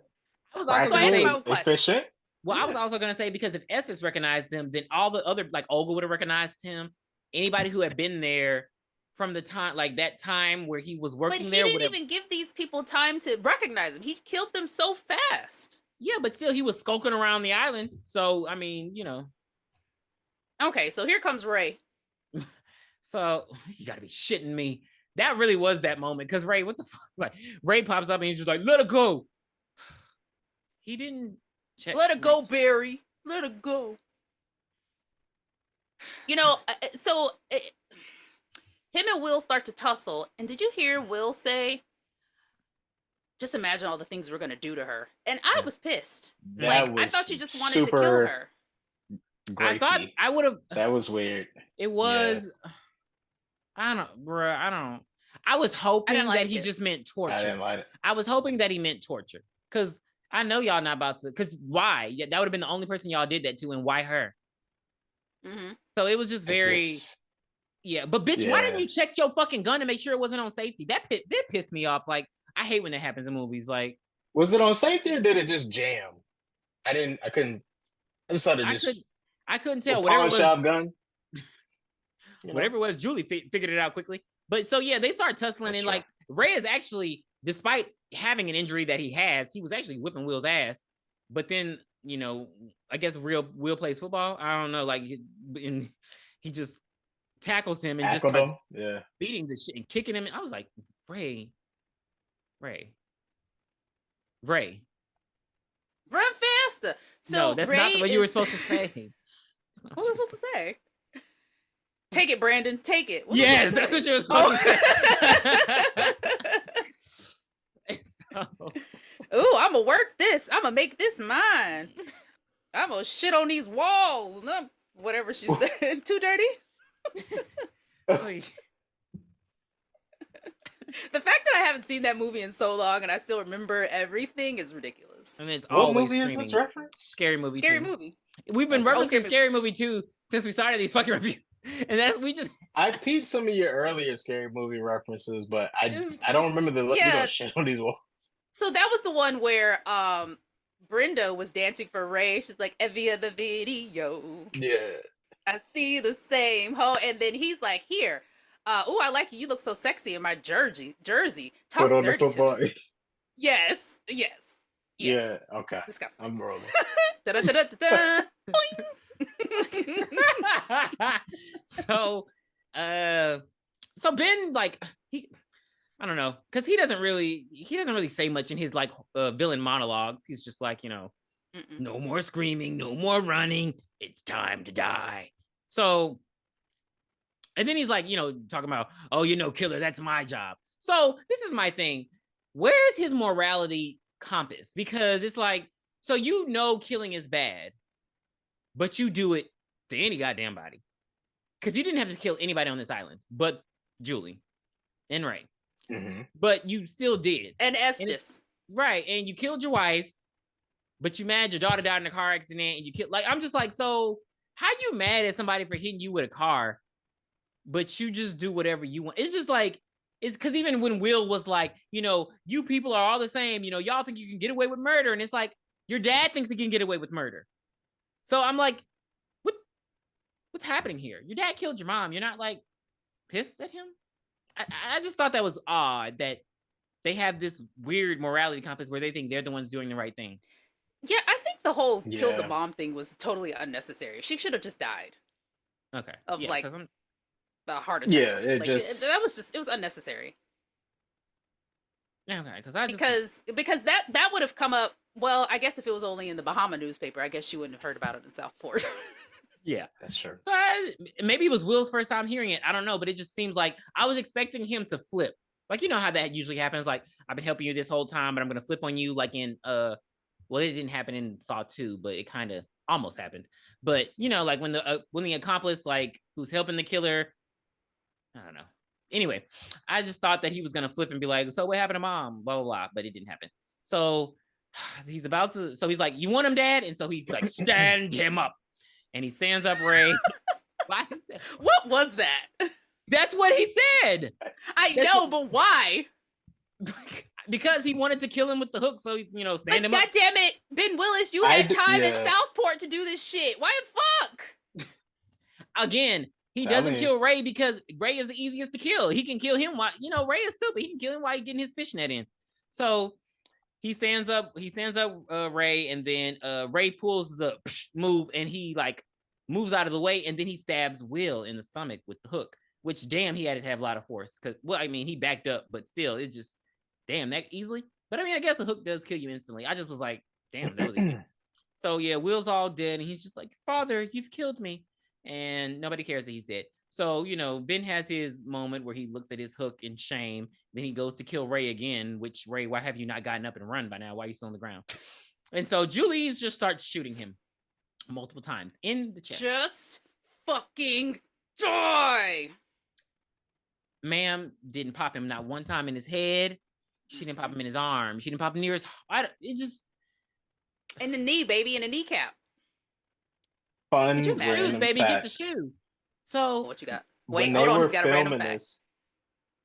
Speaker 3: I was also going to say,
Speaker 2: efficient.
Speaker 3: Well, I was also going to say, because if Essex recognized him, then all the other, like Olga would have recognized him. Anybody who had been there from the time, like that time where he was working there.
Speaker 1: But he didn't even give these people time to recognize him. He killed them so fast.
Speaker 3: Yeah, but still, he was skulking around the island. So, I mean,
Speaker 1: Okay, so here comes Ray.
Speaker 3: So, you got to be shitting me. That really was that moment. Because Ray, what the fuck? Like, Ray pops up and he's just like, let it go. He didn't check.
Speaker 1: Let it go, Barry. Let it go. So him and Will start to tussle. And did you hear Will say, just imagine all the things we're going to do to her? And I was pissed. I thought you just wanted to kill her.
Speaker 3: I thought I would have.
Speaker 2: That was weird.
Speaker 3: It was. Yeah. I don't. I was hoping that he just meant torture.
Speaker 2: I didn't like it.
Speaker 3: I was hoping that he meant torture. Because I know y'all not about to. Because why? Yeah, that would have been the only person y'all did that to, and why her?
Speaker 1: Mm-hmm.
Speaker 3: So it was just very. Yeah, but bitch, why didn't you check your fucking gun to make sure it wasn't on safety? That pissed me off. Like, I hate when that happens in movies. Like,
Speaker 2: was it on safety or did it just jam? I couldn't. I just thought it just.
Speaker 3: I couldn't tell.
Speaker 2: Pawn shop gun.
Speaker 3: Whatever it was, Julie figured it out quickly. But so yeah, they start tussling, and like Ray is actually, despite having an injury that he has, he was actually whipping Will's ass. But then I guess Will plays football. I don't know, like, and he just tackles him and just starts beating the shit and kicking him. And I was like, Ray, run
Speaker 1: faster. So
Speaker 3: no, that's not what you were supposed to say.
Speaker 1: What was I supposed to say? Take it, Brandon. Take it.
Speaker 3: Yes, that's what you were supposed to say.
Speaker 1: Ooh, I'm gonna work this. I'm gonna make this mine. I'm gonna shit on these walls. Whatever she said. Too dirty. The fact that I haven't seen that movie in so long and I still remember everything is ridiculous.
Speaker 3: And it's
Speaker 2: what movie is this reference?
Speaker 3: Scary Movie.
Speaker 1: Scary Movie.
Speaker 3: We've been referencing Scary Movie 2 since we started these fucking reviews, and
Speaker 2: I peeped some of your earlier Scary Movie references, but I don't remember the shit on these walls.
Speaker 1: So that was the one where Brenda was dancing for Ray. She's like, every other video.
Speaker 2: Yeah.
Speaker 1: I see the same hoe, and then he's like, here. Oh, I like you. You look so sexy in my jersey. Talk
Speaker 2: put on
Speaker 1: dirty
Speaker 2: the football.
Speaker 1: Yes.
Speaker 2: Yeah. Okay.
Speaker 1: Disgusting.
Speaker 2: I'm rolling.
Speaker 3: So Ben, like, I don't know, because he doesn't really say much in his like villain monologues. He's just like, no more screaming, no more running. It's time to die. So. And then he's like, talking about, killer, that's my job. So this is my thing. Where's his morality compass? Because it's like, so killing is bad, but you do it to any goddamn body. Because you didn't have to kill anybody on this island, but Julie and Ray.
Speaker 2: Mm-hmm.
Speaker 3: But you still did.
Speaker 1: And Estes.
Speaker 3: Right, and you killed your wife, but you mad your daughter died in a car accident, and you killed. Like, I'm just like, so how you mad at somebody for hitting you with a car, but you just do whatever you want? It's just like, it's because even when Will was like, you people are all the same, y'all think you can get away with murder, and it's like your dad thinks he can get away with murder. So I'm like, what's happening here? Your dad killed your mom. You're not like pissed at him? I just thought that was odd that they have this weird morality compass where they think they're the ones doing the right thing.
Speaker 1: Yeah, I think the whole kill the mom thing was totally unnecessary. She should have just died.
Speaker 3: Okay.
Speaker 1: Of
Speaker 3: yeah,
Speaker 1: like a heart attack.
Speaker 2: Yeah,
Speaker 1: it was unnecessary.
Speaker 3: Okay,
Speaker 1: because that would have come up. Well, I guess if it was only in the Bahama newspaper, I guess she wouldn't have heard about it in Southport.
Speaker 3: Yeah,
Speaker 2: that's true.
Speaker 3: So maybe it was Will's first time hearing it. I don't know, but it just seems like I was expecting him to flip. Like, you know how that usually happens. Like, I've been helping you this whole time, but I'm gonna flip on you. Like in well, it didn't happen in Saw 2, but it kind of almost happened. But like when the accomplice, like, who's helping the killer, I don't know. Anyway, I just thought that he was gonna flip and be like, "So what happened to mom?" Blah blah blah, but it didn't happen. So he's about to. So he's like, "You want him, Dad?" And so he's like, "Stand him up." And he stands up Ray. Why is that?
Speaker 1: What was that?
Speaker 3: That's what he said.
Speaker 1: But why?
Speaker 3: Because he wanted to kill him with the hook, so stand him up.
Speaker 1: God damn it, Ben Willis, you had time in Southport to do this shit. Why the fuck?
Speaker 3: Again, he doesn't kill Ray because Ray is the easiest to kill. He can kill him while Ray is stupid. He can kill him while he's getting his fishnet in. So he stands up Ray, and then Ray pulls the move, and he like moves out of the way, and then he stabs Will in the stomach with the hook, which damn, he had to have a lot of force. Because, well, I mean, he backed up, but still, it just, damn, that easily. But I mean, I guess a hook does kill you instantly. I just was like, damn, that was easy. So yeah, Will's all dead, and he's just like, "Father, you've killed me." And nobody cares that he's dead. So, Ben has his moment where he looks at his hook in shame. Then he goes to kill Ray again, which, Ray, why have you not gotten up and run by now? Why are you still on the ground? And so Julie's just starts shooting him multiple times in the chest.
Speaker 1: Just fucking die.
Speaker 3: Ma'am didn't pop him not one time in his head. She didn't pop him in his arm. She didn't pop him near his heart. It just...
Speaker 1: In the knee, baby, in the kneecap.
Speaker 2: Fun,
Speaker 3: shoes, baby,
Speaker 2: fact.
Speaker 3: get the shoes. So
Speaker 1: what you got?
Speaker 2: Wait, hold on, he's got a random fact.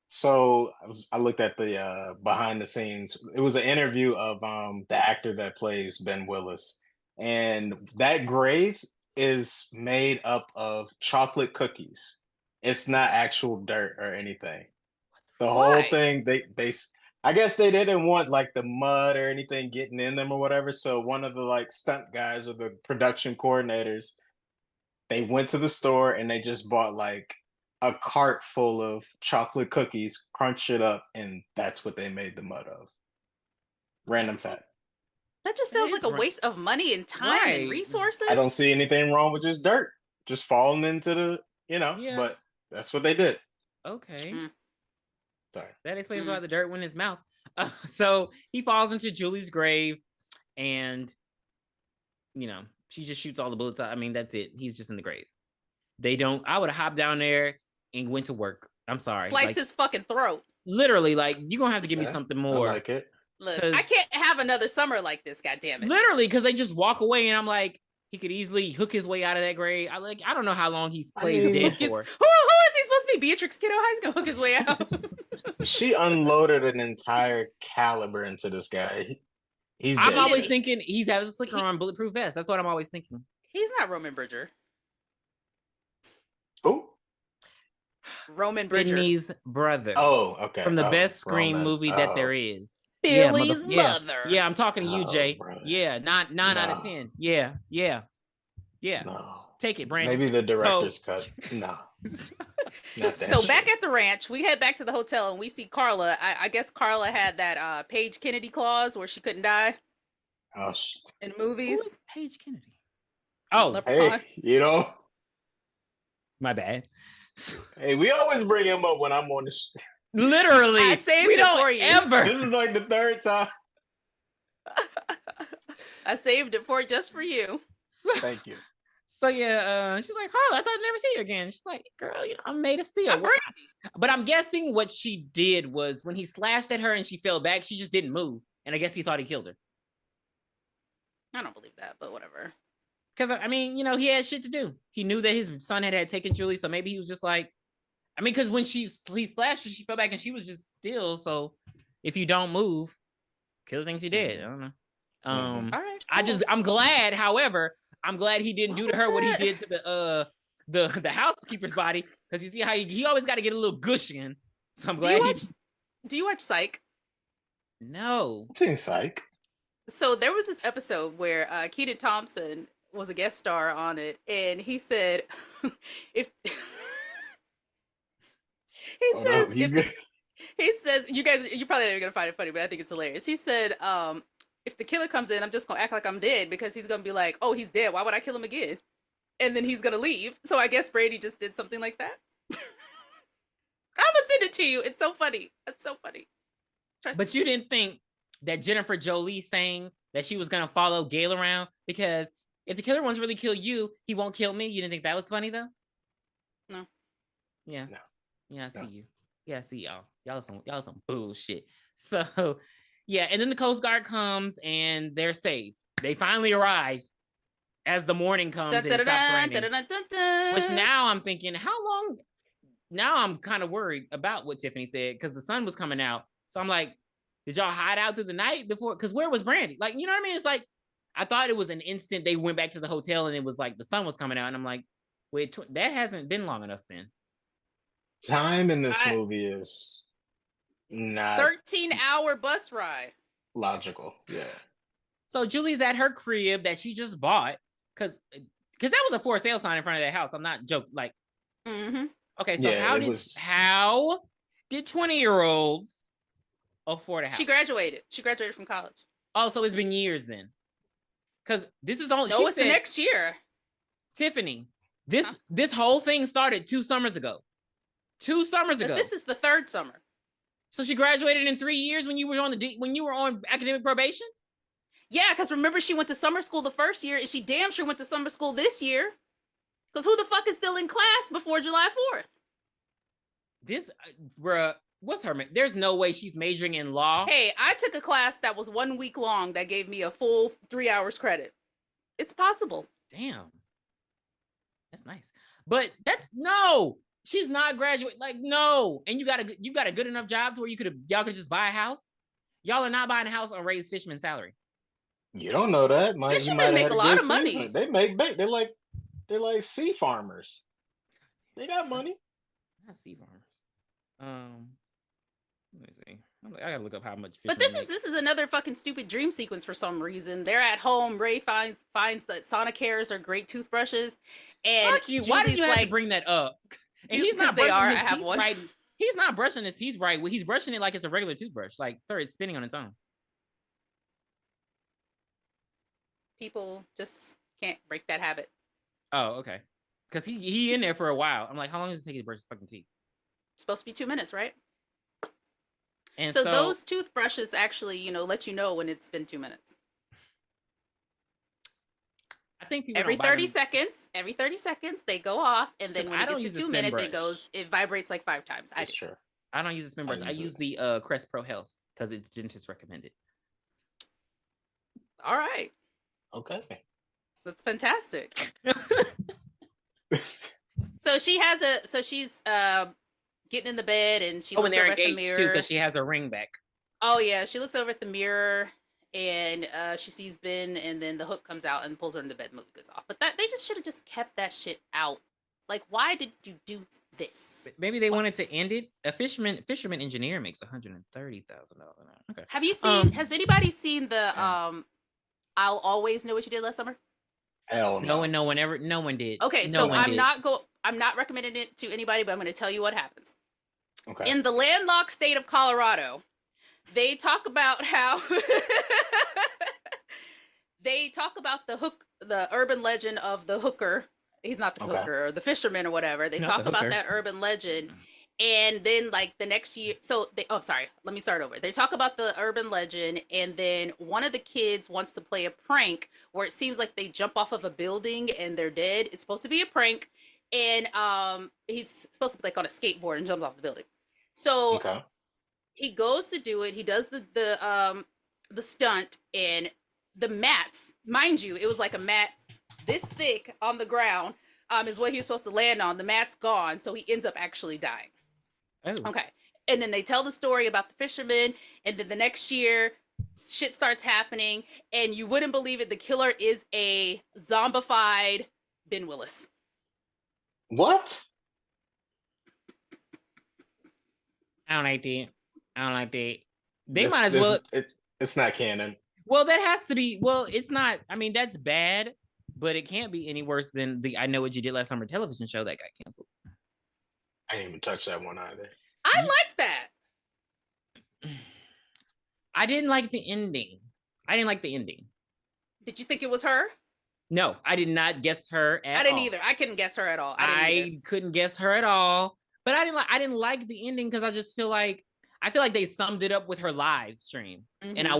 Speaker 2: So I looked at the behind the scenes. It was an interview of the actor that plays Ben Willis, and that grave is made up of chocolate cookies. It's not actual dirt or anything. The whole thing, they I guess they didn't want like the mud or anything getting in them or whatever. So one of the like stunt guys or the production coordinators, they went to the store and they just bought like a cart full of chocolate cookies, crunched it up, and that's what they made the mud of. Random fact.
Speaker 1: That just sounds like a waste of money and time and resources.
Speaker 2: I don't see anything wrong with just dirt, just falling into the, but that's what they did.
Speaker 3: Okay.
Speaker 2: Sorry.
Speaker 3: That explains why the dirt went in his mouth. So he falls into Julie's grave, and she just shoots all the bullets out. I mean, that's it. He's just in the grave. I would have hopped down there and went to work. I'm sorry.
Speaker 1: Slice his fucking throat.
Speaker 3: Literally, like, you're gonna have to give me something more.
Speaker 2: I like it.
Speaker 1: Look, I can't have another summer like this, goddammit.
Speaker 3: Literally, because they just walk away, and I'm like, he could easily hook his way out of that grave. I don't know how long he's played dead for.
Speaker 1: Who is he supposed to be? Beatrix Kiddo? How he's gonna hook his way out?
Speaker 2: She unloaded an entire caliber into this guy.
Speaker 3: I'm always thinking he's having a slicker on bulletproof vest. That's what I'm always thinking.
Speaker 1: He's not Roman Bridger.
Speaker 2: Oh,
Speaker 1: Roman Bridger.
Speaker 3: Sydney's brother.
Speaker 2: Oh, okay.
Speaker 3: From the best Scream movie that there is.
Speaker 1: Billy's mother.
Speaker 3: Yeah, I'm talking to you, Jay.
Speaker 2: Brother.
Speaker 3: Yeah, 9 out of 10. Yeah.
Speaker 2: No.
Speaker 3: Take it, Brandon.
Speaker 2: Maybe the director's cut. No. Not that
Speaker 1: so back at the ranch, we head back to the hotel and we see Carla. I guess Carla had that Paige Kennedy clause where she couldn't die.
Speaker 2: Oh, shit.
Speaker 1: In movies.
Speaker 3: Who is Paige Kennedy? Oh,
Speaker 2: hey,
Speaker 3: my bad.
Speaker 2: Hey, we always bring him up when I'm on the show.
Speaker 3: Literally,
Speaker 1: I saved it for you.
Speaker 3: Ever.
Speaker 2: This is like the third time.
Speaker 1: I saved it just for you.
Speaker 2: Thank you.
Speaker 3: So yeah, she's like, Carla, I thought I'd never see you again. She's like, girl, I'm made of steel. But I'm guessing what she did was when he slashed at her and she fell back, she just didn't move. and I guess he thought he killed her.
Speaker 1: I don't believe that, but whatever.
Speaker 3: Because, I mean, you know, he had shit to do. He knew that his son had taken Julie, so maybe he was just like, I mean, because when he slashed her, she fell back and she was just still. So if you don't move, killer thinks you dead. I don't know.
Speaker 1: All right, cool.
Speaker 3: I'm glad, however, I'm glad he didn't do to her what he did to the housekeeper's body, because you see how he always got to get a little gush in. So I'm glad
Speaker 1: do you watch Psych?
Speaker 3: No.
Speaker 2: I've seen Psych.
Speaker 1: So there was this episode where Kenan Thompson was a guest star on it, and he said, he says, you guys, you're probably not even gonna find it funny, but I think it's hilarious. He said, if the killer comes in, I'm just gonna act like I'm dead, because he's gonna be like, oh, he's dead, why would I kill him again? And then he's gonna leave. So I guess Brady just did something like that. I'm gonna send it to you. It's so funny. It's so funny.
Speaker 3: But you didn't think that Jennifer Jolie saying that she was gonna follow Gail around, because if the killer wants to really kill you, he won't kill me. You didn't think that was funny though?
Speaker 1: No.
Speaker 3: Yeah. No. Yeah, I see you. Yeah, I see y'all. Y'all some bullshit. So yeah, and then the Coast Guard comes and they're saved. They finally arrive as the morning comes and it stops raining. Which now I'm thinking, how long? Now I'm kind of worried about what Tiffany said, because the sun was coming out. So I'm like, did y'all hide out through the night before? Because where was Brandy? Like, you know what I mean? It's like, I thought it was an instant they went back to the hotel and it was like the sun was coming out. And I'm like, wait, that hasn't been long enough then.
Speaker 2: Time in this movie is not
Speaker 1: 13-hour bus ride.
Speaker 2: Logical. Yeah.
Speaker 3: So Julie's at her crib that she just bought, because that was a for sale sign in front of that house. I'm not joking. Like, okay, so how did 20-year-olds afford a house?
Speaker 1: She graduated from college.
Speaker 3: Oh, so it's been years then. Because this is only
Speaker 1: it's the next year.
Speaker 3: Tiffany, this whole thing started 2 summers ago. 2 summers ago.
Speaker 1: This is the 3rd summer.
Speaker 3: So she graduated in 3 years when you were on academic probation?
Speaker 1: Yeah, because remember, she went to summer school the first year, and she damn sure went to summer school this year. Because who the fuck is still in class before July 4th?
Speaker 3: This, what's her? There's no way she's majoring in law.
Speaker 1: Hey, I took a class that was 1 week long that gave me a full 3 hours credit. It's possible.
Speaker 3: Damn. That's nice. But no. She's not graduating. Like, no. And you got a good enough job to where y'all could just buy a house. Y'all are not buying a house on Ray's fisherman salary.
Speaker 2: You don't know that.
Speaker 1: Fishermen make a lot of money.
Speaker 2: Season. They make bank. They're like sea farmers. They got money.
Speaker 3: Not sea farmers. Let me see. I gotta look up how much.
Speaker 1: But this is another fucking stupid dream sequence for some reason. They're at home. Ray finds that Sonicares are great toothbrushes. And
Speaker 3: fuck you. Why did you have to bring that up? And he's not brushing his teeth right. He's not brushing his teeth right. He's brushing it like it's a regular toothbrush. Like, sir, it's spinning on its own.
Speaker 1: People just can't break that habit.
Speaker 3: Oh, okay. Because he in there for a while. I'm like, how long does it take you to brush your fucking teeth?
Speaker 1: It's supposed to be 2 minutes, right?
Speaker 3: And
Speaker 1: so those toothbrushes actually, let you know when it's been 2 minutes.
Speaker 3: I think
Speaker 1: every 30 seconds, they go off, and then when it gets to 2 minutes, it vibrates like 5 times.
Speaker 3: That's true. I don't use the spin brush. I use the Crest Pro Health because it's dentist recommended.
Speaker 1: All right.
Speaker 2: Okay.
Speaker 1: That's fantastic. So she's getting in the bed, and she looks over at the mirror
Speaker 3: too, because she has her ring back.
Speaker 1: Oh yeah, she looks over at the mirror, and she sees Ben, and then the hook comes out and pulls her into bed. The movie goes off. But they just should have just kept that shit out. Like, why did you do this?
Speaker 3: Maybe they wanted to end it. A fisherman engineer makes $130,000 an hour. Okay.
Speaker 1: Have you seen? Has anybody seen the I'll Always Know What You Did Last Summer?
Speaker 2: Hell no.
Speaker 3: No one did.
Speaker 1: Okay, so I'm not recommending it to anybody, but I'm going to tell you what happens.
Speaker 2: Okay.
Speaker 1: In the landlocked state of Colorado, they talk about how the urban legend of the hooker. He's not the hooker, or the fisherman, or whatever. They talk about that urban legend. And then, like, the next year, let me start over. They talk about the urban legend, and then one of the kids wants to play a prank where it seems like they jump off of a building and they're dead. It's supposed to be a prank, and he's supposed to be, like, on a skateboard and jumps off the building. So he goes to do it. He does the the stunt, and the mats, mind you, it was like a mat this thick on the ground, is what he was supposed to land on. The mat's gone, so he ends up actually dying.
Speaker 3: Oh.
Speaker 1: Okay. And then they tell the story about the fisherman, and then the next year, shit starts happening, and you wouldn't believe it, the killer is a zombified Ben Willis.
Speaker 2: What?
Speaker 3: I don't like that. They might as well.
Speaker 2: It's not canon.
Speaker 3: Well, that has to be. Well, it's not. I mean, that's bad, but it can't be any worse than the I Know What You Did Last Summer television show that got canceled.
Speaker 2: I didn't even touch that one either.
Speaker 1: I like that.
Speaker 3: I didn't like the ending.
Speaker 1: Did you think it was her?
Speaker 3: No, I did not guess her at all.
Speaker 1: I didn't either. I couldn't guess her at all.
Speaker 3: I couldn't guess her at all. But I didn't like the ending because I just feel like they summed it up with her live stream. Mm-hmm. And I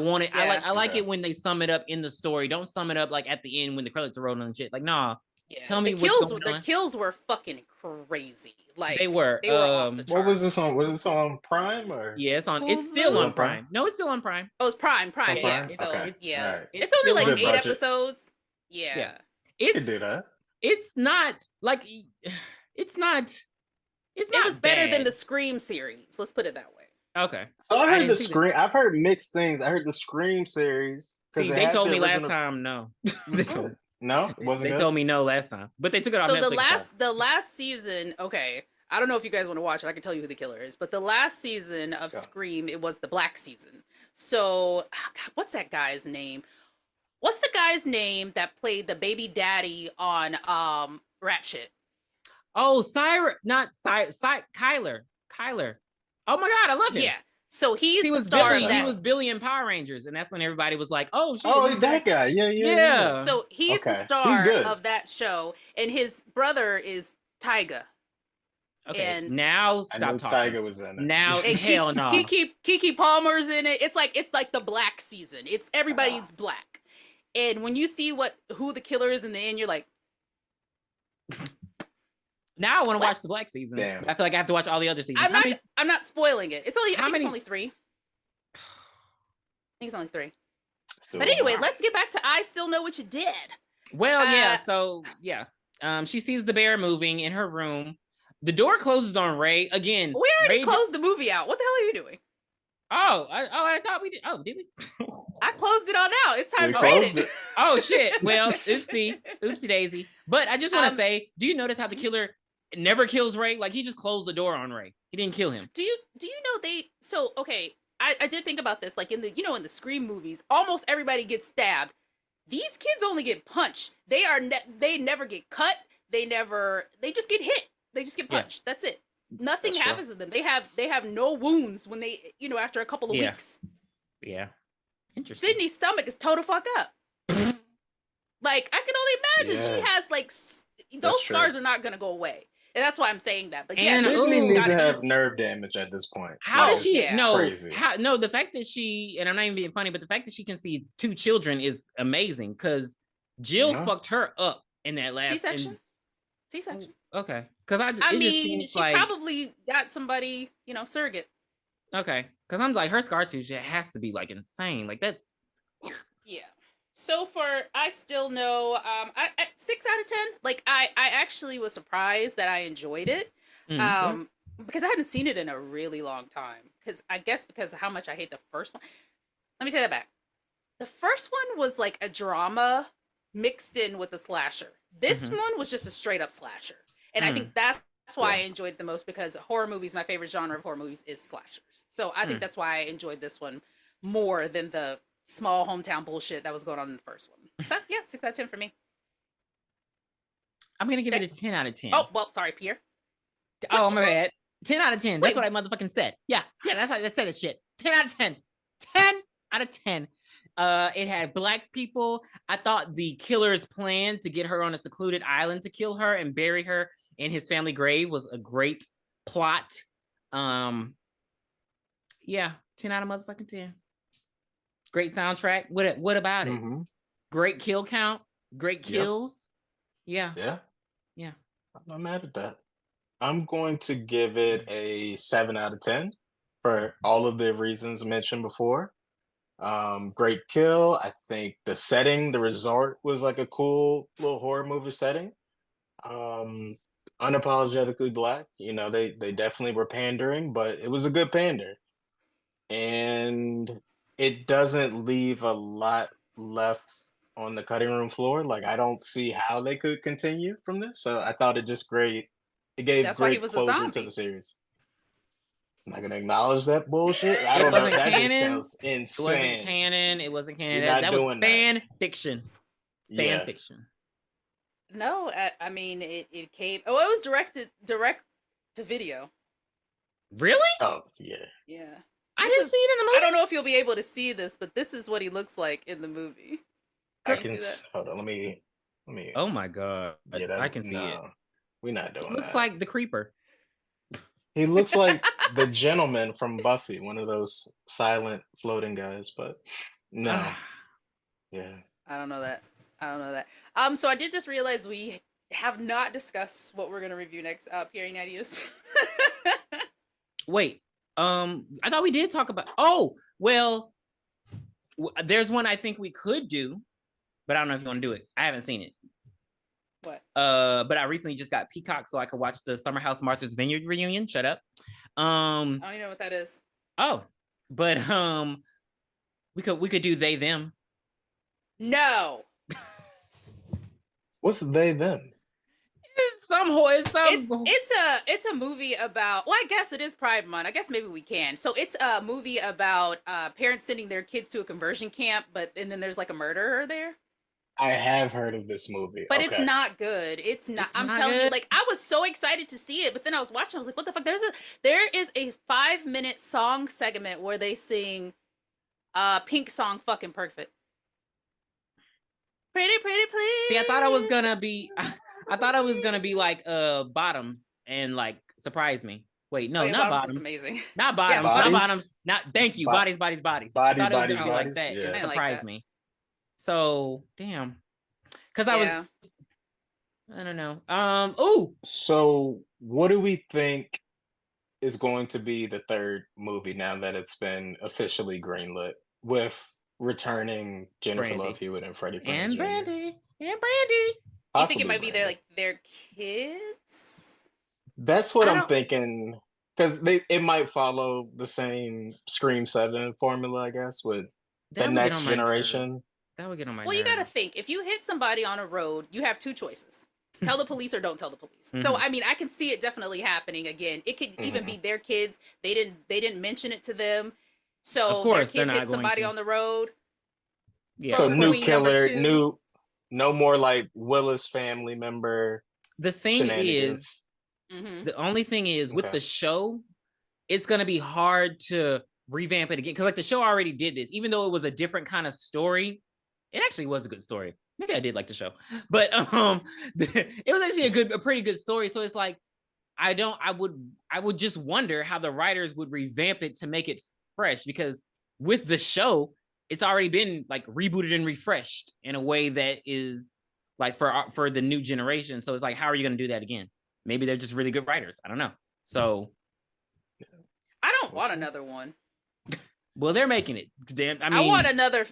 Speaker 3: like it when they sum it up in the story. Don't sum it up like at the end when the credits are rolling and shit. Like, nah. Yeah. Tell me what's going on.
Speaker 1: The kills were fucking crazy. Like
Speaker 3: they were
Speaker 1: off the charts.
Speaker 2: What was this on? Was this on Prime or?
Speaker 3: Yeah, it's still on Prime. No, it's still on Prime.
Speaker 1: Oh, it's Prime.
Speaker 2: Oh,
Speaker 1: yeah.
Speaker 2: Prime?
Speaker 1: So
Speaker 2: okay.
Speaker 1: Yeah.
Speaker 2: Right.
Speaker 1: It's only like 8 episodes. Yeah.
Speaker 3: It
Speaker 1: was better than the Scream series. Let's put it that way.
Speaker 3: Okay.
Speaker 2: So I heard the Scream. I've heard mixed things. I heard the Scream series.
Speaker 3: See, they told me last time no.
Speaker 2: No, wasn't
Speaker 3: they told me no last time, but they took it off.
Speaker 1: So
Speaker 3: Netflix
Speaker 1: the last season. Okay, I don't know if you guys want to watch it. I can tell you who the killer is. But the last season of Scream, it was the Black season. So, God, what's that guy's name? What's the guy's name that played the baby daddy on Rap Shit?
Speaker 3: Oh, Kyler. Kyler. Oh my God, I love him.
Speaker 1: Yeah. So he was Billy.
Speaker 3: He was Billy in Power Rangers, and that's when everybody was like, "Oh, shit,
Speaker 2: that guy." Yeah.
Speaker 1: So he's the star of that show, and his brother is Tyga.
Speaker 3: Okay, and now stop talking.
Speaker 2: Tyga was in it.
Speaker 3: Now, hell no.
Speaker 1: Keke Palmer's in it. It's like the Black season. It's everybody's black, and when you see who the killer is in the end, you're like.
Speaker 3: Now I want to watch the Black season. Damn. I feel like I have to watch all the other seasons.
Speaker 1: I'm not spoiling it. It's only it's only 3. I think it's only 3. But anyway, let's get back to I Still Know What You Did.
Speaker 3: Well, yeah. So yeah, she sees the bear moving in her room. The door closes on Ray again.
Speaker 1: We already closed the movie out. What the hell are you doing?
Speaker 3: I thought we did. Oh, did we?
Speaker 1: I closed it on out. It's time to rate it.
Speaker 3: Oh shit. Well, oopsie daisy. But I just want to say, do you notice how the killer never kills Ray? Like, he just closed the door on Ray. He didn't kill him.
Speaker 1: Do you know I did think about this, like in the Scream movies, almost everybody gets stabbed. These kids only get punched. They never get cut. They just get hit. They just get punched. Yeah. That's it. Nothing happens to them. They have no wounds when they, after a couple of weeks.
Speaker 3: Yeah. Interesting.
Speaker 1: Sydney's stomach is toe to fuck up. Like, I can only imagine she has those scars are not going to go away. And that's why I'm saying that. But yeah,
Speaker 2: Disney needs to have nerve damage at this point.
Speaker 3: How does she know? No, the fact that she, and I'm not even being funny, but the fact that she can see 2 children is amazing, because Jill fucked her up in that last
Speaker 1: C-section.
Speaker 3: Okay, because
Speaker 1: I mean, she probably got somebody, surrogate.
Speaker 3: Okay, because I'm like, her scar tissue has to be like insane. Like, that's
Speaker 1: So for I Still Know, I 6 out of 10. Like, I actually was surprised that I enjoyed it, because I hadn't seen it in a really long time. Because of how much I hate the first one. Let me say that back. The first one was like a drama mixed in with a slasher. This one was just a straight up slasher, and I think that's why I enjoyed it the most, because horror movies, my favorite genre of horror movies is slashers. So I think that's why I enjoyed this one more than the small hometown bullshit that was going on in the first one. So yeah, 6 out of 10 for me.
Speaker 3: I'm gonna give it a 10 out of 10.
Speaker 1: Oh, well, sorry, Pierre.
Speaker 3: Oh, my bad. 10 out of 10. That's what I motherfucking said. Yeah, that's how I said it. Shit. 10 out of 10. 10 out of 10. It had black people. I thought the killer's plan to get her on a secluded island to kill her and bury her in his family grave was a great plot. Yeah, 10 out of motherfucking 10. Great soundtrack. What about it? Great kill count. Great kills. Yeah.
Speaker 2: I'm not mad at that. I'm going to give it a 7 out of 10 for all of the reasons mentioned before. Great kill. I think the setting, the resort, was like a cool little horror movie setting. Unapologetically black. You know, they definitely were pandering, but it was a good pander. And it doesn't leave a lot left on the cutting room floor. Like, I don't see how they could continue from this. So I thought it just great. It gave
Speaker 1: That's why he
Speaker 2: great
Speaker 1: was a
Speaker 2: closure to
Speaker 1: zombie.
Speaker 2: the series. I'm not gonna acknowledge that bullshit. I
Speaker 3: It
Speaker 2: don't know.
Speaker 3: wasn't
Speaker 2: That just
Speaker 3: canon.
Speaker 2: sounds insane.
Speaker 3: It wasn't canon. It wasn't canon.
Speaker 2: We're not
Speaker 3: That was
Speaker 2: doing
Speaker 3: fan
Speaker 2: that.
Speaker 3: fiction.
Speaker 2: Yeah.
Speaker 3: Fan fiction.
Speaker 1: No, I mean it came. Oh, it was direct to video.
Speaker 3: Really?
Speaker 2: Oh yeah.
Speaker 1: Yeah.
Speaker 3: I didn't see it in the movie.
Speaker 1: I don't know if you'll be able to see this, but this is what he looks like in the movie.
Speaker 2: I can hold on. Let me.
Speaker 3: Oh my god!
Speaker 2: Yeah,
Speaker 3: I can see it.
Speaker 2: We're not doing.
Speaker 3: It looks
Speaker 2: that.
Speaker 3: like the creeper.
Speaker 2: He looks like the gentleman from Buffy, one of those silent floating guys. But no, yeah.
Speaker 1: I don't know that. So I did just realize we have not discussed what we're gonna review next. Pierre Ignatius.
Speaker 3: Wait. I thought we did talk about. Oh, well. There's one I think we could do, but I don't know if you want to do it. I haven't seen it.
Speaker 1: What?
Speaker 3: But I recently just got Peacock, so I could watch the Summer House Martha's Vineyard reunion. Shut up.
Speaker 1: I don't even know what that is.
Speaker 3: Oh, but we could do they them.
Speaker 1: No.
Speaker 2: What's they them?
Speaker 1: It's a movie about. Well, I guess it is Pride Month. I guess maybe we can. So it's a movie about parents sending their kids to a conversion camp, and then there's like a murderer there.
Speaker 2: I have heard of this movie,
Speaker 1: but it's not good. It's not. I'm telling you, like I was so excited to see it, but then I was watching. I was like, "What the fuck?" There is a 5-minute song segment where they sing, Pink song, "Fucking Perfect." Pretty, pretty, please.
Speaker 3: See, I thought I was gonna be like Bottoms and like surprise me. Wait, no, not Bottoms.
Speaker 1: Amazing.
Speaker 3: Not Bottoms.
Speaker 2: Yeah,
Speaker 3: not Bottoms. Not thank you. Bodies.
Speaker 2: Bodies,
Speaker 3: I thought it was
Speaker 2: bodies,
Speaker 3: gonna be like that.
Speaker 2: yeah.
Speaker 3: Surprise me. So damn. Because I don't know.
Speaker 2: So what do we think is going to be the third movie now that it's been officially greenlit with returning Jennifer Love Hewitt and Freddie Prinze
Speaker 3: and
Speaker 2: Jr.
Speaker 3: Brandy.
Speaker 1: You think it might be their kids?
Speaker 2: That's what I'm thinking. Because it might follow the same Scream 7 formula, I guess, with the next generation.
Speaker 3: That would get on my
Speaker 1: nerves. You got to think. If you hit somebody on a road, you have two choices. Tell the police or don't tell the police. Mm-hmm. So, I mean, I can see it definitely happening again. It could even be their kids. They didn't mention it to them. So, of course, their kids hit somebody on the road.
Speaker 2: Yeah. So, new killer, no more like Willis family member.
Speaker 3: The thing is, the only thing is with the show, it's going to be hard to revamp it again. Because like the show already did this, even though it was a different kind of story. It actually was a good story. Maybe I did like the show, but it was actually a pretty good story. So it's like, I would just wonder how the writers would revamp it to make it fresh, because with the show, it's already been like rebooted and refreshed in a way that is like for the new generation. So it's like, how are you going to do that again? Maybe they're just really good writers. I don't know. So
Speaker 1: I don't want another one.
Speaker 3: Well, they're making it. Damn, I
Speaker 1: want another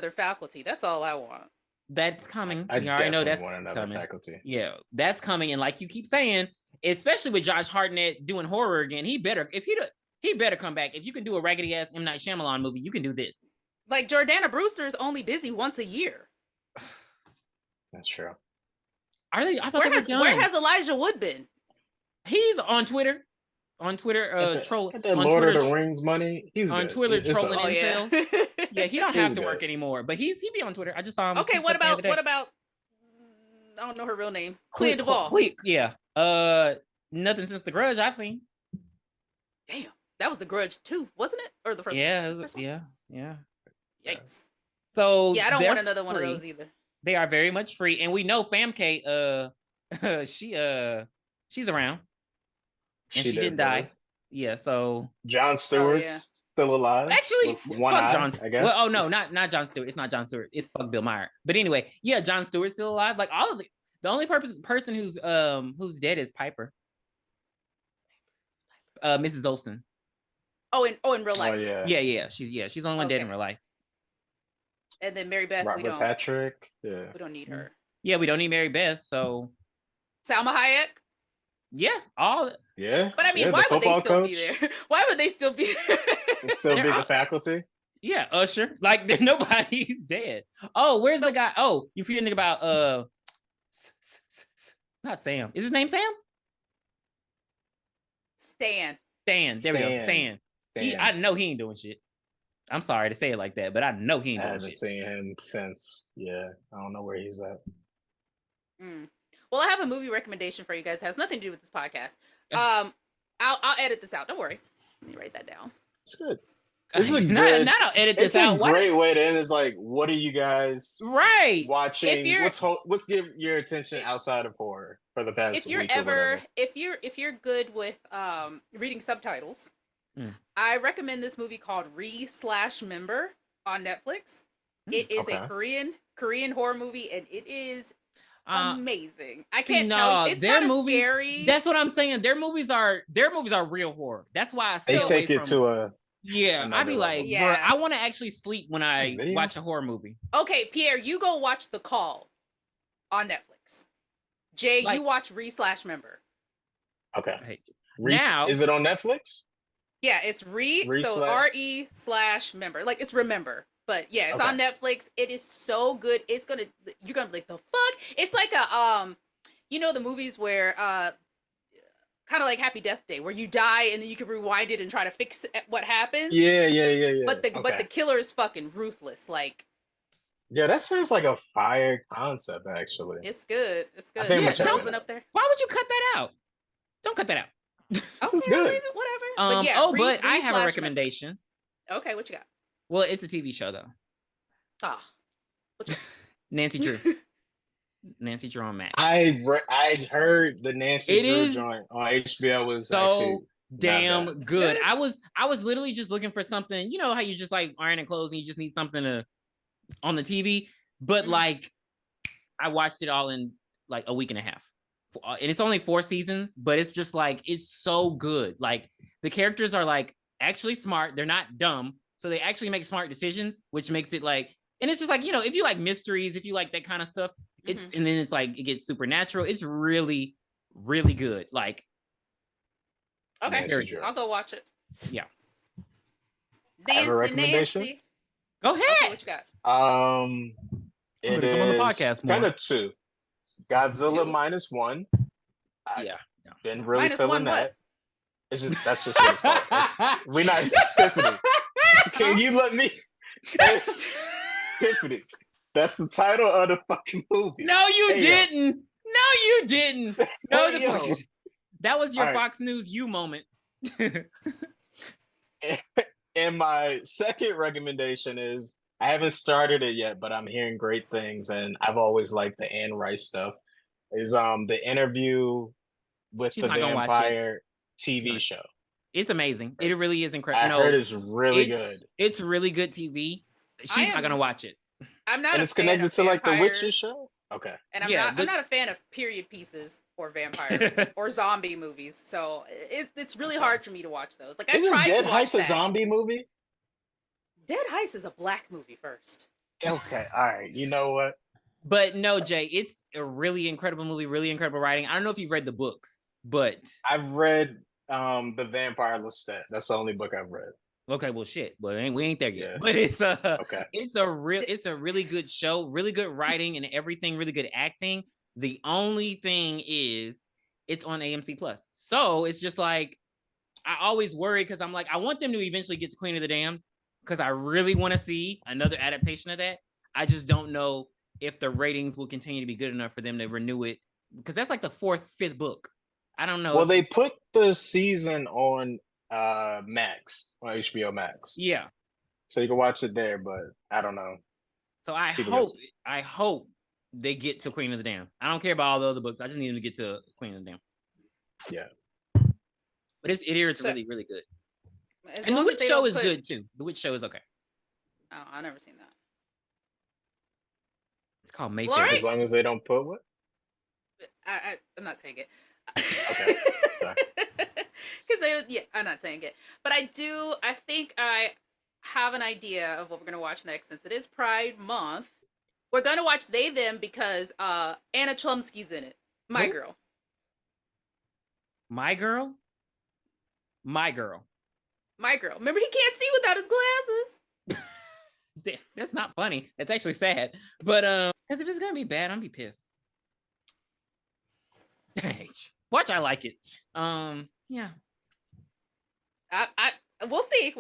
Speaker 1: faculty. That's all I want.
Speaker 3: That's coming.
Speaker 2: I already know that's want another
Speaker 3: coming.
Speaker 2: Faculty.
Speaker 3: Yeah, that's coming. And like you keep saying, especially with Josh Hartnett doing horror again, he better come back. If you can do a raggedy ass M. Night Shyamalan movie, you can do this.
Speaker 1: Like Jordana Brewster is only busy once a year.
Speaker 2: That's true.
Speaker 3: Are they? I thought
Speaker 1: where has Elijah Wood been?
Speaker 3: He's on Twitter. Troll
Speaker 2: that Lord of the Rings money. He's
Speaker 3: on
Speaker 2: good.
Speaker 3: Twitter trolling incels. Yeah, he don't have to
Speaker 2: good.
Speaker 3: work anymore, but he be on Twitter. I just saw him.
Speaker 1: Okay, what about I don't know her real name. Clea Duvall.
Speaker 3: Yeah. Nothing since The Grudge I've seen.
Speaker 1: Damn, that was The Grudge 2, wasn't it? Or the first?
Speaker 3: Yeah,
Speaker 1: one?
Speaker 3: Yeah.
Speaker 1: Yikes.
Speaker 3: So
Speaker 1: yeah, I don't want another one of those either.
Speaker 3: They are very much free, and we know Famke. She's around. And she didn't die. Yeah, so
Speaker 2: Jon Stewart's still alive.
Speaker 3: Actually,
Speaker 2: one eye, I guess.
Speaker 3: Well, not Jon Stewart. It's not Jon Stewart. It's fuck Bill Maher. But anyway, yeah, Jon Stewart's still alive. Like all of the only person who's dead is Piper. Mrs. Olsen.
Speaker 1: Oh, in real life.
Speaker 2: Oh yeah.
Speaker 3: Yeah. She's the only one dead in real life.
Speaker 1: And then Mary Beth,
Speaker 2: Robert Patrick. Yeah.
Speaker 1: We don't need her.
Speaker 3: Yeah, we don't need Mary Beth, so
Speaker 1: Salma Hayek.
Speaker 3: Yeah, all.
Speaker 2: Yeah.
Speaker 1: But I mean, why would they still be there? Why would they still be there?
Speaker 2: And still be the faculty?
Speaker 3: Yeah, Usher. Like nobody's dead. Oh, where's the guy? Oh, you forgetting about not Sam. Is his name Sam?
Speaker 1: Stan.
Speaker 3: There we go. Stan. I know he ain't doing shit. I'm sorry to say it like that, but I know he ain't doing shit. I haven't
Speaker 2: seen him since. Yeah, I don't know where he's at.
Speaker 1: Well, I have a movie recommendation for you guys. It has nothing to do with this podcast. I'll edit this out. Don't worry. Let me write that down.
Speaker 2: It's good. This is a good.
Speaker 3: Not I'll edit this out.
Speaker 2: It's a great way to end. It's like, what are you guys watching? What's getting your attention outside of horror for the past week?
Speaker 1: If you're good with reading subtitles, I recommend this movie called Re/Member on Netflix. It is a Korean horror movie, and it is amazing. I can't tell you. It's kind of scary.
Speaker 3: That's what I'm saying. Their movies are real horror. That's why I stay away
Speaker 2: take it to a.
Speaker 3: Yeah, I'd be like, bro, I want to actually sleep when I watch a horror movie.
Speaker 1: Okay, Pierre, you go watch The Call on Netflix. Jay, you watch Re/Member.
Speaker 2: Okay. I hate you. Now, is it on Netflix?
Speaker 1: Yeah, it's so RE/member. Like it's remember. But yeah, it's on Netflix. It is so good. You're gonna be like, the fuck? It's like a the movies where kind of like Happy Death Day, where you die and then you can rewind it and try to fix what happens.
Speaker 2: Yeah.
Speaker 1: But the killer is fucking ruthless. Like,
Speaker 2: yeah, that sounds like a fire concept. Actually,
Speaker 1: it's good.
Speaker 2: I think
Speaker 1: up there.
Speaker 3: Why would you cut that out? Don't cut that out.
Speaker 2: This is good.
Speaker 1: Whatever.
Speaker 3: But I have a recommendation.
Speaker 1: Okay, what you got?
Speaker 3: Well, it's a TV show though.
Speaker 1: Oh,
Speaker 3: Nancy Drew. Nancy Drew on Max.
Speaker 2: I heard the Nancy Drew joint on HBO was
Speaker 3: so damn good. I was literally just looking for something. You know how you just like ironing clothes and you just need something on the TV. But like, I watched it all in like a week and a half, and it's only 4 seasons. But it's just like it's so good. Like the characters are like actually smart. They're not dumb, so they actually make smart decisions, which makes it like. And it's just like, if you like mysteries, if you like that kind of stuff, and then it's like, it gets supernatural. It's really, really good. Like,
Speaker 1: okay, I'll go watch it.
Speaker 3: Yeah.
Speaker 1: Nancy.
Speaker 3: Go ahead.
Speaker 1: Okay, what you got?
Speaker 2: It is
Speaker 3: on the podcast
Speaker 2: kind of 2. Godzilla -1. Been really feeling that. It's just, that's just what it's called. We're not Tiffany. Can you let me? Tiffany, that's the title of the fucking movie.
Speaker 3: No, you didn't. No, you didn't. No, that was your Fox News you moment.
Speaker 2: And my second recommendation is I haven't started it yet, but I'm hearing great things, and I've always liked the Anne Rice stuff. Is the Interview with the Vampire TV show.
Speaker 3: It's amazing. It really is incredible.
Speaker 2: I heard it's really good.
Speaker 3: It's really good TV. She's not gonna watch it.
Speaker 1: I'm not.
Speaker 2: And it's connected to like the Witches show. Okay.
Speaker 1: And I'm not a fan of period pieces or vampire or zombie movies. So it's really hard for me to watch those. Like I tried to watch
Speaker 2: Dead Heist a zombie movie?
Speaker 1: Dead Heist is a black movie first.
Speaker 2: Okay. All right. You know what?
Speaker 3: But no, Jay, it's a really incredible movie, really incredible writing. I don't know if you've read the books, but
Speaker 2: I've read The Vampire Lestat. That's the only book I've read.
Speaker 3: Okay, well, shit. Well, we ain't there yet. Yeah. But it's a really good show, really good writing and everything, really good acting. The only thing is, it's on AMC Plus, so it's just like I always worry because I'm like I want them to eventually get to Queen of the Damned because I really want to see another adaptation of that. I just don't know if the ratings will continue to be good enough for them to renew it because that's like the 4th, 5th book. I don't know.
Speaker 2: Well, they put the season on Max on HBO Max.
Speaker 3: Yeah.
Speaker 2: So you can watch it there, but I don't know.
Speaker 3: So I hope they get to Queen of the Damned. I don't care about all the other books. I just need them to get to Queen of the Damned.
Speaker 2: Yeah.
Speaker 3: But it's really, really good. And the Witch show is good too. The Witch show is okay.
Speaker 1: Oh, I've never seen that.
Speaker 3: It's called Mayfair.
Speaker 1: Well, right.
Speaker 2: As long as they don't put what?
Speaker 1: I'm not saying it.
Speaker 2: Okay.
Speaker 1: Because I'm not saying it. But I think have an idea of what we're going to watch next since it is Pride Month. We're going to watch They Them because Anna Chlumsky's in it. My girl.
Speaker 3: My girl? My girl.
Speaker 1: My girl. Remember, he can't see without his glasses.
Speaker 3: That's not funny. That's actually sad. But because if it's gonna be bad, I'm gonna be pissed. Watch, I like it. Yeah.
Speaker 1: We'll see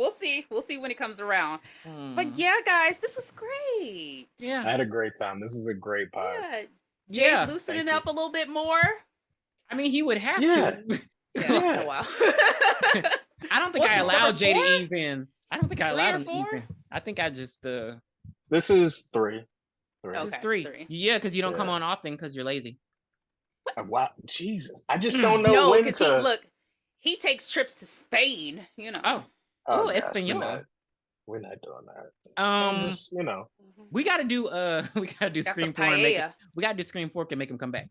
Speaker 1: when it comes around. But yeah, guys, this was great.
Speaker 3: Yeah,
Speaker 2: I had a great time. This is a great pod.
Speaker 1: Yeah, Jay's loosening up a little bit more.
Speaker 3: I mean, he would have to.
Speaker 1: Yeah, it's been a while.
Speaker 3: I don't think I allowed Jay to ease in. I don't think I allowed him to ease in. I think I just
Speaker 2: This is 3.
Speaker 3: This is 3. Yeah, because you don't come on often because you're lazy.
Speaker 2: Wow, Jesus! I just don't know when to.
Speaker 1: He takes trips to Spain. You know.
Speaker 3: Oh, Espanol.
Speaker 2: We're not doing that. Just,
Speaker 3: we got to do Scream 4. We got to do Scream 4 to make him come back.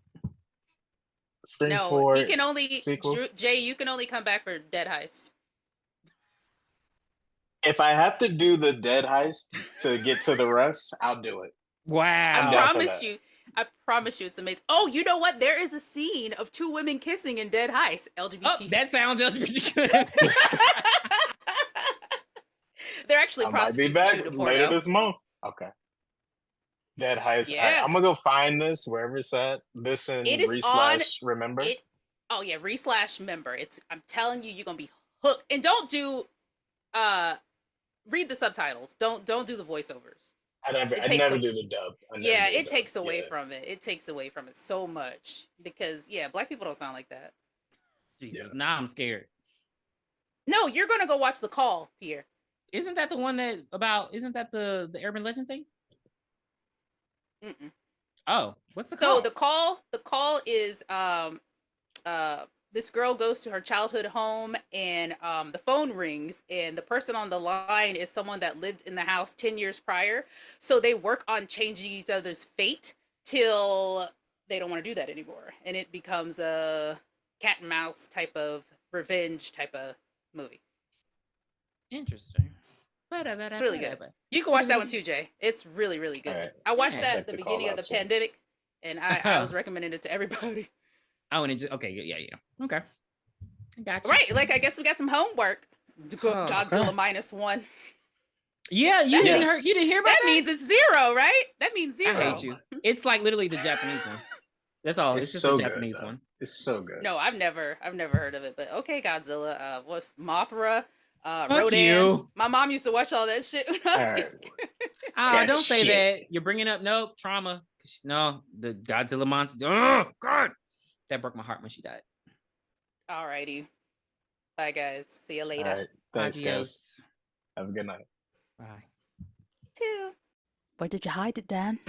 Speaker 2: Scream 4.
Speaker 1: He can only
Speaker 2: sequels?
Speaker 1: Jay. You can only come back for Dead Heist.
Speaker 2: If I have to do the Dead Heist to get to the rest, I'll do it.
Speaker 3: Wow!
Speaker 1: I promise you, it's amazing. Oh, you know what? There is a scene of 2 women kissing in Dead Heist. LGBT.
Speaker 3: Oh, that sounds LGBT.
Speaker 1: They're actually prostitutes.
Speaker 2: Might be back later this month. Okay. Dead Heist.
Speaker 1: Yeah.
Speaker 2: I'm gonna go find this wherever it's at. This and remember.
Speaker 1: Remember. I'm telling you, you're gonna be hooked. And don't do read the subtitles. Don't do the voiceovers.
Speaker 2: I never do the dub.
Speaker 1: It takes away from it. It takes away from it so much because Black people don't sound like that.
Speaker 3: Jesus, now I'm scared.
Speaker 1: No, you're gonna go watch The Call, Pierre.
Speaker 3: Isn't that the one isn't that the urban legend thing?
Speaker 1: Mm-mm.
Speaker 3: Oh, what's the call?
Speaker 1: So the call is this girl goes to her childhood home and the phone rings and the person on the line is someone that lived in the house 10 years prior. So they work on changing each other's fate till they don't want to do that anymore. And it becomes a cat and mouse type of revenge type of movie.
Speaker 3: Interesting.
Speaker 1: It's really good. You can watch that one too, Jay. It's really, really good. Right. I watched that at the beginning of the pandemic and I was recommending it to everybody.
Speaker 3: Oh, and it just okay, yeah. Okay, gotcha.
Speaker 1: Right, I guess we got some homework. Godzilla -1.
Speaker 3: Yeah, you didn't hear about that?
Speaker 1: That means it's 0, right? That means 0.
Speaker 3: I hate you. It's like literally the Japanese one. That's all. It's just
Speaker 2: so
Speaker 3: the Japanese one.
Speaker 2: It's so good.
Speaker 1: No, I've never heard of it. But okay, Godzilla. What's Mothra?
Speaker 3: Rodan. You.
Speaker 1: My mom used to watch all that shit when I was
Speaker 3: don't say that. You're bringing up trauma. No, the Godzilla monster. Oh God. That broke my heart when she died.
Speaker 1: Alrighty. Bye, guys. See you later.
Speaker 2: All right. Thanks, guys. Have a good night.
Speaker 3: Bye.
Speaker 1: Too. Where did you hide it, Dan?